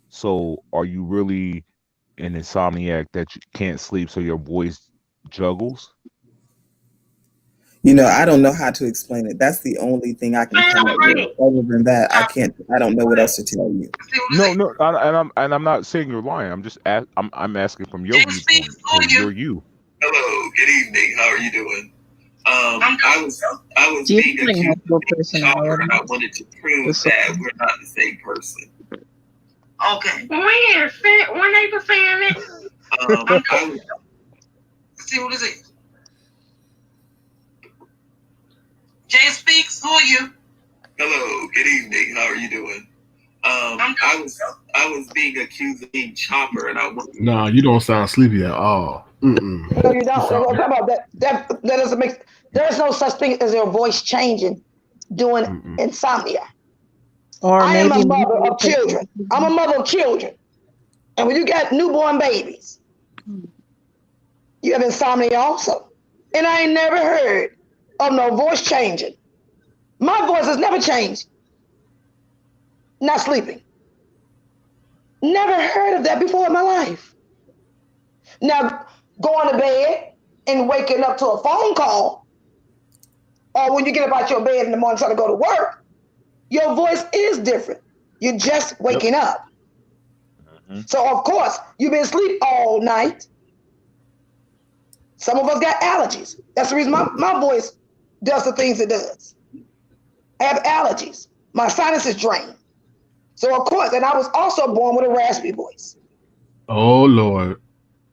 So, are you really an insomniac that you can't sleep, so your voice juggles? I don't know how to explain it. That's the only thing I can come up with. Other than that, I don't know what else to tell you. No, and I'm not saying you're lying. I'm just I'm asking from your viewpoint. You're you. Hello, good evening. How are you doing? I was being accused of being chopper, and I wanted to prove that we're not the same person. Okay. When they were saying it? See what is it? Jay Speaks, who are you? Hello, good evening. How are you doing? I was being accused of being chopper, and I wanted. No, you don't sound sleepy at all. Mm-mm. No, you don't. Talk about that. That doesn't make. There's no such thing as your voice changing, doing insomnia. Or I am maybe a mother of children. I'm a mother of children, and when you got newborn babies, you have insomnia also. And I ain't never heard of no voice changing. My voice has never changed. Not sleeping. Never heard of that before in my life. Now, going to bed and waking up to a phone call, or when you get up out your bed in the morning trying to go to work, your voice is different. You're just waking up. Mm-hmm. So of course, you've been asleep all night. Some of us got allergies. That's the reason my voice does the things it does. I have allergies. My sinuses drain. So of course, and I was also born with a raspy voice. Oh Lord.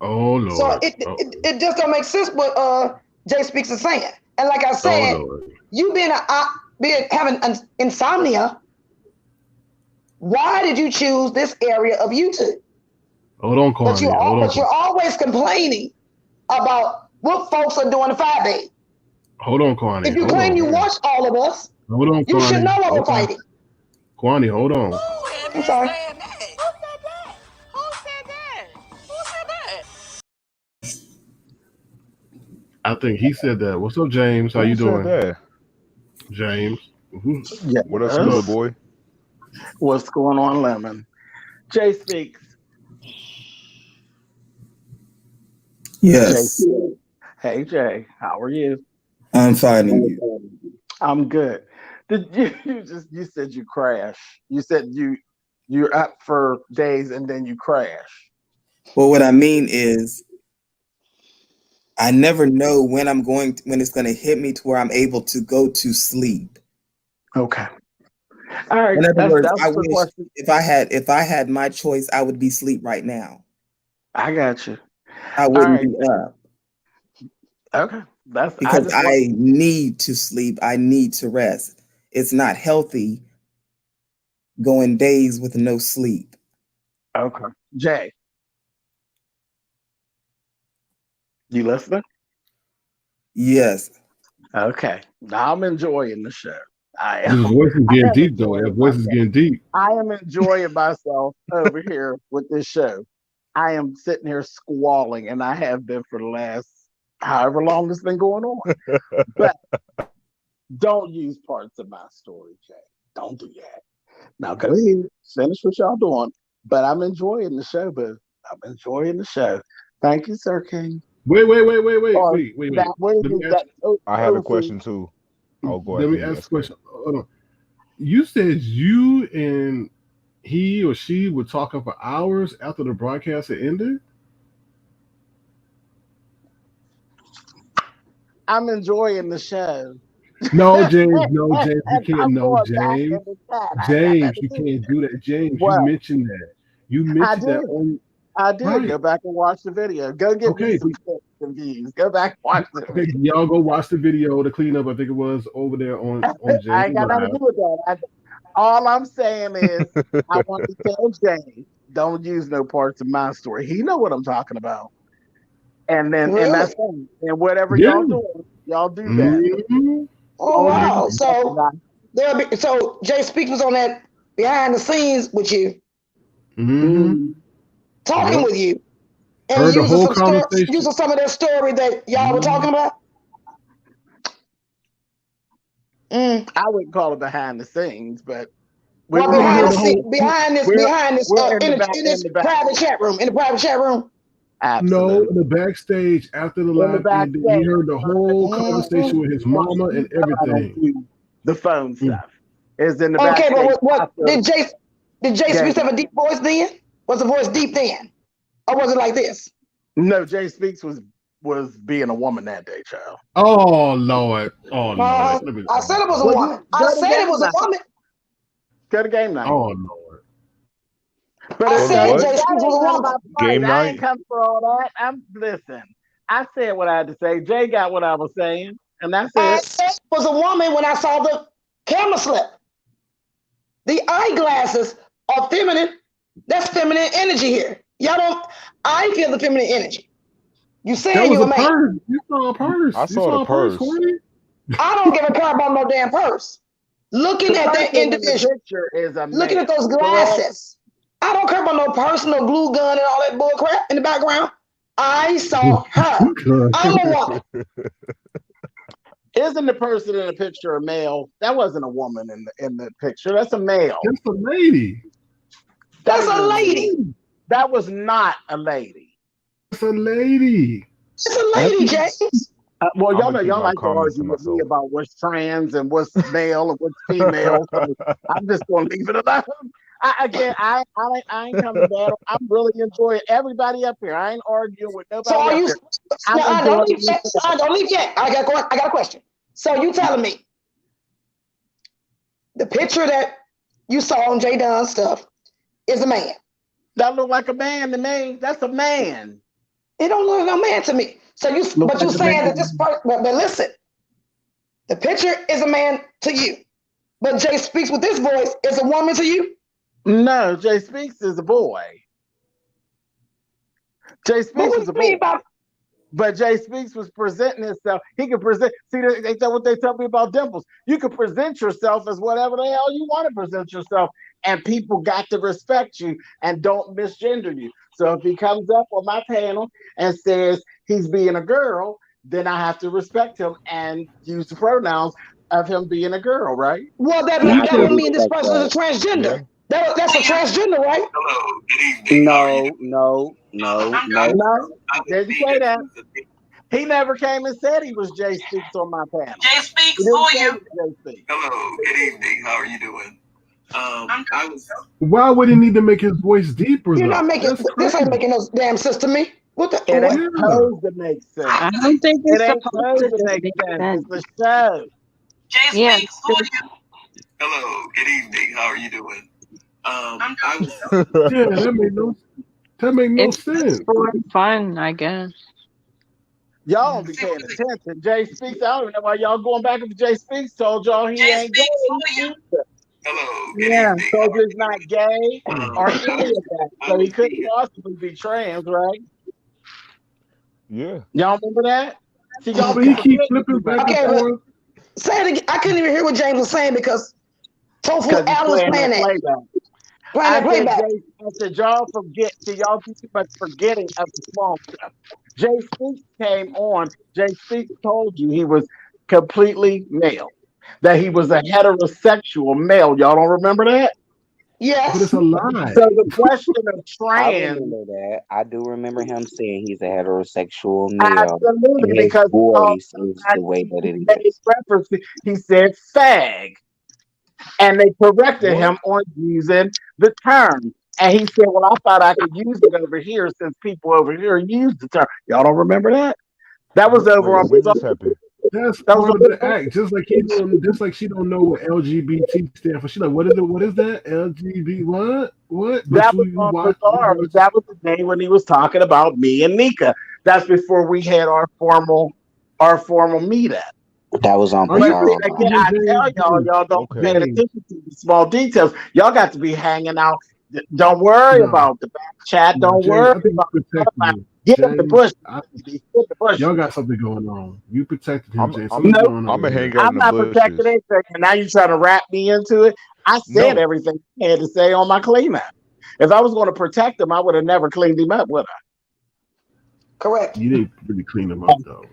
Oh So Lord. it just don't make sense what Jay Speaks is saying. And like I said, Lord. you being having insomnia, why did you choose this area of YouTube? Hold on, Kwani. But you're always complaining about what folks are doing to 5 days. Hold on, Kwani. If you claim you watch all of us, hold on, you should know what we're hold on. fighting. Kwani, hold on. I'm sorry. I think he said that. What's up, James? How you doing? That? James. Mm-hmm. Yeah. What up, little boy? What's going on, Lemon? Jay Speaks. Yes. Jay. Hey, Jay. How are you? I'm fine. And you? I'm good. Did you said you crash? You said you're up for days and then you crash. Well, what I mean is, I never know when when it's going to hit me to where I'm able to go to sleep. Okay. All right. In other words, I wish question. if I had my choice, I would be asleep right now. I got you. I wouldn't be up. Okay. Because I need to sleep. I need to rest. It's not healthy going days with no sleep. Okay. Jay. You listening? Yes. Okay. Now I'm enjoying the show. His voice is getting deep, though. His voice is getting deep. I am enjoying myself over here with this show. I am sitting here squalling, and I have been for the last however long it's been going on. But don't use parts of my story, Jay. Don't do that. Now go ahead, finish what y'all doing. But I'm enjoying the show, boo. I'm enjoying the show. Thank you, Sir King. Wait. I have a question too. Oh, go ahead. Let me ask a question. Hold on. You said you and he or she were talking for hours after the broadcast had ended? I'm enjoying the show. No, James, you can't. No, James, you can't do that. James, you mentioned that. You mentioned that on. I did. Right. Go back and watch the video. Go get me some tips and views. Go back and watch the video. Y'all go watch the video, the cleanup, I think it was, over there on James. I ain't got nothing to do with that. All I'm saying is I want to tell James, don't use no parts of my story. He know what I'm talking about. And then and that's fine. And whatever y'all doing, y'all do that. Mm-hmm. Oh wow. So Jay Speaks was on that behind the scenes with you. Mm-hmm. Talking with you. And heard the whole conversation. Using some of that story that y'all were talking about. I wouldn't call it behind the scenes, but behind this private chat room. In the private chat room. Absolutely. No, in the backstage after the live ended, he heard the whole conversation with his mama and everything. The phone stuff is in the backstage. Okay, but what did Jay Speaks have a deep voice then? Was the voice deep then? Or was it like this? No, Jay Speaks was being a woman that day, child. Oh Lord. Lord. I said it was a woman. I said it was a woman. Go to game night. Oh Lord. But I said Jay Speaks was a woman. Game night. I ain't come for all that. Listen. I said what I had to say. Jay got what I was saying, and that's it. I said it was a woman when I saw the camera slip. The eyeglasses are feminine. That's feminine energy here. Y'all don't. I feel the feminine energy. You said you a man. Purse. You saw a purse. I saw the purse. I don't give a crap about no damn purse. Looking at that individual, looking at those glasses. I don't care about no purse, no glue gun, and all that bull crap in the background. I saw her. I'm a woman. Isn't the person in the picture a male? That wasn't a woman in the picture. That's a male. That's a lady. That's a lady. That was not a lady. It's a lady. It's a lady, James. Well, y'all know y'all like to argue with me about what's trans and what's male and what's female. So I'm just going to leave it alone. I ain't coming to battle. I'm really enjoying everybody up here. I ain't arguing with So nobody are up you? here. I'm No, enjoying don't leave this. yet. Don't leave yet. I got a question. So you telling me the picture that you saw on J Dunn's stuff is a man? That look like a man to me. That's a man. It don't look like a man to me. So you, Look but you like a saying that man. this person? But listen, the picture is a man to you, but Jay Speaks with this voice is a woman to you. No, Jay Speaks is a boy. Jay But Speaks what is do a you mean boy. by? But Jay Speaks was presenting himself. He could present. See, they tell what they tell me about Dimples. You can present yourself as whatever the hell you want to present yourself, and people got to respect you and don't misgender you. So if he comes up on my panel and says he's being a girl, then I have to respect him and use the pronouns of him being a girl, right? Well, that I would can mean this respect person is a that. Yeah. transgender. That's a transgender, right? Hello, good evening. How are you doing? No. I was Didn't being say that. accused of being. He never came and said he was Jay Speaks on my panel. Jay He Speaks, who didn't are say you? he was Jay Speaks. Hello, good evening. How are you doing? I was. Why would he need to make his voice deeper You're though? not making That's this crazy. ain't making no damn sense to me. What the It what? ain't supposed to make sense. I don't think It it's ain't supposed supposed to to just make make sense. sense. It's a show. Jay Yeah. Speaks, who are you? Hello, good evening. How are you doing? I was. Yeah, that made no It's sense. for fun, I guess. Y'all don't be paying attention. Jay Speaks, I don't even know why y'all going back if Jay Speaks told y'all he Jay ain't gay. Speaks, who are you? Hello, good Yeah. evening. Told you he's not gay or I any was. of that. I So he was couldn't being. possibly be trans, right? Yeah. Y'all remember that? See, y'all But be he keep forgetting flipping too much. back and Okay, well, forth. say it again. I couldn't even hear what James was saying because Tofu Because he's Allen was playing that playing that playback. playback. I said, y'all forget. See, y'all be too much forgetting of the small stuff. Jay Speaks came on. Jay Speaks told you he was completely male, that he was a heterosexual male. Y'all don't remember that? But it's Yes. a lie. So the question of I trans, remember that. I do remember him saying he's a heterosexual male, absolutely, and his because he called voice is somebody, the way that he it made is. reference, he said fag, and they corrected What? him on using the term. And he said, well, I thought I could use it over here since people over here use the term. Y'all don't remember that? That was over Wait, on when this happened? That's that was part of the on act. Just like she don't know what LGBT stand for. She like, what is it? What is that? LGBT what? What? But that was you on watch Bizarre. That was the day when he was talking about me and Nika. That's before we had our formal meetup. That was on are you But Bizarre see, paying again, Online. I attention, tell James? y'all don't Okay. pay James, attention to the small details. Y'all got to be hanging out. Don't worry no, about the back chat. no, Don't James, worry I think about you none of protected that. him. Get in the James, bush, baby. Get in the bush. y'all got something going on. You protected him, I'm James. I'm Something's No, going I'm on gonna here. hang out in I'm the not protecting bushes. anything. And now you're trying to wrap me into it. I said No. everything I had to say on my cleanup. If I was going to protect him, I would have never cleaned him up, would Correct. You didn't really clean him I? up though.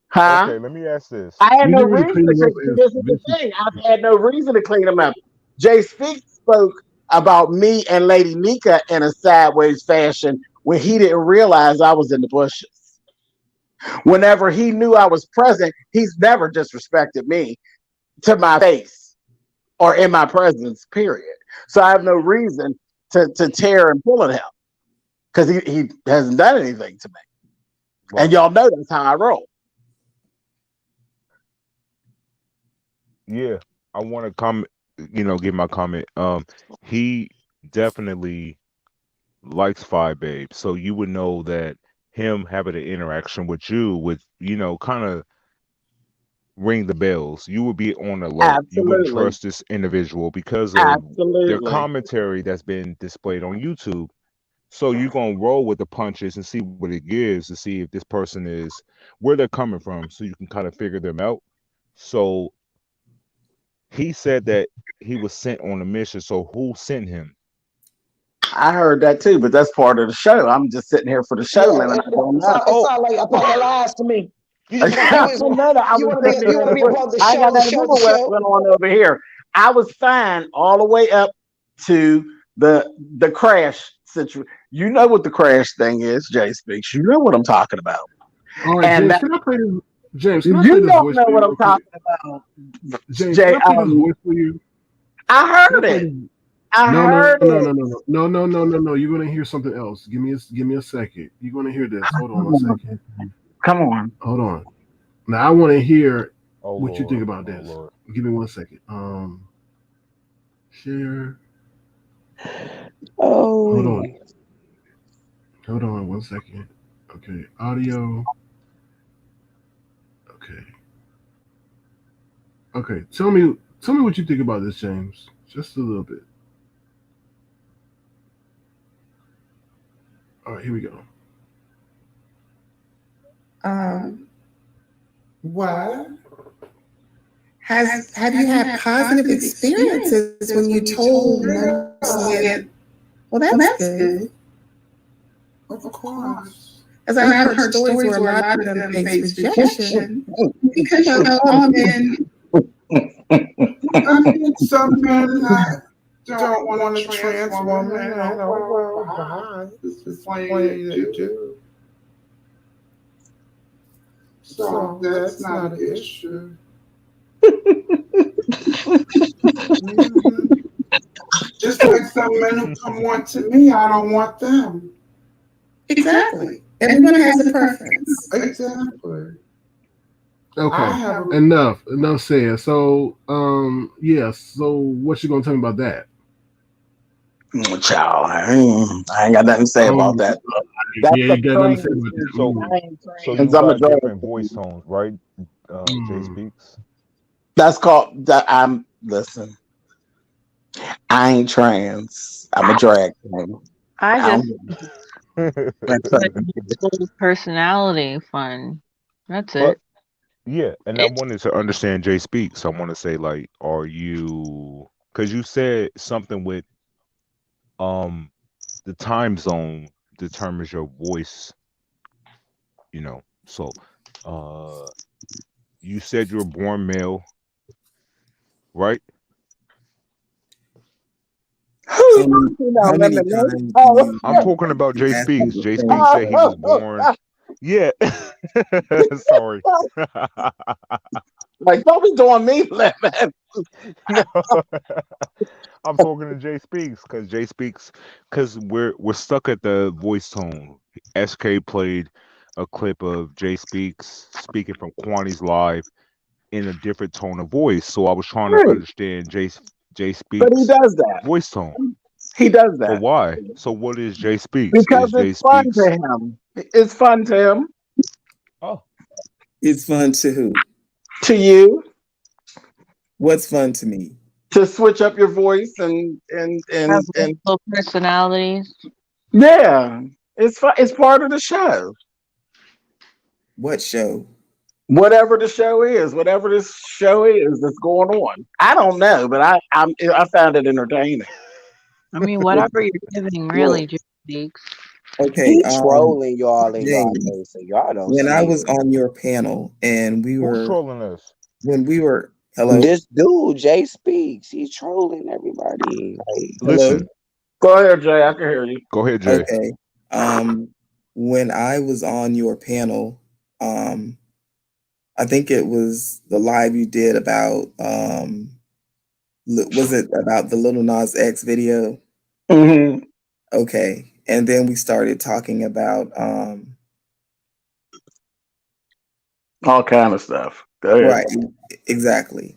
Huh? Okay, let me ask this. I had You no didn't really reason clean to him up clean. See, as this is the Vinci. thing. I've had no reason to clean him up. Jay Speak spoke about me and Lady Nika in a sideways fashion when he didn't realize I was in the bushes. Whenever he knew I was present, he's never disrespected me to my face or in my presence, period. So I have no reason to tear and pull at him because he hasn't done anything to me. Right. And y'all know that's how I roll. Yeah. I want to comment, give my comment. He definitely likes Five Babe. So you would know that him having an interaction with you would, kind of ring the bells. You would be on alert. You wouldn't Absolutely. trust this individual because of their Absolutely. commentary that's been displayed on YouTube. So you're gonna roll with the punches and see what it gives to see if this person is where they're coming from, so you can kind of figure them out. So he said that he was sent on a mission. So who sent him? I heard that too, but that's part of the show. I'm just sitting here for the show, Yeah, man. I don't it know. sounds like a part of lies to me. You just want I don't know. I you was want to sitting be there you in want the to be a bush. part of the I ain't show, got the nothing to show, do the with what show. went on over here. I was fine all the way up to the crash situation. You know what the crash thing is, Jay Speaks. You know what I'm talking about. All right, And James, that, can I play this? James, can I play you this don't voice know for what you I'm real quick? talking about, James, can Jay. I play this voice for you? I Can I heard play it. this? I No, heard no, no, it. no, no, no, no, no, no, no, no. You're gonna hear something else. Give me a second. You're gonna hear this. Hold on one second. Come on. Hold on. Now I want to hear Oh what you think Lord. about Oh this. Lord. Give me one second. Share. Oh, Hold on. Hold on one second. Okay. Audio. Okay. Okay. Tell me what you think about this, James. Just a little bit. All right, here we go. Well, have you had positive experiences when you told them said, well, that's good. Of course. As I've heard stories where a lot of them face rejection because all men. I mean, some men don't want a trans woman. Well, bye. This is plain they do. So that's not an issue. Just like some men who come on to me, I don't want them. Exactly. Everyone has a preference. Exactly. Okay. Enough said. So, yeah. So, what you gonna tell me about that? Child, I ain't got nothing to say about that. Yeah, you got nothing to say about that. So you got different voice tones, right? Jay Speaks. That's called that. Listen. I ain't trans. I'm a drag queen. I just personality fun. That's it. Yeah, and I wanted to understand Jay Speaks. I want to say, like, are you? Because you said something with the time zone determines your voice. You know, so you said you were born male, right? How many times I'm talking about Jay Speaks. Jay Speaks said he was born. Yeah. Sorry. Like, don't be doing me, man. No. I'm talking to Jay Speaks because we're stuck at the voice tone. SK played a clip of Jay Speaks speaking from Kwani's live in a different tone of voice. So I was trying to understand Jay Speaks But he does that. voice tone. He does that. But why? So what is Jay Speaks? Because it's fun to him. It's fun to him. Oh. It's fun to who? To you. What's fun to me? To switch up your voice and personalities. Yeah. It's fun. It's part of the show. What show? Whatever the show is, whatever this show is that's going on. I don't know, but I found it entertaining. I mean, whatever you're giving, really, Jay Speaks. Okay, he trolling y'all in y'all James, face, so y'all don't. When I was on your panel and we were trolling us. When we were hello. This dude, Jay Speaks, he's trolling everybody. Like, listen. Go ahead, Jay. I can hear you. Go ahead, Jay. Okay. When I was on your panel, I think it was the live you did about was it about the Lil Nas X video? Mm-hmm. Okay. And then we started talking about all kind of stuff. Go ahead. Right, exactly.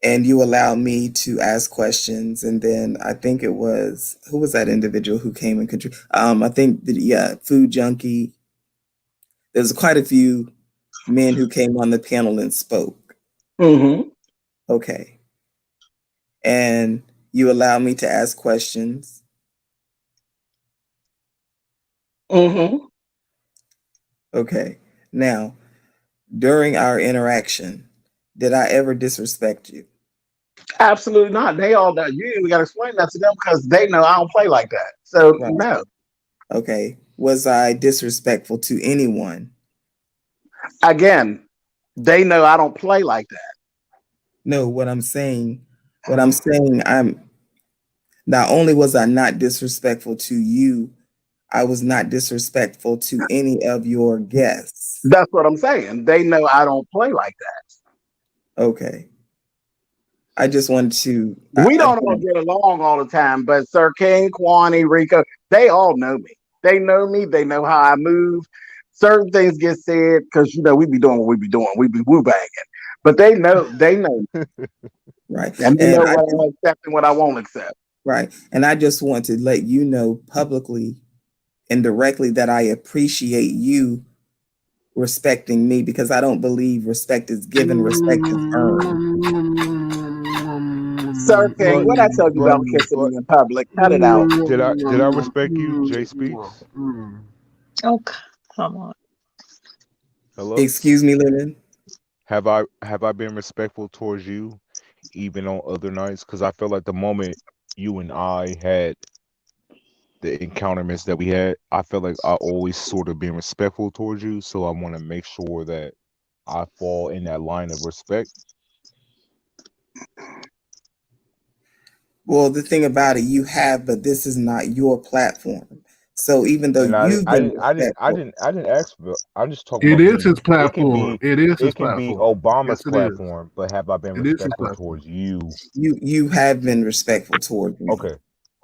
And you allowed me to ask questions, and then I think it was who was that individual who came and contributed? I think Food Junkie. There's quite a few men who came on the panel and spoke. Mm-hmm. Okay. And you allowed me to ask questions. Mm-hmm. Okay. Now, during our interaction, did I ever disrespect you? Absolutely not. They all know. You even got to explain that to them because they know I don't play like that. So, no. Okay. Was I disrespectful to anyone? Again, they know I don't play like that. No, I'm not only was I not disrespectful to you, I was not disrespectful to any of your guests. That's what I'm saying. They know I don't play like that. Okay. I just wanted to. We don't all get along all the time, but Sir King, Kwani, Rico, they all know me. They know me. They know how I move. Certain things get said because we be doing what we be doing. We be woo banging, but they know. Right, and they know what I accept and what I won't accept. Right, and I just want to let you know publicly and directly that I appreciate you respecting me, because I don't believe respect is given, respect is earned. Sir King, what I told you about kissing me in public, cut it out. Did I respect you, Jay Speaks? Oh, come on. Hello? Excuse me, Lemon? Have I been respectful towards you even on other nights? Because I feel like the moment you and I had the encounterments that we had, I feel like I always sort of been respectful towards you. So I want to make sure that I fall in that line of respect. Well, the thing about it, you have, but this is not your platform. So even though you've been respectful, I didn't ask for. I'm just talking It about is his platform. It can be Obama's Yes, it platform, but have I been respectful towards you? You have been respectful towards me. Okay.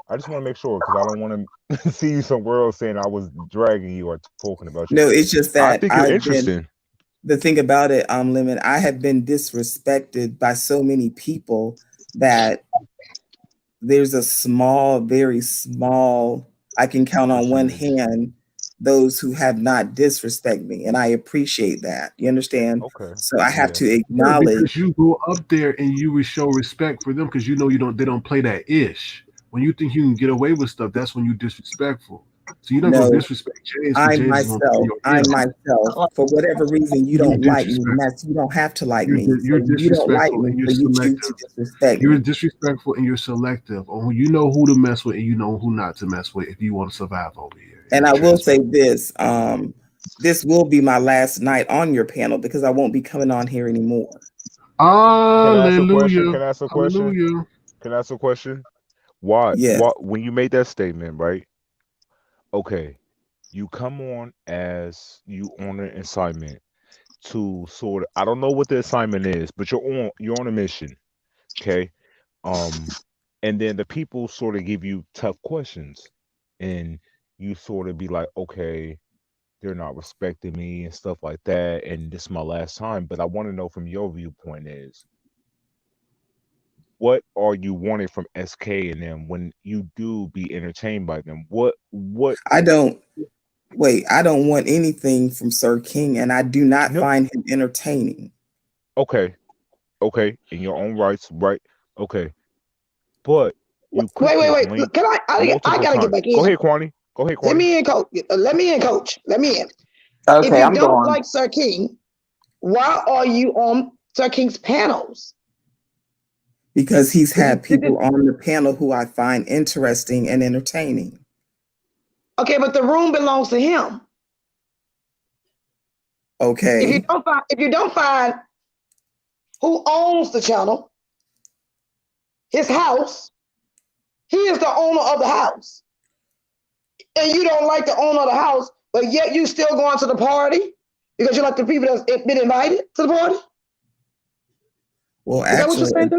I just want to make sure, because I don't want to see you somewhere else saying I was dragging you or talking about you. No, it's just that I think you're interesting. The thing about it, Lemon, I have been disrespected by so many people that there's a small, very small, I can count on one hand those who have not disrespected me, and I appreciate that. You understand? Okay. So I have to acknowledge, because you go up there and you would show respect for them, because you know they don't play that ish. When you think you can get away with stuff, that's when you're disrespectful. So you're not going to disrespect James. I'm myself. For whatever reason, you don't like me, and you don't have to like me. You're disrespectful and you're selective. To disrespect you're me. disrespectful and you're selective. Or you know who to mess with and you know who not to mess with if you want to survive over here. And I will say this: this will be my last night on your panel, because I won't be coming on here anymore. Hallelujah. Can I ask a question? Hallelujah. Can I ask a question? Why? Yes. When you made that statement, right? Okay, you come on as you on an assignment to sort of, I don't know what the assignment is, but you're on a mission, okay? And then the people sort of give you tough questions, and you sort of be like, okay, they're not respecting me and stuff like that, and this is my last time. But I want to know from your viewpoint is, what are you wanting from SK and them when you do be entertained by them? What I don't want anything from Sir King, and I do not find him entertaining. Okay, in your own rights, right? Okay, but you wait. Can I gotta get back in. Go ahead, Kwani. Let me in, coach. Let me in, coach. Let me in. Okay, if you I'm don't going. like Sir King, why are you on Sir King's panels? Because he's had people on the panel who I find interesting and entertaining. Okay, but the room belongs to him. Okay. If you don't find who owns the channel, his house, he is the owner of the house. And you don't like the owner of the house, but yet you still going to the party because you like the people that's been invited to the party? Well, is that what you're saying,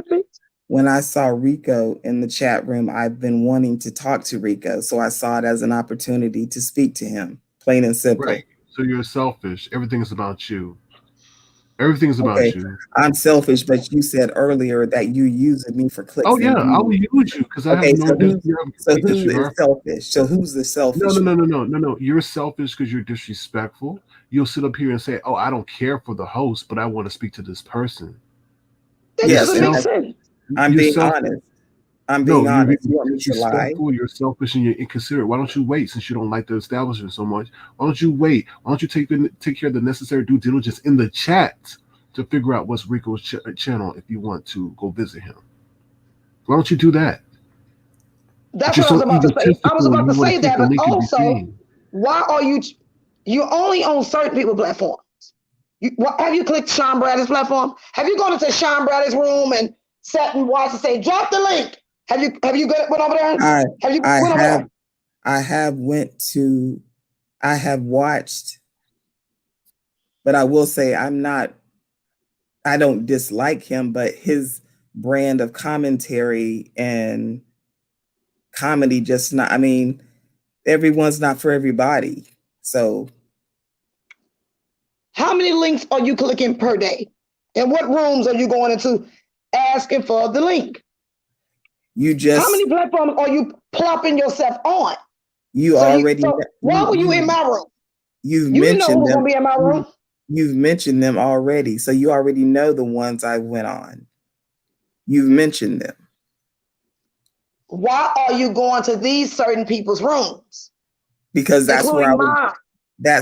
when I saw Rico in the chat room, I've been wanting to talk to Rico. So I saw it as an opportunity to speak to him, plain and simple. Right. So you're selfish. Everything is about you. Everything's about you. I'm selfish, but you said earlier that you using me for clicks. Oh yeah, I will use you because I have no. So who is selfish? So who's the selfish? No. You're selfish because you're disrespectful. You'll sit up here and say, "Oh, I don't care for the host, but I want to speak to this person." Yes, I'm being honest. I'm being honest. You want me to lie? You're selfish and you're inconsiderate. Why don't you wait, since you don't like the establishment so much? Why don't you wait? Why don't you take care of the necessary due diligence in the chat to figure out what's Rico's channel if you want to go visit him? Why don't you do that? That's what I was about to say. I was about to say that, but also, why are you only on certain people's platforms? Have you clicked Sean Bradley's platform? Have you gone into Sean Bradley's room and sat and watched and say, drop the link? Have you went over there? I have watched, but I will say I don't dislike him, but his brand of commentary and comedy, just not, I mean, everyone's not for everybody. So how many links are you clicking per day? And what rooms are you going into asking for the link? How many platforms are you plopping yourself on? Why were you in my room? You didn't know who was them. gonna be in my room. You've mentioned them already, so you already know the ones I went on. You've mentioned them. Why are you going to these certain people's rooms? Because that's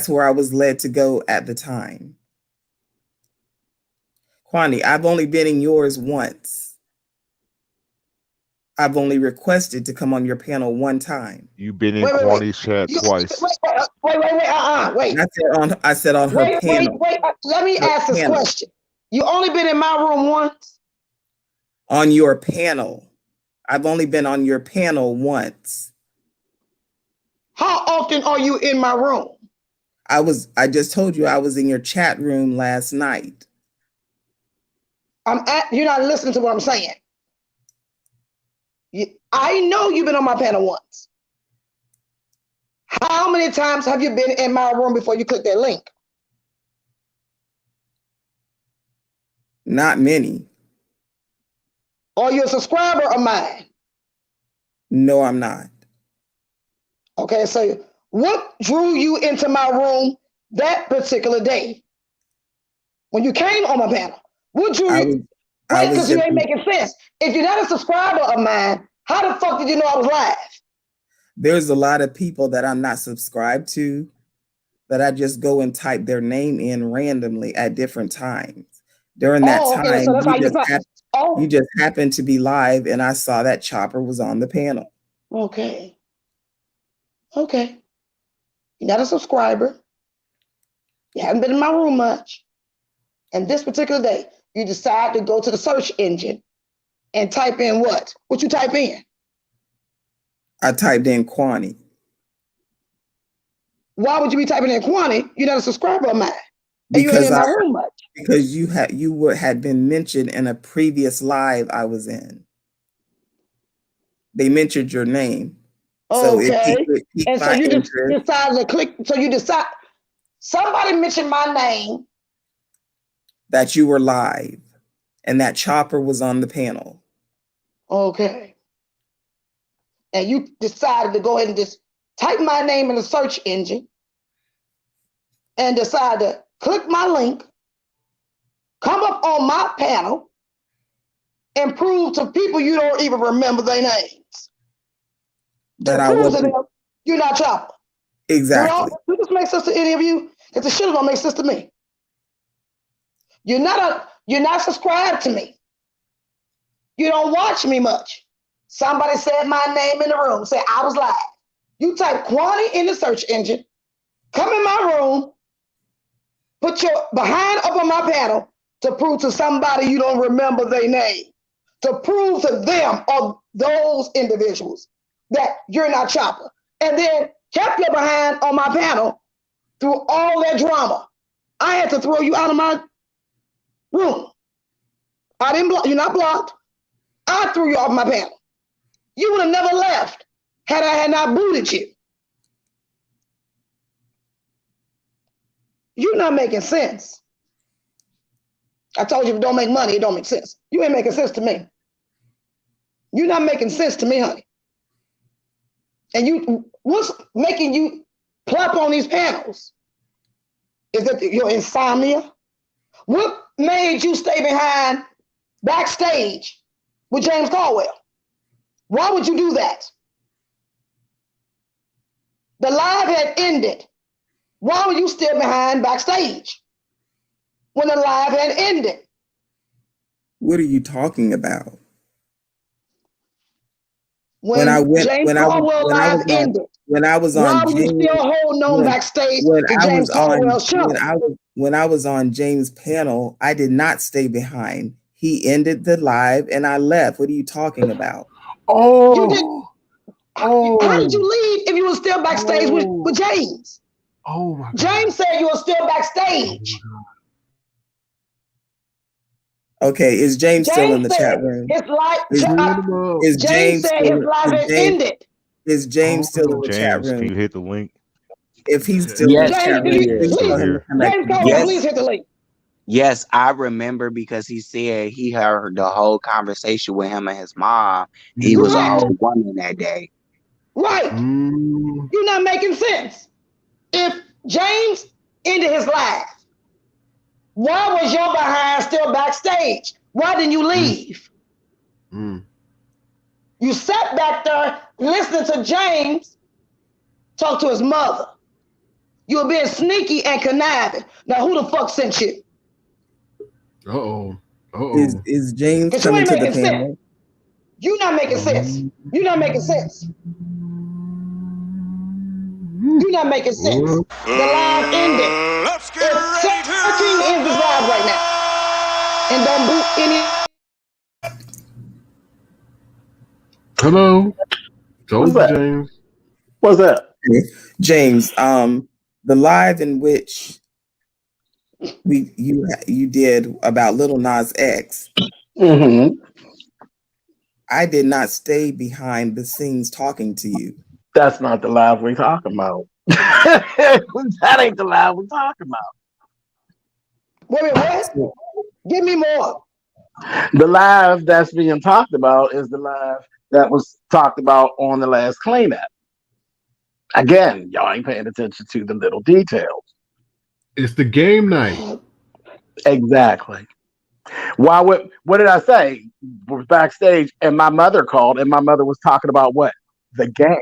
where I was led to go at the time. Kwani, I've only been in yours once. I've only requested to come on your panel one time. You've been in Kwani's chat twice. Wait. I said on her panel. Wait. Let me ask this question. You only been in my room once? On your panel. I've only been on your panel once. How often are you in my room? I just told you I was in your chat room last night. You're not listening to what I'm saying. I know you've been on my panel once. How many times have you been in my room before you click that link? Not many. Are you a subscriber of mine? No, I'm not. Okay, so what drew you into my room that particular day? When you came on my panel, what drew you? Wait, because you ain't making sense. If you're not a subscriber of mine, how the fuck did you know I was live? There's a lot of people that I'm not subscribed to that I just go and type their name in randomly at different times. During that time, so you just happened to be live and I saw that Chopper was on the panel. Okay. You're not a subscriber. You haven't been in my room much. And this particular day, you decide to go to the search engine and type in what? What you type in? I typed in Kwani. Why would you be typing in Kwani? You're not a subscriber of mine. Because you had been mentioned in a previous live I was in. They mentioned your name. Okay. And so you just decided to click. So you decide. Somebody mentioned my name. That you were live, and that Chopper was on the panel. Okay. And you decided to go ahead and just type my name in the search engine and decide to click my link, come up on my panel, and prove to people you don't even remember their names. That I wasn't. You're not Chopper. Exactly. Does this make sense to any of you? Because the shit don't make sense to me. You're not subscribed to me. You don't watch me much. Somebody said my name in the room, said I was live. You type Kwani in the search engine, come in my room, put your behind up on my panel to prove to somebody you don't remember their name, to prove to them or those individuals that you're not Chopper. And then kept your behind on my panel through all that drama. I had to throw you out of my room. I didn't block, you're not blocked. I threw you off my panel. You would have never left had I had not booted you. You're not making sense. I told you if it don't make money, it don't make sense. You ain't making sense to me. You're not making sense to me, honey. And what's making you plop on these panels? Is that your insomnia? What made you stay behind backstage with James Caldwell? Why would you do that? The live had ended. Why were you still behind backstage when the live had ended? What are you talking about? When I was on, why were you still holding on backstage to James Caldwell's show? When I was on James' panel, I did not stay behind. He ended the live and I left. What are you talking about? How did you leave if you were still backstage with James? Oh my God. James said you were still backstage. Okay, is James still in the chat said room? his life. Is James James said still? his life had ended. Is James still in the chat James, can room? you hit the link? If he's still in the Yes, chat James, room, he please is. tell please, him to connect James with Cole, us. please hit the link. Yes, I remember because he said he heard the whole conversation with him and his mom. He was a whole woman that day. Right. You're not making sense. If James ended his life, why was your behind still backstage? Why didn't you leave? You sat back there listening to James talk to his mother. You were being sneaky and conniving. Now, who the fuck sent you? Is James Because you coming ain't to the making sense. panel? You're not making sense. You're not making sense. You're not making sense. The live ended. If Sir King ends his live right now and don't boot any. Hello. What's that? James. What's that? James, the live in which you did about Little Nas X. I did not stay behind the scenes talking to you. That's not the live we're talking about. That ain't the live we're talking about. Wait, what? Give me more. The live that's being talked about is the live that was talked about on the last cleanup. Again, y'all ain't paying attention to the little details. It's the game night. Exactly. What did I say? We're backstage and my mother called and my mother was talking about what? The game.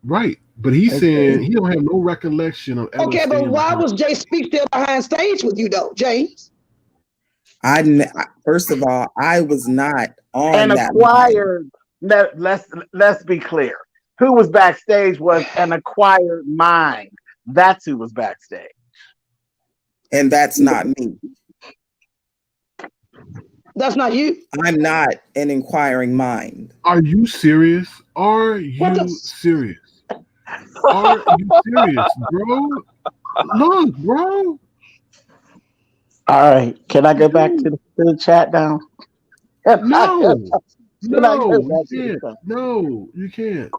Right. But he's saying he don't have no recollection of ever Okay, but why was Jay Speak still behind stage with you though, James? First of all, I was not on and that acquired. Let's be clear. Who was backstage was an acquired mind. That's who was backstage. And that's not me. That's not you. I'm not an inquiring mind. Are you serious? Are you serious? Are you serious, bro? Look, bro. All right. Can I go back to the chat now? No, you can't.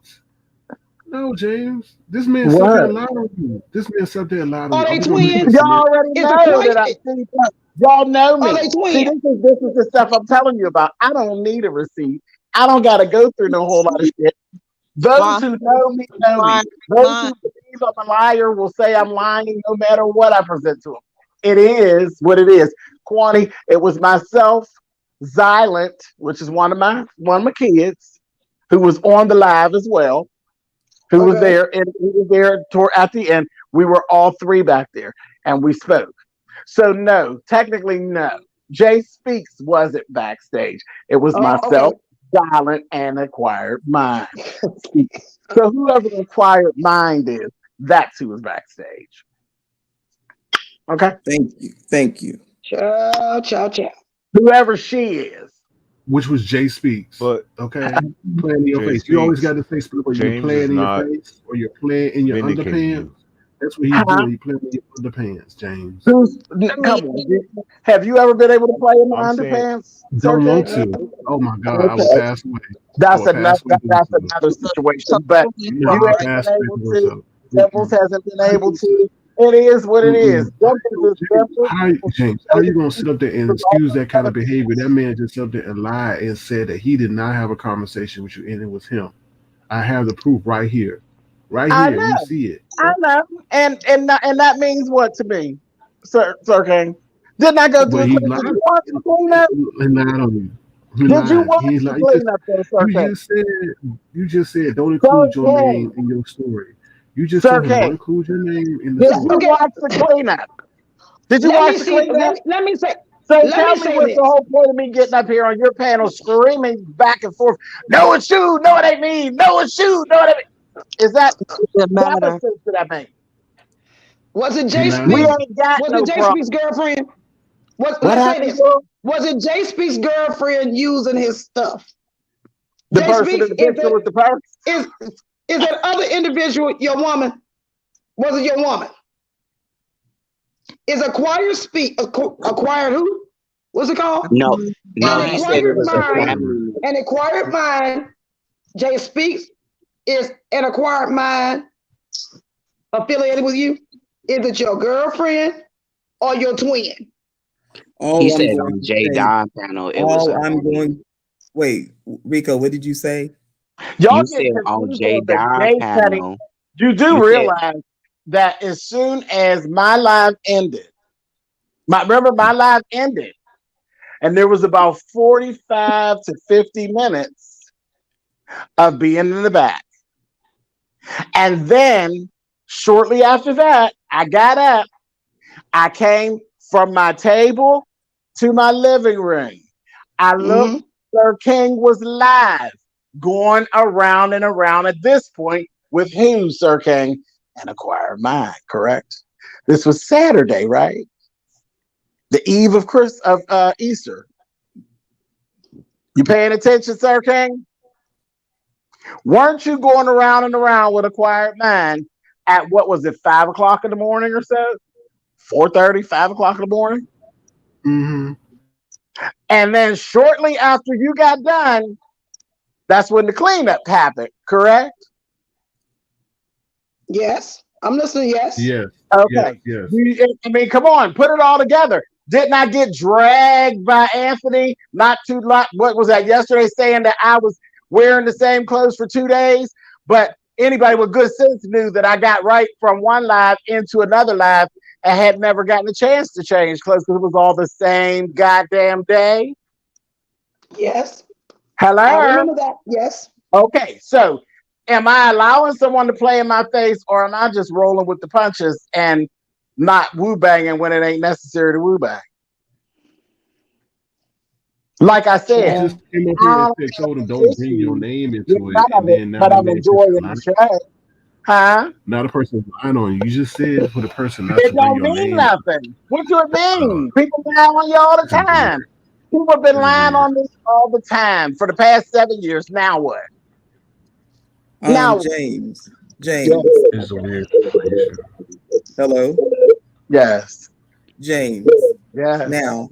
No, James. This man sat there and lied on you. This man sat there and lied on you. Are they twins? Y'all already know that I see. Y'all know me. Are they twins? See, this is the stuff I'm telling you about. I don't need a receipt. I don't got to go through no whole lot of shit. Those who know me know me. Those who believe I'm a liar will say I'm lying no matter what I present to them. It is what it is. Quanti, it was myself, Xylent, which is one of my kids, who was on the live as well, who was there, and he was there at the end. We were all three back there, and we spoke. So no, technically no. Jay Speaks wasn't backstage. It was myself, Silent, and Acquired Mind. So whoever the Acquired Mind is, that's who was backstage. Okay. Thank you. Ciao. Whoever she is. Which was Jay Speaks. But okay, playing in your face. You always got to say split where you're playing in your face or you're playing in your underpants. That's what he's doing. He's playing in your underpants, James. Come on. Have you ever been able to play in my underpants? Don't want to. Oh my God, I would pass away. That's another situation. But you haven't been able to. Devils hasn't been able to. It is what it is. James, how are you going to sit up there and excuse that kind of behavior? That man just sit up there and lied and said that he did not have a conversation with you and it was him. I have the proof right here. Right here. You see it. I know. And that means what to me? Sir King? Didn't I go through the cleanup? He lied on you. Did you watch the cleanup though, Sir King? You just said don't include your name in your story. You just told him don't include your name in the story. Did you watch the cleanup? Did you watch the cleanup? Let me say. So tell me what's the whole point of me getting up here on your panel screaming back and forth? No, it's you. No, it ain't me. No, it's you. No, it ain't me. Is that what sense did I make? Was it Jay Speaks? We ain't got was no it Jay Speaks' girlfriend? Let's say this. Was it Jay Speaks' girlfriend using his stuff? The person in the picture with the purse? Is that other individual your woman? Was it your woman? Is acquired who? What's it called? No, An he said it acquired was a mind. family. An acquired mind. Jay Speaks is an acquired mind affiliated with you. Is it your girlfriend or your twin? He said on Jay Don panel it was. Wait, Rico, what did you say? Y'all You get said on confused Jay on the Don Jay Petty. panel. You do realize that as soon as my live ended, remember my live ended, and there was about 45 to 50 minutes of being in the back. And then shortly after that, I got up. I came from my table to my living room. I looked, Sir King was live, going around and around at this point with who, Sir King? An acquired mind, correct? This was Saturday, right? The eve of Easter. You paying attention, Sir King? Weren't you going around and around with acquired mind at what was it, 5 o'clock in the morning or so? 4:30, 5 o'clock in the morning? Mm-hmm. And then shortly after you got done, that's when the cleanup happened, correct? Yes. I'm listening, yes. Yes. Okay. Yes. I mean, come on, put it all together. Didn't I get dragged by Anthony not too long? What was that yesterday, saying that I was wearing the same clothes for 2 days? But anybody with good sense knew that I got right from one live into another live and had never gotten a chance to change clothes because it was all the same goddamn day. Yes. Hello? I remember that. Yes. Okay, so am I allowing someone to play in my face, or am I just rolling with the punches and not woo banging when it ain't necessary to woo bang? Like I said, You just came up here and told him don't bring your name into it, and then now but I'm the enjoying the show. Huh? Now the person's lying on you. You just said for the person not It to bring don't your mean name. nothing. What do it mean? People lie on you all the time. People have been lying on me all the time for the past 7 years. Now what? James. It's a weird situation. Hello. Yes. James. Yes. Now,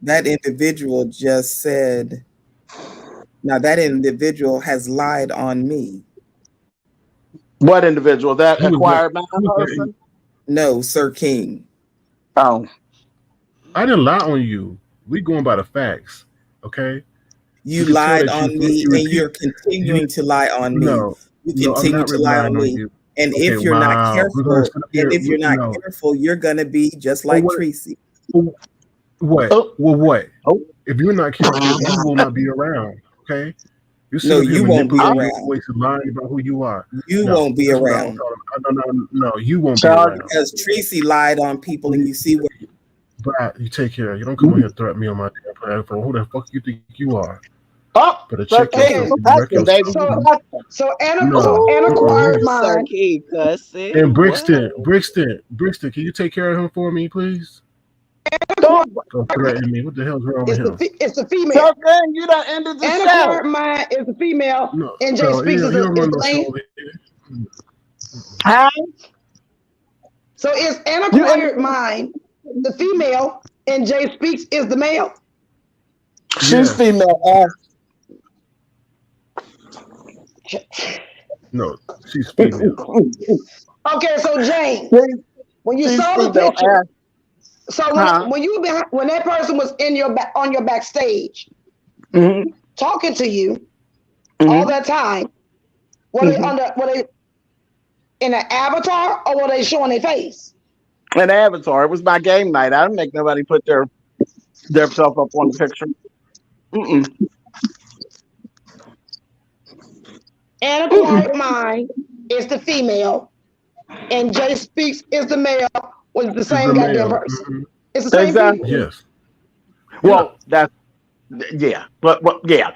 that individual just said. Now that individual has lied on me. What individual? That acquired mind person? No, Sir King. Oh. I didn't lie on you. We going by the facts, okay? You lied on me, and you're continuing to lie on me. No, You I'm continue not to lie on relying on me. you. And Okay, if you're not careful, no. careful, you're gonna be just like Treecey. What? Well, what? If you're not careful, you will not be around. Okay. No, you won't be around. Ways of lying about who you are. You won't be around. No, you won't be around. Because Treecey lied on people, and you see what. But you take care. You don't come in here and threaten me on my damn platform. Who the fuck you think you are? Oh, better check yourself. So an acquired mind. And Brixton, can you take care of him for me, please? Don't threaten me. What the hell's wrong with him? It's the female. So then you done ended the an show. Acquired mind is the female, and Jay Speaks is the Huh? So it's an acquired mind, the female, and Jay Speaks is the male. She's female. No, she's female. Okay, so Jane, when you saw the picture, when that person was in your on your backstage, talking to you all that time, were they in an avatar, or were they showing their face? An avatar. It was my game night. I didn't make nobody put their self up on the picture. An acquired mind is the female, and Jay Speaks is the male. Was the same goddamn person. It's the same people. Yes. Well, that's but yeah.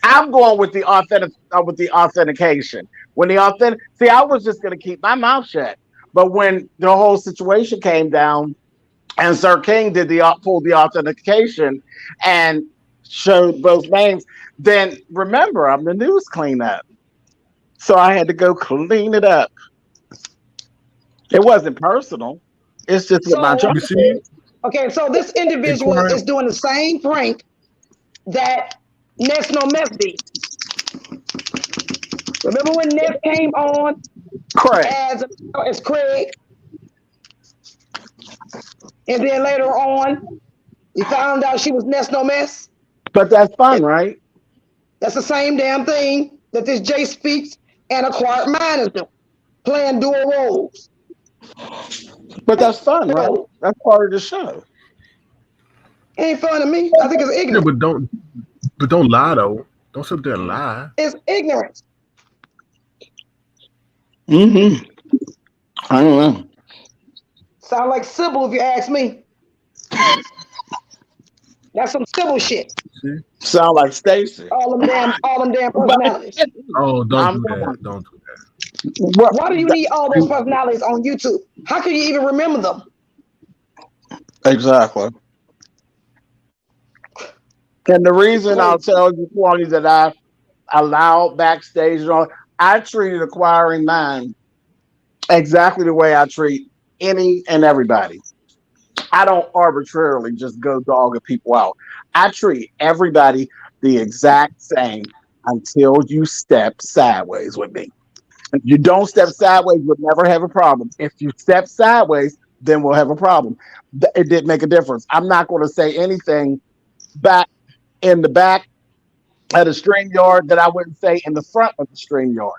I'm going with the authentication. When the see, I was just gonna keep my mouth shut, but when the whole situation came down, and Sir King did pulled the authentication and showed both names, then remember I'm the news cleanup, so I had to go clean it up. It wasn't personal. It's just what my job. You see, Okay, so this individual is doing the same prank that Ness No Mess did. Remember when Ness came on as Craig? And then later on, we found out she was Ness No Mess. But that's fun, right? That's the same damn thing that this Jay Speaks and Acquired Mind is doing, playing dual roles. But that's fun, right? That's part of the show. It ain't fun to me. I think it's ignorant. Yeah, but don't lie though. Don't sit there and lie. It's ignorance. Mm-hmm. I don't know. Sound like Sybil if you ask me. That's some Sybil shit. Sound like Stacy. All them damn personalities. Oh, don't do that. Don't do that. Why do you need all those personalities on YouTube? How can you even remember them? Exactly. And the reason I'll tell you, Kwani, that I allowed backstage and all, I treated Acquiring Mind exactly the way I treat any and everybody. I don't arbitrarily just go dogging people out. I treat everybody the exact same until you step sideways with me. If you don't step sideways, we'll never have a problem. If you step sideways, then we'll have a problem. It didn't make a difference. I'm not going to say anything back in the back of the StreamYard that I wouldn't say in the front of the StreamYard.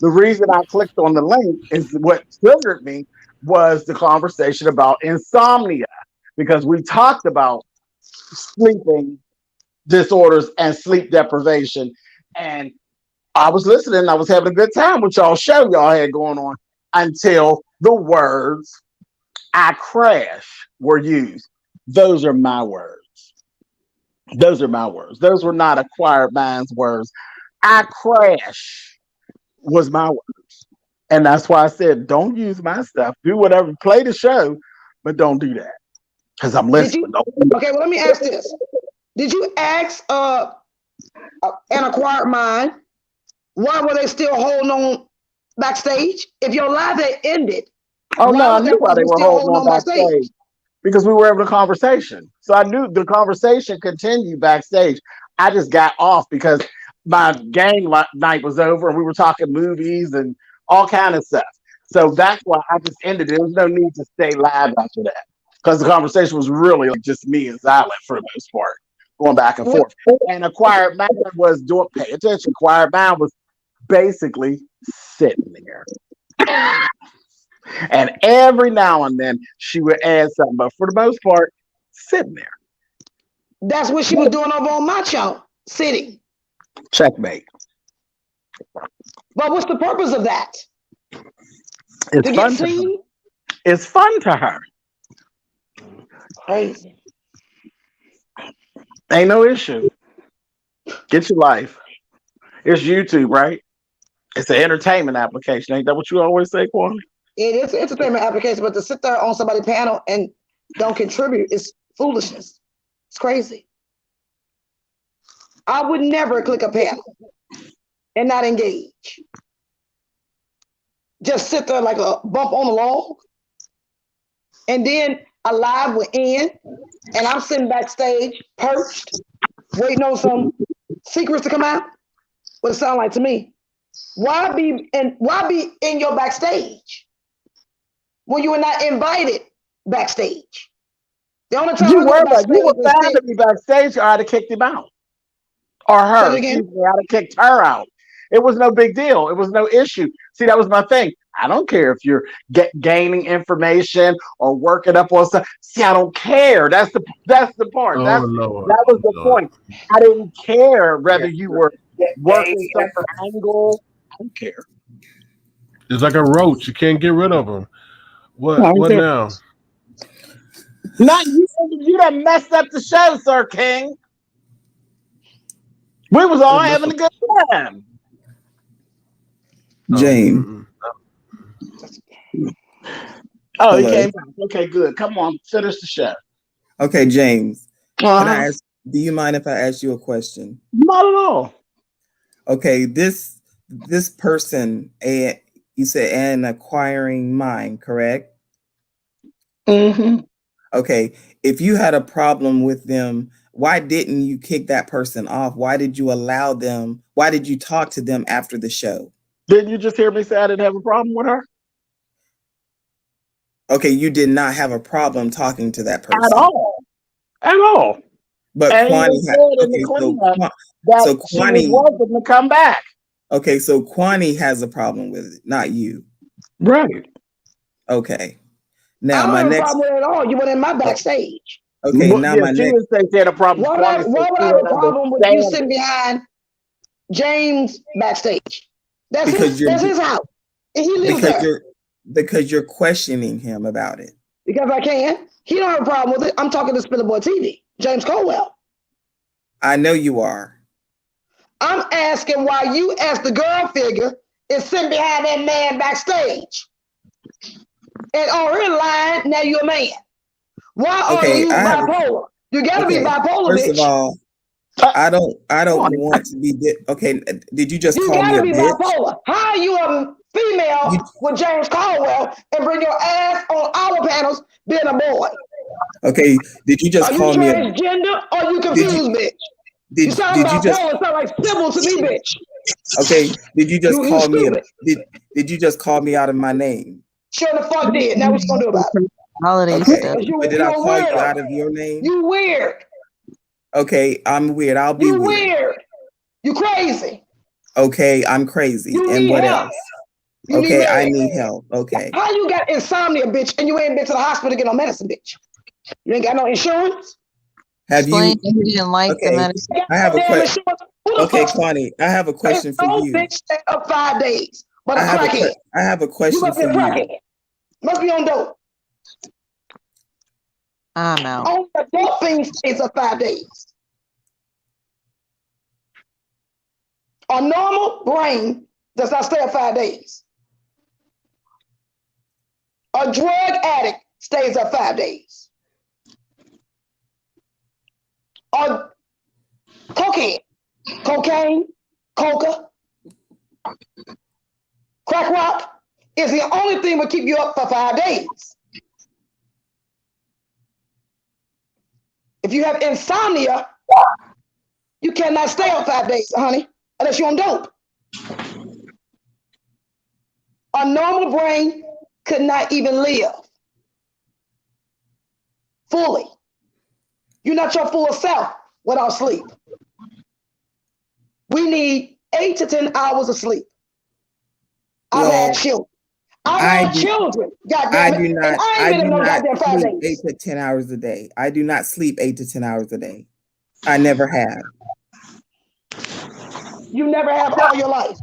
The reason I clicked on the link is what triggered me was the conversation about insomnia, because we talked about sleeping disorders and sleep deprivation. And I was listening. I was having a good time with y'all show y'all had going on until the words "I crash" were used. Those are my words. Those are my words. Those were not Acquired Minds words. I crash was my words. And that's why I said, don't use my stuff. Do whatever, play the show, but don't do that. Because I'm listening. Okay, well, let me ask this. Did you ask an Acquired Mind why were they still holding on backstage? If your live had ended, oh no, I knew why they were holding on backstage. Because we were having a conversation. So I knew the conversation continued backstage. I just got off because my game night was over and we were talking movies and all kind of stuff. So that's why I just ended it. There was no need to stay live after that because the conversation was really just me and Silent for the most part, going back and forth. And Acquired Mind was doing, pay attention, Acquired Mind was basically sitting there. And every now and then she would add something, but for the most part, sitting there. That's what she was doing over on my show, sitting. Checkmate. But what's the purpose of that? It's fun to her. It's fun to her. Crazy. Ain't no issue. Get your life. It's YouTube, right? It's an entertainment application. Ain't that what you always say, Kwani? It is an entertainment application, but to sit there on somebody's panel and don't contribute is foolishness. It's crazy. I would never click a panel and not engage. Just sit there like a bump on a log. And then a live would end, and I'm sitting backstage, perched, waiting on some secrets to come out. What it sound like to me. Why be in your backstage when you were not invited backstage? The only time you were bound to be backstage, or I'd have kicked him out. Or her. Excuse me, I'd have kicked her out. It was no big deal. It was no issue. See, that was my thing. I don't care if you're gaining information or working up on stuff. See, I don't care. That's the part. That was the point. I didn't care whether you were working some angle. I don't care. It's like a roach. You can't get rid of them. What now? Not you. You done messed up the show, Sir King. We was all having a good time. James. Oh, he came back. Okay, good. Come on, finish the show. Okay, James. Can I ask? Do you mind if I ask you a question? Not at all. Okay, this person, you said an Acquiring Mind, correct? Mm-hmm. Okay, if you had a problem with them, why didn't you kick that person off? Why did you allow them? Why did you talk to them after the show? Didn't you just hear me say I didn't have a problem with her? Okay, you did not have a problem talking to that person. At all. At all. But and Kwani said in the cleanup that she was welcome to come back. Okay, so Kwani has a problem with it, not you. Right. Okay. Now I don't my have a next problem with it at all. You went in my backstage. Okay, now my she next was saying she had a problem. Why would I have a problem with you sitting behind James backstage? That's because his house. And he lives there. Because you're questioning him about it. Because I can. He don't have a problem with it. I'm talking to Spillerboy TV, James Colwell. I know you are. I'm asking why you, as the girl figure, is sitting behind that man backstage. And on her line, now you're a man. Why are you bipolar? You gotta be bipolar, First bitch. of all, I don't want to be. Okay, did you just call me a bitch? You gotta be bipolar. How are you a female with James Caldwell and bring your ass on our panels being a boy? Okay, did you just call me a transgender or you confused, bitch? You sound bipolar, sound like Sybil to me, bitch. Okay, did you just call me did you just call me out of my name? Sure the fuck did. Now what you gonna do about it? Okay, but did I call you out of your name? You weird. Okay, I'm weird. I'll be weird. You crazy. Okay, I'm crazy. And what else? Okay, I need help. Okay. How you got insomnia, bitch, and you ain't been to the hospital to get no medicine, bitch? You ain't got no insurance? Have you? Didn't like the medicine. I have a question. Okay, Kwani, I have a question for you. No bitch stay up 5 days, but I have a question for you. Must be on dope. I'm out. On the dope thing stays up 5 days. A normal brain does not stay up 5 days. A drug addict stays up 5 days. A cocaine, coca, crack rock is the only thing that keep you up for 5 days. If you have insomnia, you cannot stay up 5 days, honey, unless you're on dope. A normal brain could not even live fully. You're not your full self without sleep. We need 8 to 10 hours of sleep. I've had children. I've had children. I do not sleep 8 to 10 hours a day. I do not sleep 8 to 10 hours a day. I never have. You never have all your life.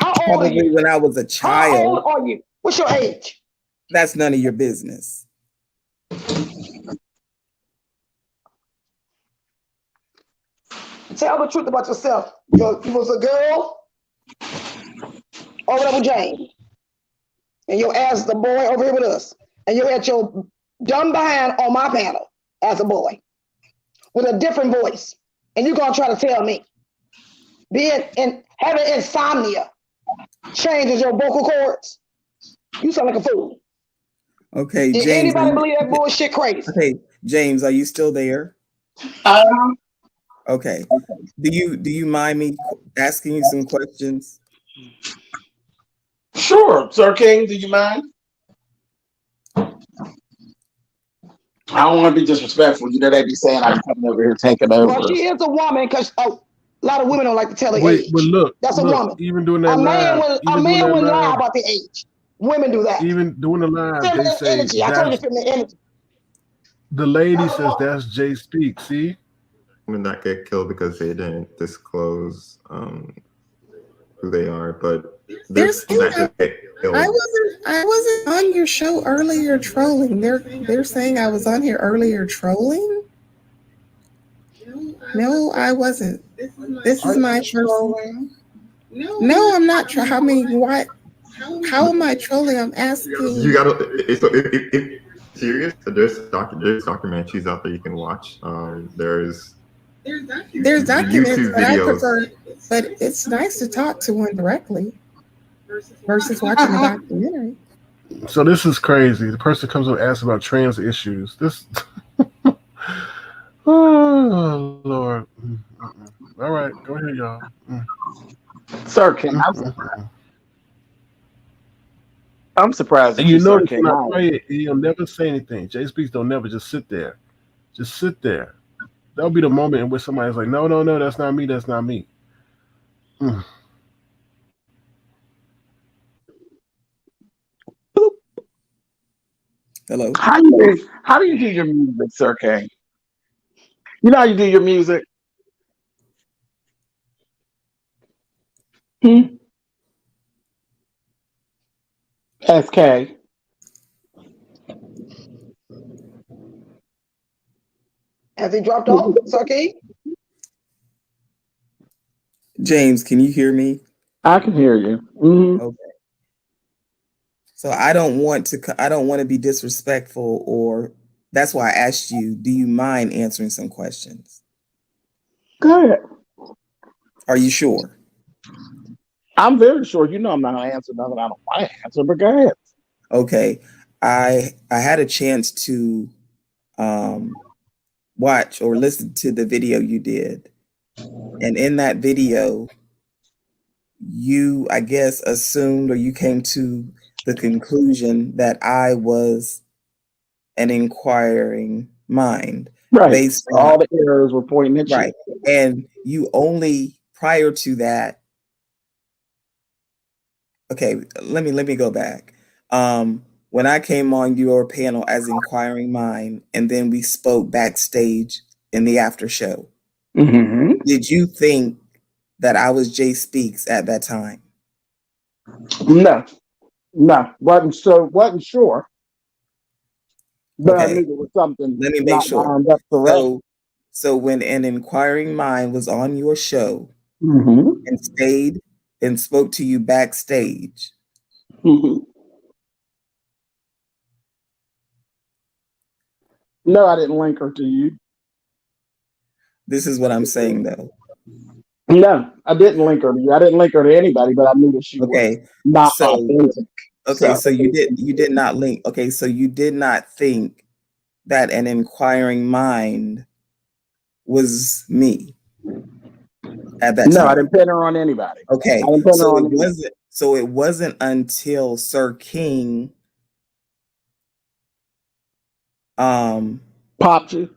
How old are you? When I was a child. How old are you? What's your age? That's none of your business. Tell the truth about yourself. You was a girl over there with James. And your ass is a boy over here with us. And you had your dumb behind on my panel as a boy with a different voice. And you're going to try to tell me having insomnia changes your vocal cords? You sound like a fool. Okay, Did James. anybody believe that bullshit crazy? Okay, James, are you still there? Okay. Do you mind me asking you some questions? Sure, Sir King, do you mind? I don't want to be disrespectful. You know, they be saying I'm coming over here taking over. Well, she is a woman because a lot of women don't like to tell their age. But look, that's a woman. Even doing that a man will lie about the age. Women do that. Even doing the live, feminine they say energy. I told you feminine energy. The lady says that's Jay Speak. See, women that get killed because they didn't disclose who they are, but I wasn't on your show earlier trolling. They're saying I was on here earlier trolling. No, I wasn't. This is my first. No, I'm not. How many? What? How am I trolling? I'm asking. You gotta. If serious, there's documentaries out there you can watch. There's documents, but I prefer. But it's nice to talk to one directly versus watching a documentary. So this is crazy. The person comes up and asks about trans issues. This. Oh Lord. All right, go ahead, y'all. Sir King, I'm surprised And at you you, Sir notice King. when I play it, he'll never say anything. Jay Speaks don't never just sit there. Just sit there. That'll be the moment in which somebody's like, no, no, no, that's not me, that's not me. Mm. Hello. How do you do your music, Sir King? You know how you do your music? SK. Has he dropped off, Saki? James, can you hear me? I can hear you. Mm-hmm. Okay. So I don't want to be disrespectful, or that's why I asked you, do you mind answering some questions? Go ahead. Are you sure? I'm very sure. You know I'm not gonna answer nothing I don't want to answer, but go ahead. Okay. I had a chance to watch or listen to the video you did. And in that video, you, I guess, assumed, or you came to the conclusion that I was an inquiring mind. Right. Based on all the errors were pointing at right. you. And you only prior to that. Okay, let me go back. When I came on your panel as inquiring mind, and then we spoke backstage in the after show. Mm-hmm. Did you think that I was Jay Speaks at that time? No, wasn't sure. But Okay. I knew there was something. Let me make sure. Correct. So when an inquiring mind was on your show and stayed and spoke to you backstage, no, I didn't link her to you. This is what I'm saying, though. No, I didn't link her to you. I didn't link her to anybody, but I knew that she was not authentic. Okay, so you did not link. Okay, so you did not think that an inquiring mind was me at that time. No, I didn't pin her on anybody. Okay, I didn't pin her on anybody. So it wasn't until Sir King popped you,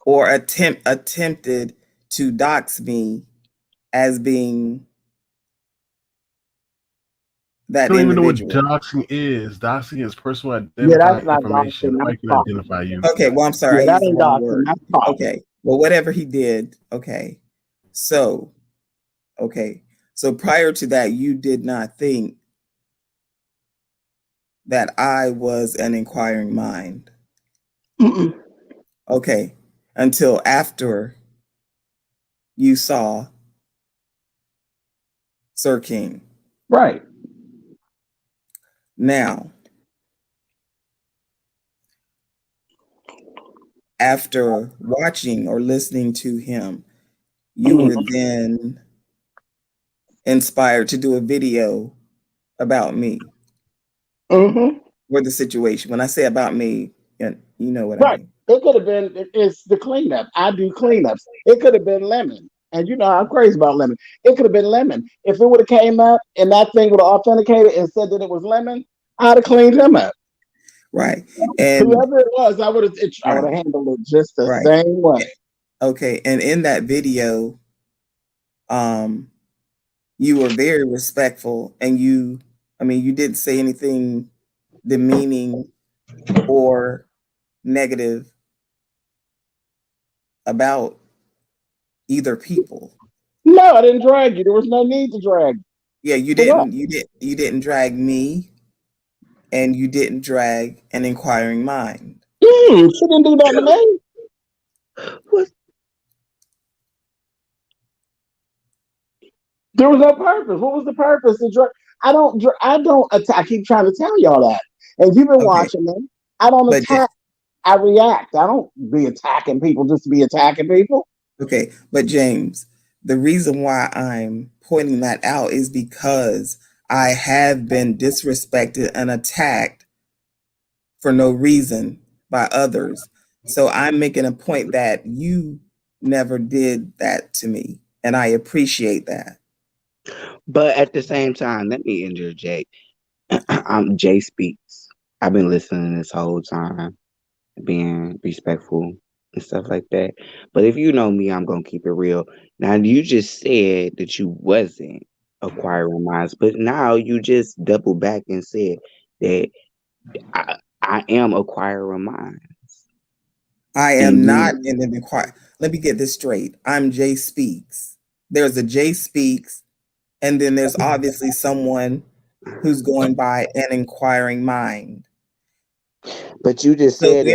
or attempted to dox me as being that I don't even know what individual. doxing is. Doxing is personal identifying information. Nobody can identify you. Okay, well, I'm sorry. Yeah, I used the wrong word. That's okay, well, whatever he did. Okay, so prior to that, you did not think that I was an inquiring mind. Okay, until after you saw Sir King. Right. Now, after watching or listening to him, you were then inspired to do a video about me. Or the situation. When I say about me, you know what I mean. It could have been, it's the cleanup. I do cleanups. It could have been Lemon. And you know, I'm crazy about Lemon. It could have been Lemon. If it would have came up and that thing would have authenticated and said that it was Lemon, I'd have cleaned him up. Right. And whoever it was, I would have handled it just the same way. Okay. And in that video, you were very respectful, and you didn't say anything demeaning or negative about either people. No, I didn't drag you. There was no need to drag you. Yeah, you didn't. You didn't drag me, and you didn't drag an inquiring mind. She didn't do that to me. What? There was no purpose. What was the purpose? I don't attack. I keep trying to tell y'all that, and you've been watching me. I don't attack. I react. I don't be attacking people just to be attacking people. Okay, but James, the reason why I'm pointing that out is because I have been disrespected and attacked for no reason by others. So I'm making a point that you never did that to me, and I appreciate that. But at the same time, let me interject. I'm Jay Speaks. I've been listening this whole time, being respectful and stuff like that. But if you know me, I'm gonna keep it real. Now you just said that you wasn't acquiring minds, but now you just double back and said that I am acquiring minds. I am not in the inquiry. Let me get this straight. I'm Jay Speaks. There's a Jay Speaks, and then there's obviously someone who's going by an inquiring mind. But you just said that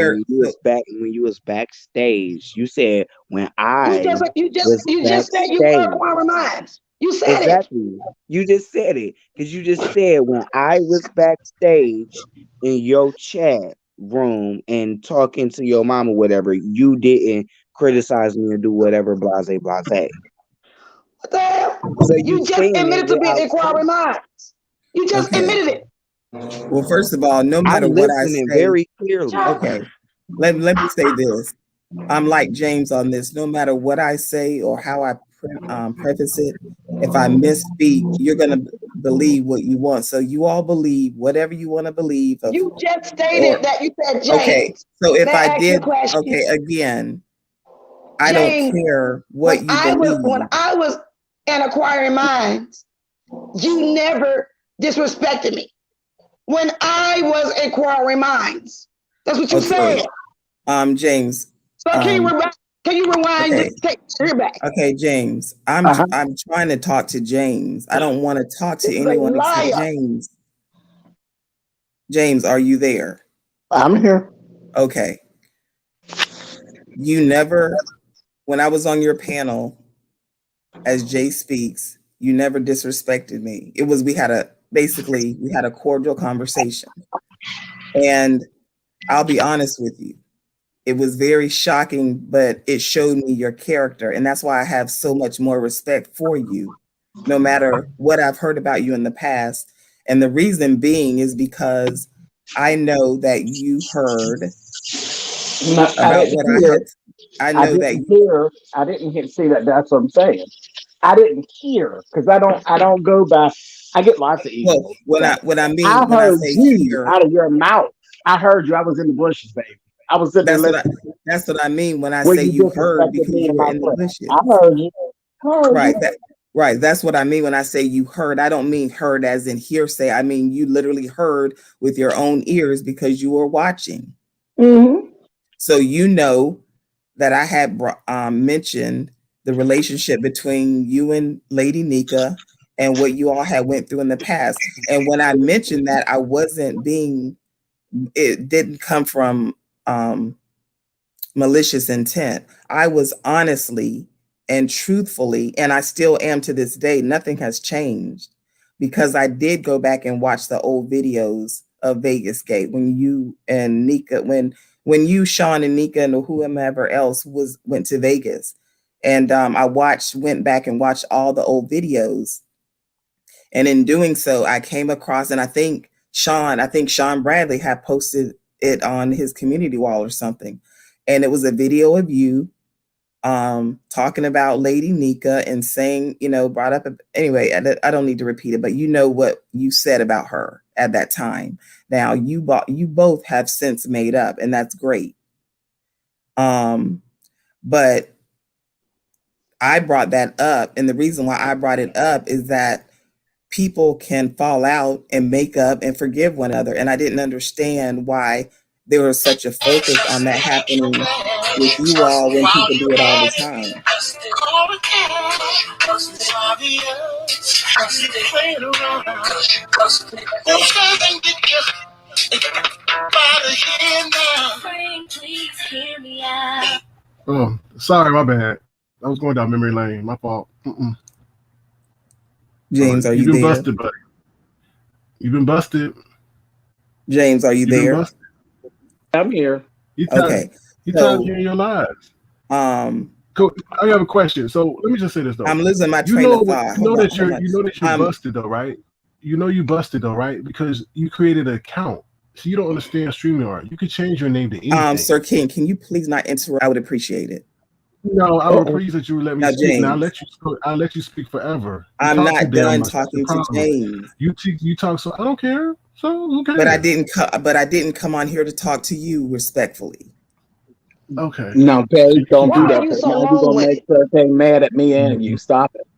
when you was backstage, you said when I you just said you were acquiring minds. You said exactly. You just said it because you just said when I was backstage in your chat room and talking to your mom or whatever, you didn't criticize me or do whatever, blase, blase. What the hell? So you just admitted to being inquiring minds. You just admitted it. Well, first of all, no matter what I say, very clearly. Okay, let me say this. I'm like James on this. No matter what I say or how I preface it, if I misspeak, you're gonna believe what you want. So you all believe whatever you want to believe. You just stated that you said James. Okay, so if I did, okay, again, I James, don't care what you believe. When I was in acquiring minds, you never disrespected me. When I was acquiring minds, that's what you said. James. So can you rewind? Okay. Take it back. Okay, James. I'm trying to talk to James. I don't want to talk to anyone except James. James, are you there? I'm here. Okay. You never, when I was on your panel as Jay Speaks, you never disrespected me. We had a cordial conversation. And I'll be honest with you. It was very shocking, but it showed me your character. And that's why I have so much more respect for you, no matter what I've heard about you in the past. And the reason being is because I know that you heard about what I had. I know that I didn't hear. See that? That's what I'm saying. I didn't hear because I don't go by. I get lots of emails. Well, I heard you out of your mouth. I heard you. I was in the bushes, baby. I was sitting there listening. That's what I mean when I say you heard because you were in the bushes. I heard you. Right. Right. That's what I mean when I say you heard. I don't mean heard as in hearsay. I mean you literally heard with your own ears because you were watching. Mm-hmm. So you know that I had mentioned the relationship between you and Lady Nika and what you all had went through in the past. And when I mentioned that, I wasn't it didn't come from malicious intent. I was honestly and truthfully, and I still am to this day, nothing has changed because I did go back and watch the old videos of Vegas Gate when you and Nika, when you, Sean and Nika and whomever else went to Vegas. And I went back and watched all the old videos. And in doing so, I came across, and I think Sean Bradley had posted it on his community wall or something. And it was a video of you talking about Lady Nika and saying, brought up, anyway, I don't need to repeat it, but you know what you said about her at that time. Now you both have since made up, and that's great. But I brought that up, and the reason why I brought it up is that people can fall out and make up and forgive one another. And I didn't understand why there was such a focus on that happening with you all when people do it all the time. Oh, sorry, my bad. I was going down memory lane. My fault. James, are you there? You've been busted, buddy. You've been busted. James, are you there? I'm here. Okay. You tired of hearing your lies. Cool. I have a question. So let me just say this though. I'm losing my train of thought. You know that you're busted though, right? you know you busted though, right? Because you created an account. So you don't understand StreamYard. You could change your name to anything. Sir King, can you please not interrupt? I would appreciate it. No, I would appreciate that you would let me Now, speak. Now James, I'll let you speak forever. You I'm talk too not damn done much. That's the talking to problem. James. You talk so I don't care. So who cares? But I didn't come on here to talk to you respectfully. Okay. No, Paige, don't do Why are that. you 'Cause so now you're gonna make long-winded? Sir mad at me and you. Stop it.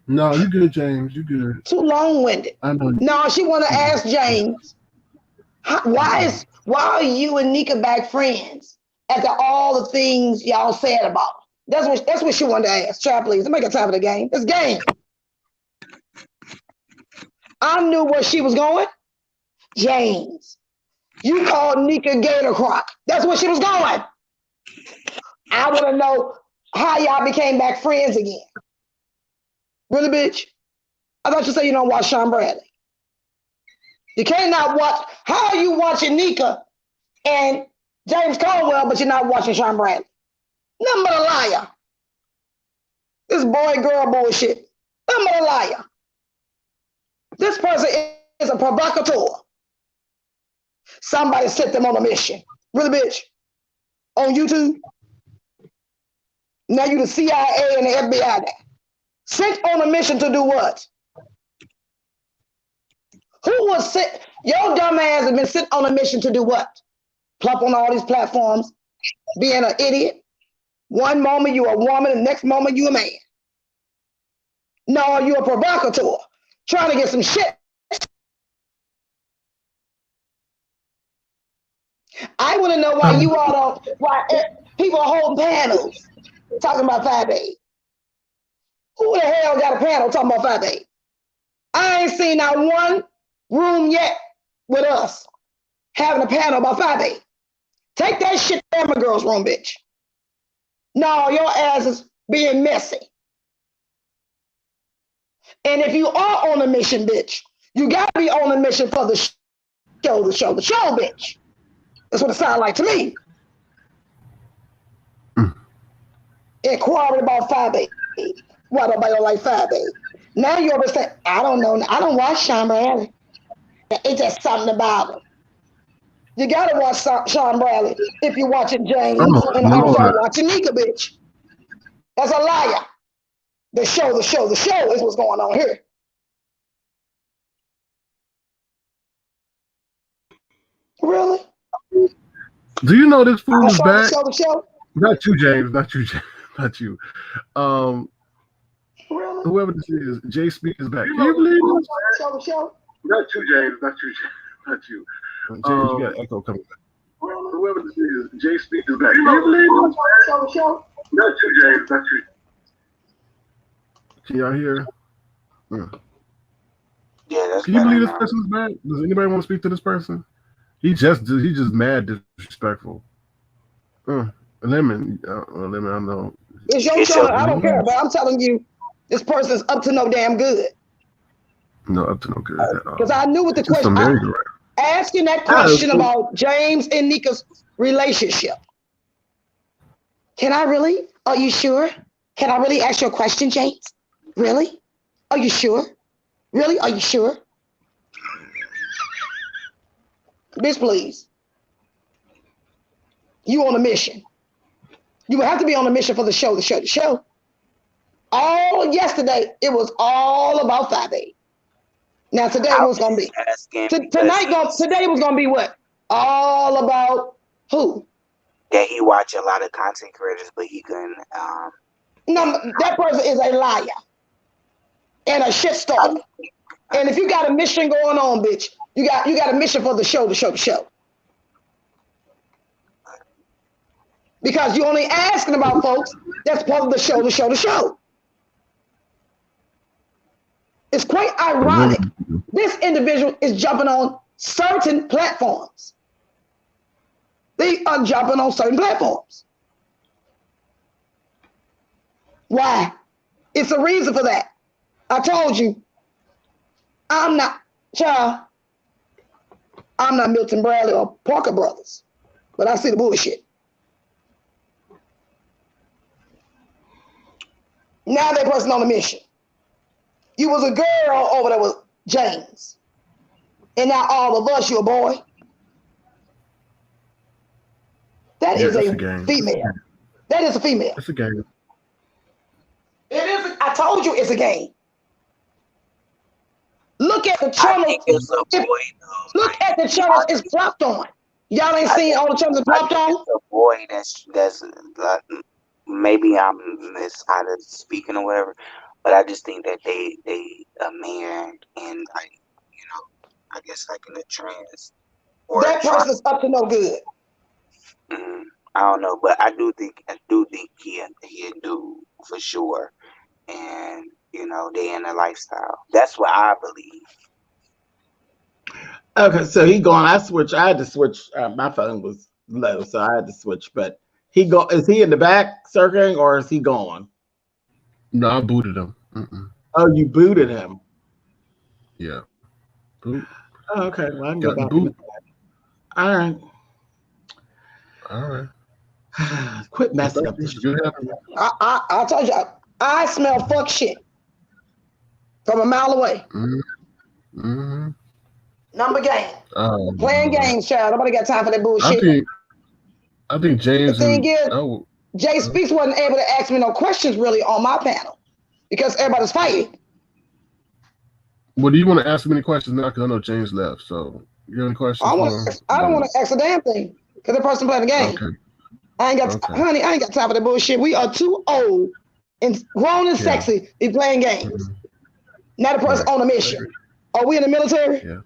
No, you good, James. You good. Too long-winded. I know. No, she want to ask James, why are you and Nika back friends after all the things y'all said about her? That's what she wanted to ask. Child, please, don't make a time for the game. It's game. I knew where she was going. James, you called Nika Gator Croc. That's where she was going. I want to know how y'all became back friends again. Really, bitch? I thought you said you don't watch Sean Bradley. You can't not watch. How are you watching Nika and James Caldwell, but you're not watching Sean Bradley? Nothing but a liar. This boy-girl bullshit. Nothing but a liar. This person is a provocateur. Somebody sent them on a mission. Really, bitch? On YouTube? Now you the CIA and the FBI now. Sent on a mission to do what? Who was sent? Your dumb ass has been sent on a mission to do what? Plop on all these platforms, being an idiot. One moment you a woman, the next moment you a man. No, you a provocateur, trying to get some shit. I want to know why you all don't, why people are holding panels talking about 5'8". Who the hell got a panel talking about 5'8"? I ain't seen not one room yet with us having a panel about 5'8". Take that shit to my girl's room, bitch. No, your ass is being messy. And if you are on a mission, bitch, you gotta be on a mission for the show, bitch. That's what it sounds like to me. Inquiry about 5'8". Why nobody don't like 5'8"? Now you understand. I don't know. I don't watch Sean Bradley. It's just something about him. You gotta watch Sean Bradley if you're watching James and also watching Nika, bitch. That's a liar. The show is what's going on here. Really? Do you know this fool is back? The show? Not you, James. Not you, James. Not you. Really? Whoever this is, Jay Speak is back. Can you believe this? The show? Not you, James. Not you, Not you. James, you got echo coming back. Whoever this is, Jay Speak is back. Can you believe this? The show? Not you, James. Not you. Can y'all hear? Yeah, that's Can you believe this person's back? Does anybody want to speak to this person? He just mad disrespectful. Lemon, I know. It's your show. I don't care, but I'm telling you, this person's up to no damn good. No, up to no good. Because I knew what the question. Asking that question about James and Nika's relationship. Can I really? Are you sure? Can I really ask you a question, James? Really? Are you sure? Really? Are you sure? Bitch, please. You on a mission. You would have to be on a mission for the show. All yesterday, it was all about 5'8". Now today was gonna be today was gonna be what? All about who? That he watch a lot of content creators, but he couldn't. No, that person is a liar and a shit stalker. And if you got a mission going on, bitch, you got a mission for the show. Because you're only asking about folks that's part of the show. It's quite ironic. This individual is jumping on certain platforms. They are jumping on certain platforms. Why? It's a reason for that. I told you, I'm not Milton Bradley or Parker Brothers, but I see the bullshit. Now that person on a mission. You was a girl over there James. And now all of us, you're a boy. That is a female. That is a female. It's a game. It is. I told you it's a game. Look at the channel. Look at the channels it's plopped on. Y'all ain't seen all the channels it's plopped on? It's a boy that's maybe I'm speaking or whatever, but I just think that they a man and like, you know, I guess like in a trans. That person's up to no good. I don't know, but I do think he do for sure, and you know they in a lifestyle. That's what I believe. Okay, so he going. I had to switch. My phone was low, so I had to switch. But is he in the back circling or is he gone? No, I booted him. Oh, you booted him. Yeah. Boot. Oh, okay. Well, I can go back. All right. All right. Quit messing up this shit. I told you, I smell fuck shit from a mile away. Number game. Playing games, child. Nobody got time for that bullshit. I think James. The thing is, Jay Speaks wasn't able to ask me no questions really on my panel because everybody's fighting. Well, do you want to ask him any questions now? Because I know James left. So, you have any questions? I don't want to ask a damn thing because the person playing the game. Okay. I ain't got, honey. I ain't got time for that bullshit. We are too old and grown and sexy to be playing games. Now the person on a mission. Are we in the military? Yeah.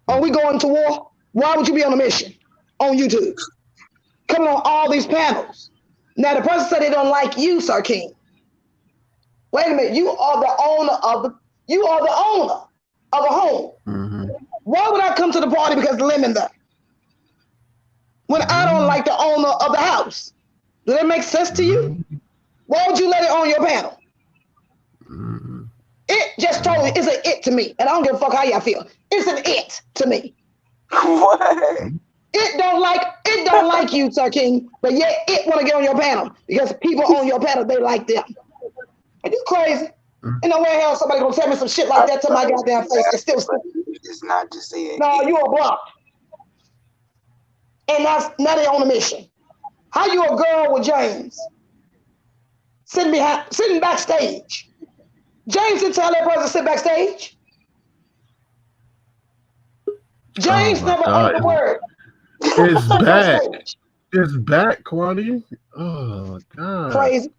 Are we going to war? Why would you be on a mission on YouTube? Coming on all these panels. Now the person said they don't like you, Sir King. Wait a minute. You are the owner of a home. Why would I come to the party because the lemon there? When I don't like the owner of the house. Does that make sense to you? Why would you let it on your panel? It just totally is an it to me. And I don't give a fuck how y'all feel. It's an it to me. What? It don't like you, Sir King, but yet it want to get on your panel because people on your panel, they like them. Are you crazy? Ain't no way in hell somebody gonna tell me some shit like that to my goddamn face. It's still stupid. It's not just saying. No, you a block. And now they on a mission. How you a girl with James? Sitting backstage. James didn't tell that person to sit backstage. James never uttered a word. It's back. It's back, Kwani. Oh, God. Crazy.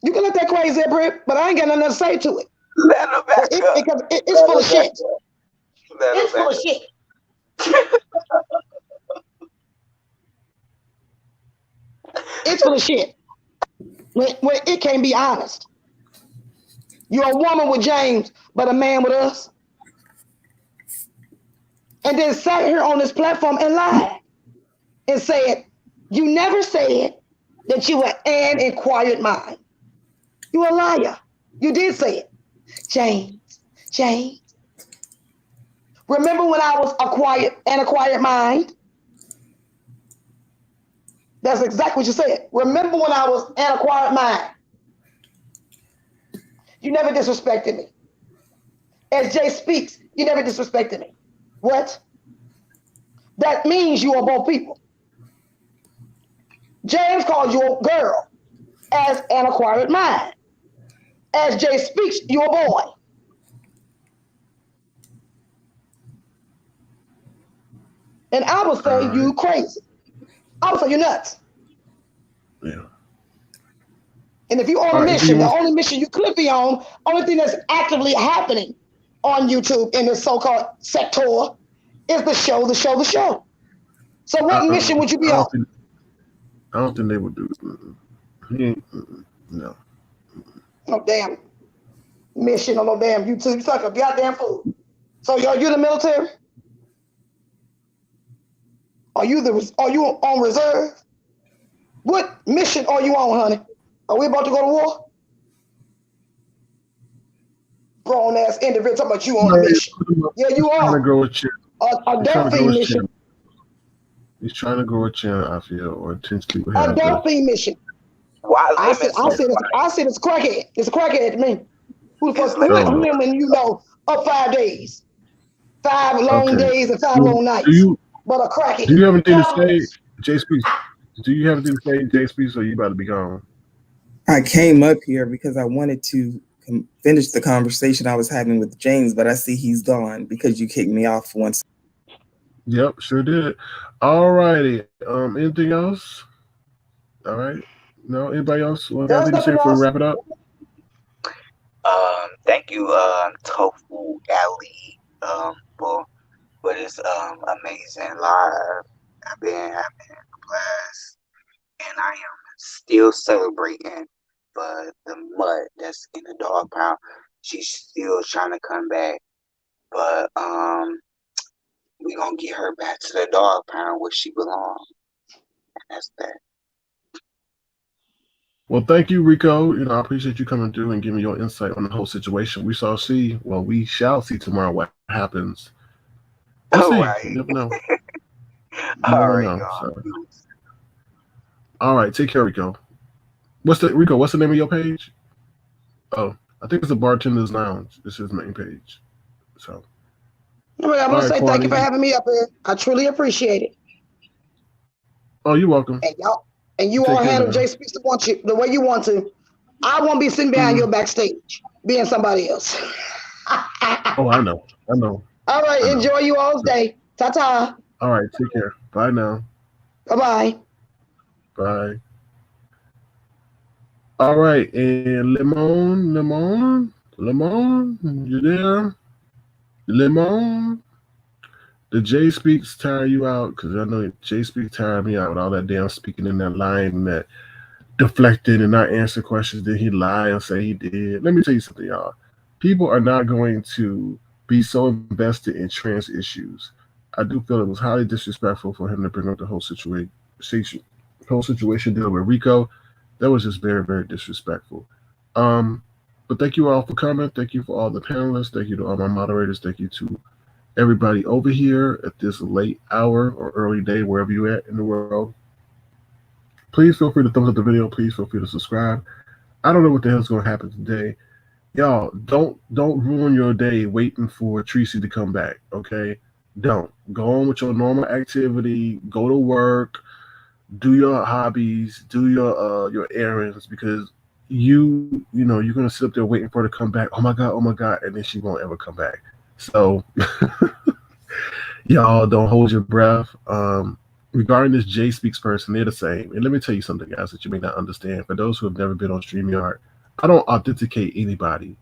You can let that crazy up, but I ain't got nothing to say to it. Let her back up. Because it's full of shit. It's full of shit. It's full of shit. When it can't be honest. You're a woman with James, but a man with us. And then sat here on this platform and lied and said, you never said that you were an inquired mind. You a liar. You did say it. James. Remember when I was an acquired mind? That's exactly what you said. Remember when I was an acquired mind? You never disrespected me. As Jay Speaks, you never disrespected me. What? That means you are both people. James called you a girl as an acquired mind. As Jay Speaks, you a boy. And I would say you crazy. I would say you're nuts. Yeah. And if you're on a mission, the only mission you could be on, only thing that's actively happening on YouTube in this so-called sector is the show. So what mission would you be on? I don't think they would do it. No. No damn mission on no damn YouTube. You're like a goddamn fool. So are you the military? Are you on reserve? What mission are you on, honey? Are we about to go to war? Grown ass individual talking about you on a mission. Yeah, you are. Trying to grow a chin. A Delphine mission. He's trying to grow a chin, I feel, or intensely. A Delphine mission. I said it's crackhead. It's a crackhead to me. Who the fuck? When you know or 5 days. 5 long Okay. days and 5 Do long nights. you But a crackhead. do you have anything to say, J Speaks? Do you have anything to say, J Speaks, or you about to be gone? I came up here because I wanted to finish the conversation I was having with James, but I see he's gone because you kicked me off once. Yep, sure did. All righty. Anything else? All right. No, anybody else want There's anything to say nothing before we else. wrap it up? Thank you, Tofu Ali, for this amazing live. I've been having a blast, and I am still celebrating for the mud that's in the dog pound. She's still trying to come back, but we gonna get her back to the dog pound where she belongs. And that's that. Well, thank you, Rico. I appreciate you coming through and giving your insight on the whole situation. We shall see tomorrow what happens. We'll All see. right. You never know. All Never right, know. y'all. So. All right, take care, Rico. What's the name of your page? Oh, I think it's the Bartender's Lounge. This is his main page. So. I want to say thank you for having me up here. I truly appreciate it. Oh, you're welcome. And you all handle Jay Speaks the way you want to. I won't be sitting behind you backstage, being somebody else. Oh, I know. All right, enjoy you all's day. Ta-ta. All right, take care. Bye now. Bye-bye. Bye. All right, and Lemon, you there? Lemon? Did Jay Speaks tire you out? Because I know Jay Speaks tired me out with all that damn speaking in that line and that deflecting and not answer questions. Did he lie and say he did? Let me tell you something, y'all. People are not going to be so invested in trans issues. I do feel it was highly disrespectful for him to bring up the whole situation dealing with Rico. That was just very, very disrespectful. But thank you all for coming. Thank you for all the panelists. Thank you to all my moderators. Thank you to everybody over here at this late hour or early day, wherever you're at in the world. Please feel free to thumbs up the video. Please feel free to subscribe. I don't know what the hell's going to happen today. Y'all, don't ruin your day waiting for Treecey to come back, okay? Don't. Go on with your normal activity. Go to work. Do your hobbies. Do your errands, because you're going to sit up there waiting for her to come back. Oh, my God, and then she won't ever come back. So, y'all, don't hold your breath. Regarding this Jay Speaks person, they're the same. And let me tell you something, guys, that you may not understand. For those who have never been on StreamYard, I don't authenticate anybody.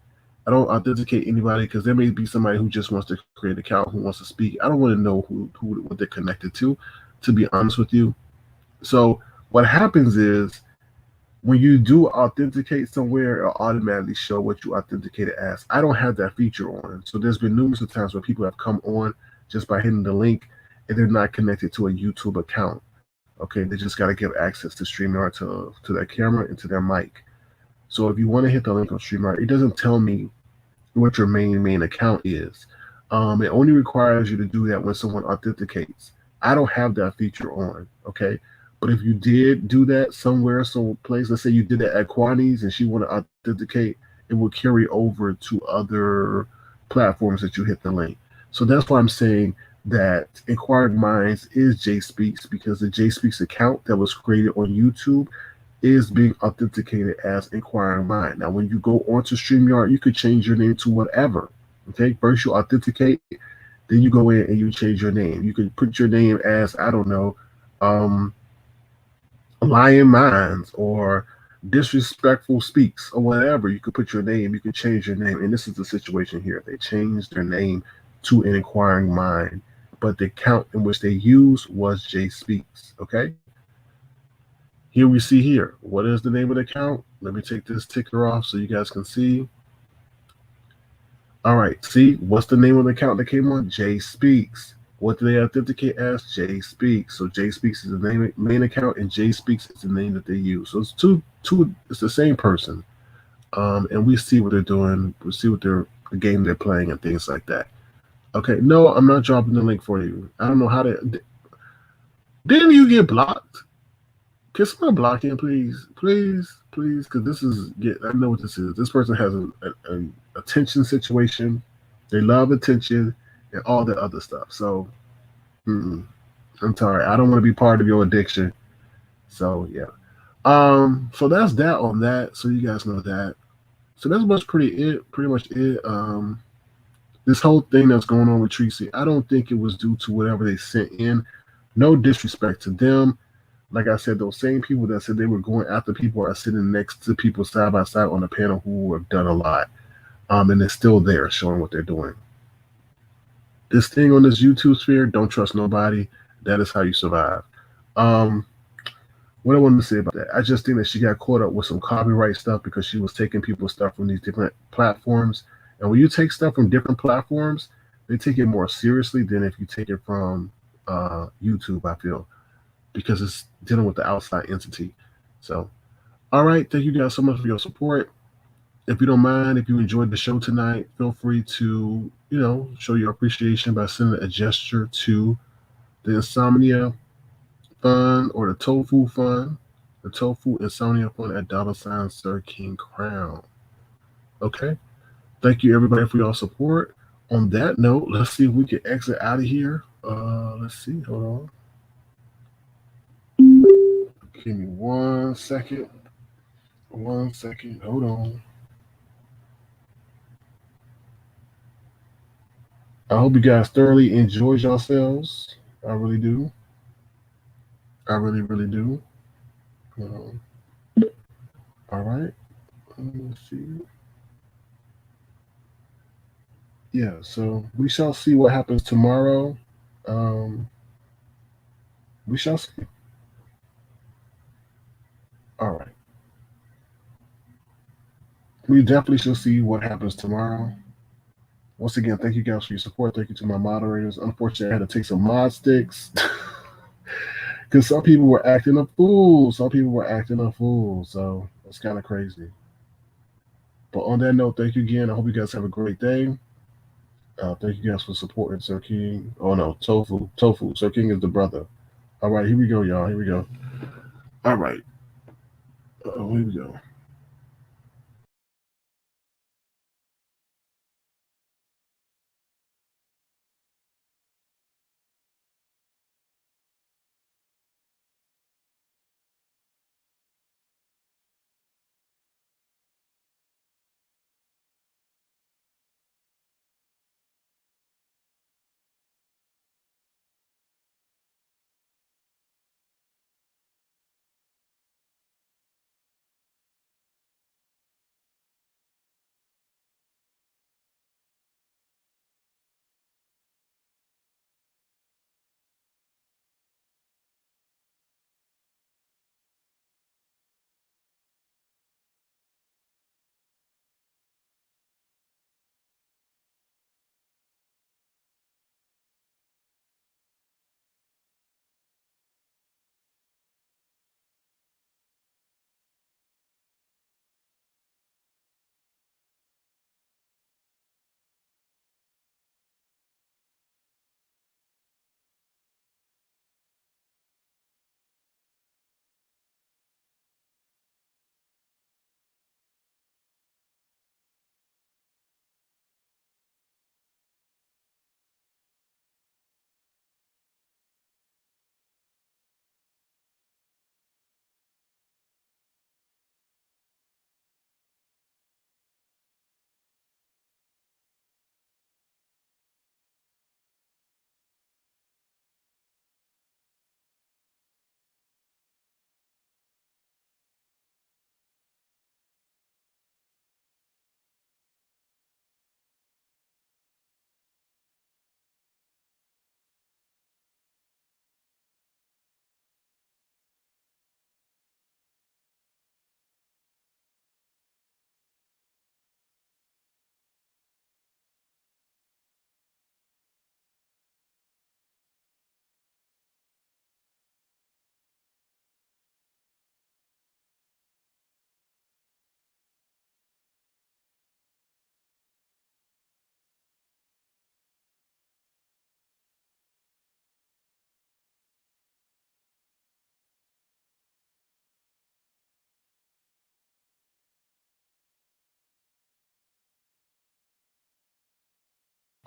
Because there may be somebody who just wants to create an account, who wants to speak. I don't want to know what they're connected to be honest with you. So what happens is, when you do authenticate somewhere, it'll automatically show what you authenticated as. I don't have that feature on. So there's been numerous of times where people have come on just by hitting the link and they're not connected to a YouTube account. Okay, they just got to give access to StreamYard to their camera and to their mic. So if you want to hit the link on StreamYard, it doesn't tell me what your main account is. It only requires you to do that when someone authenticates. I don't have that feature on, okay? But if you did do that somewhere, someplace, let's say you did that at Kwani's and she want to authenticate, it will carry over to other platforms that you hit the link. So that's why I'm saying that Inquiring Minds is Jay Speaks, because the Jay Speaks account that was created on YouTube is being authenticated as Inquiring Mind. Now, when you go onto StreamYard, you could change your name to whatever. Okay, first you authenticate, then you go in and you change your name. You could put your name as, I don't know, Lion Minds or Disrespectful Speaks or whatever. You could put your name, you could change your name. And this is the situation here. They changed their name to an Inquiring Mind, but the account in which they used was Jay Speaks. Okay. Here we see here. What is the name of the account? Let me take this ticker off so you guys can see. All right. See, what's the name of the account that came on? Jay Speaks. What do they authenticate as? Jay Speaks. So Jay Speaks is the main account, and Jay Speaks is the name that they use. So it's two. It's the same person. And we see what they're doing. We see what the game they're playing and things like that. Okay. No, I'm not dropping the link for you. I don't know how to. Didn't you get blocked? Can someone block him, please? Please, because this is, I know what this is. This person has an attention situation. They love attention and all that other stuff. So I'm sorry, I don't want to be part of your addiction. So yeah. So that's that on that. So you guys know that. So that's pretty much it. This whole thing that's going on with Treecey, I don't think it was due to whatever they sent in. No disrespect to them. Like I said, those same people that said they were going after people are sitting next to people side by side on the panel who have done a lot. And they're still there showing what they're doing. This thing on this YouTube sphere, don't trust nobody. That is how you survive. Um, what I wanted to say about that, I just think that she got caught up with some copyright stuff because she was taking people's stuff from these different platforms. And when you take stuff from different platforms, they take it more seriously than if you take it from YouTube, I feel, because it's dealing with the outside entity. So, all right. Thank you guys so much for your support. If you don't mind, if you enjoyed the show tonight, feel free to, show your appreciation by sending a gesture to the Insomnia Fund or the Tofu Fund, the Tofu Insomnia Fund at $ Sir King Crown. Okay. Thank you everybody for your support. On that note, let's see if we can exit out of here. Let's see. Hold on. Give me 1 second. 1 second. Hold on. I hope you guys thoroughly enjoyed yourselves. I really do. I really, really do. All right. Let's see. Yeah, so we shall see what happens tomorrow. Um, we shall see. All right. We definitely shall see what happens tomorrow. Once again, thank you guys for your support. Thank you to my moderators. Unfortunately, I had to take some mod sticks because some people were acting a fool. Some people were acting a fool. So it's kind of crazy. But on that note, thank you again. I hope you guys have a great day. Thank you guys for supporting Sir King. Oh no, Tofu. Tofu. Sir King is the brother. All right, here we go, y'all. Here we go. All right. Here we go.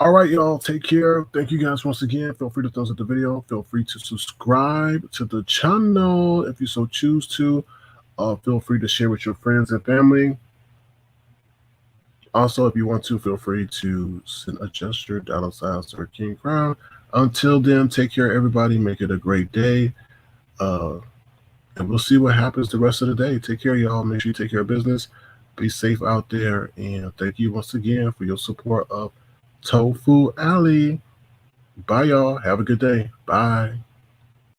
All right, y'all. Take care. Thank you guys once again. Feel free to thumbs up the video. Feel free to subscribe to the channel if you so choose to. Feel free to share with your friends and family. Also, if you want to, feel free to send a gesture, $, Sir King Crown. Until then, take care, everybody. Make it a great day. And we'll see what happens the rest of the day. Take care, y'all. Make sure you take care of business. Be safe out there. And thank you once again for your support of Tofu Alley. Bye, y'all. Have a good day. Bye.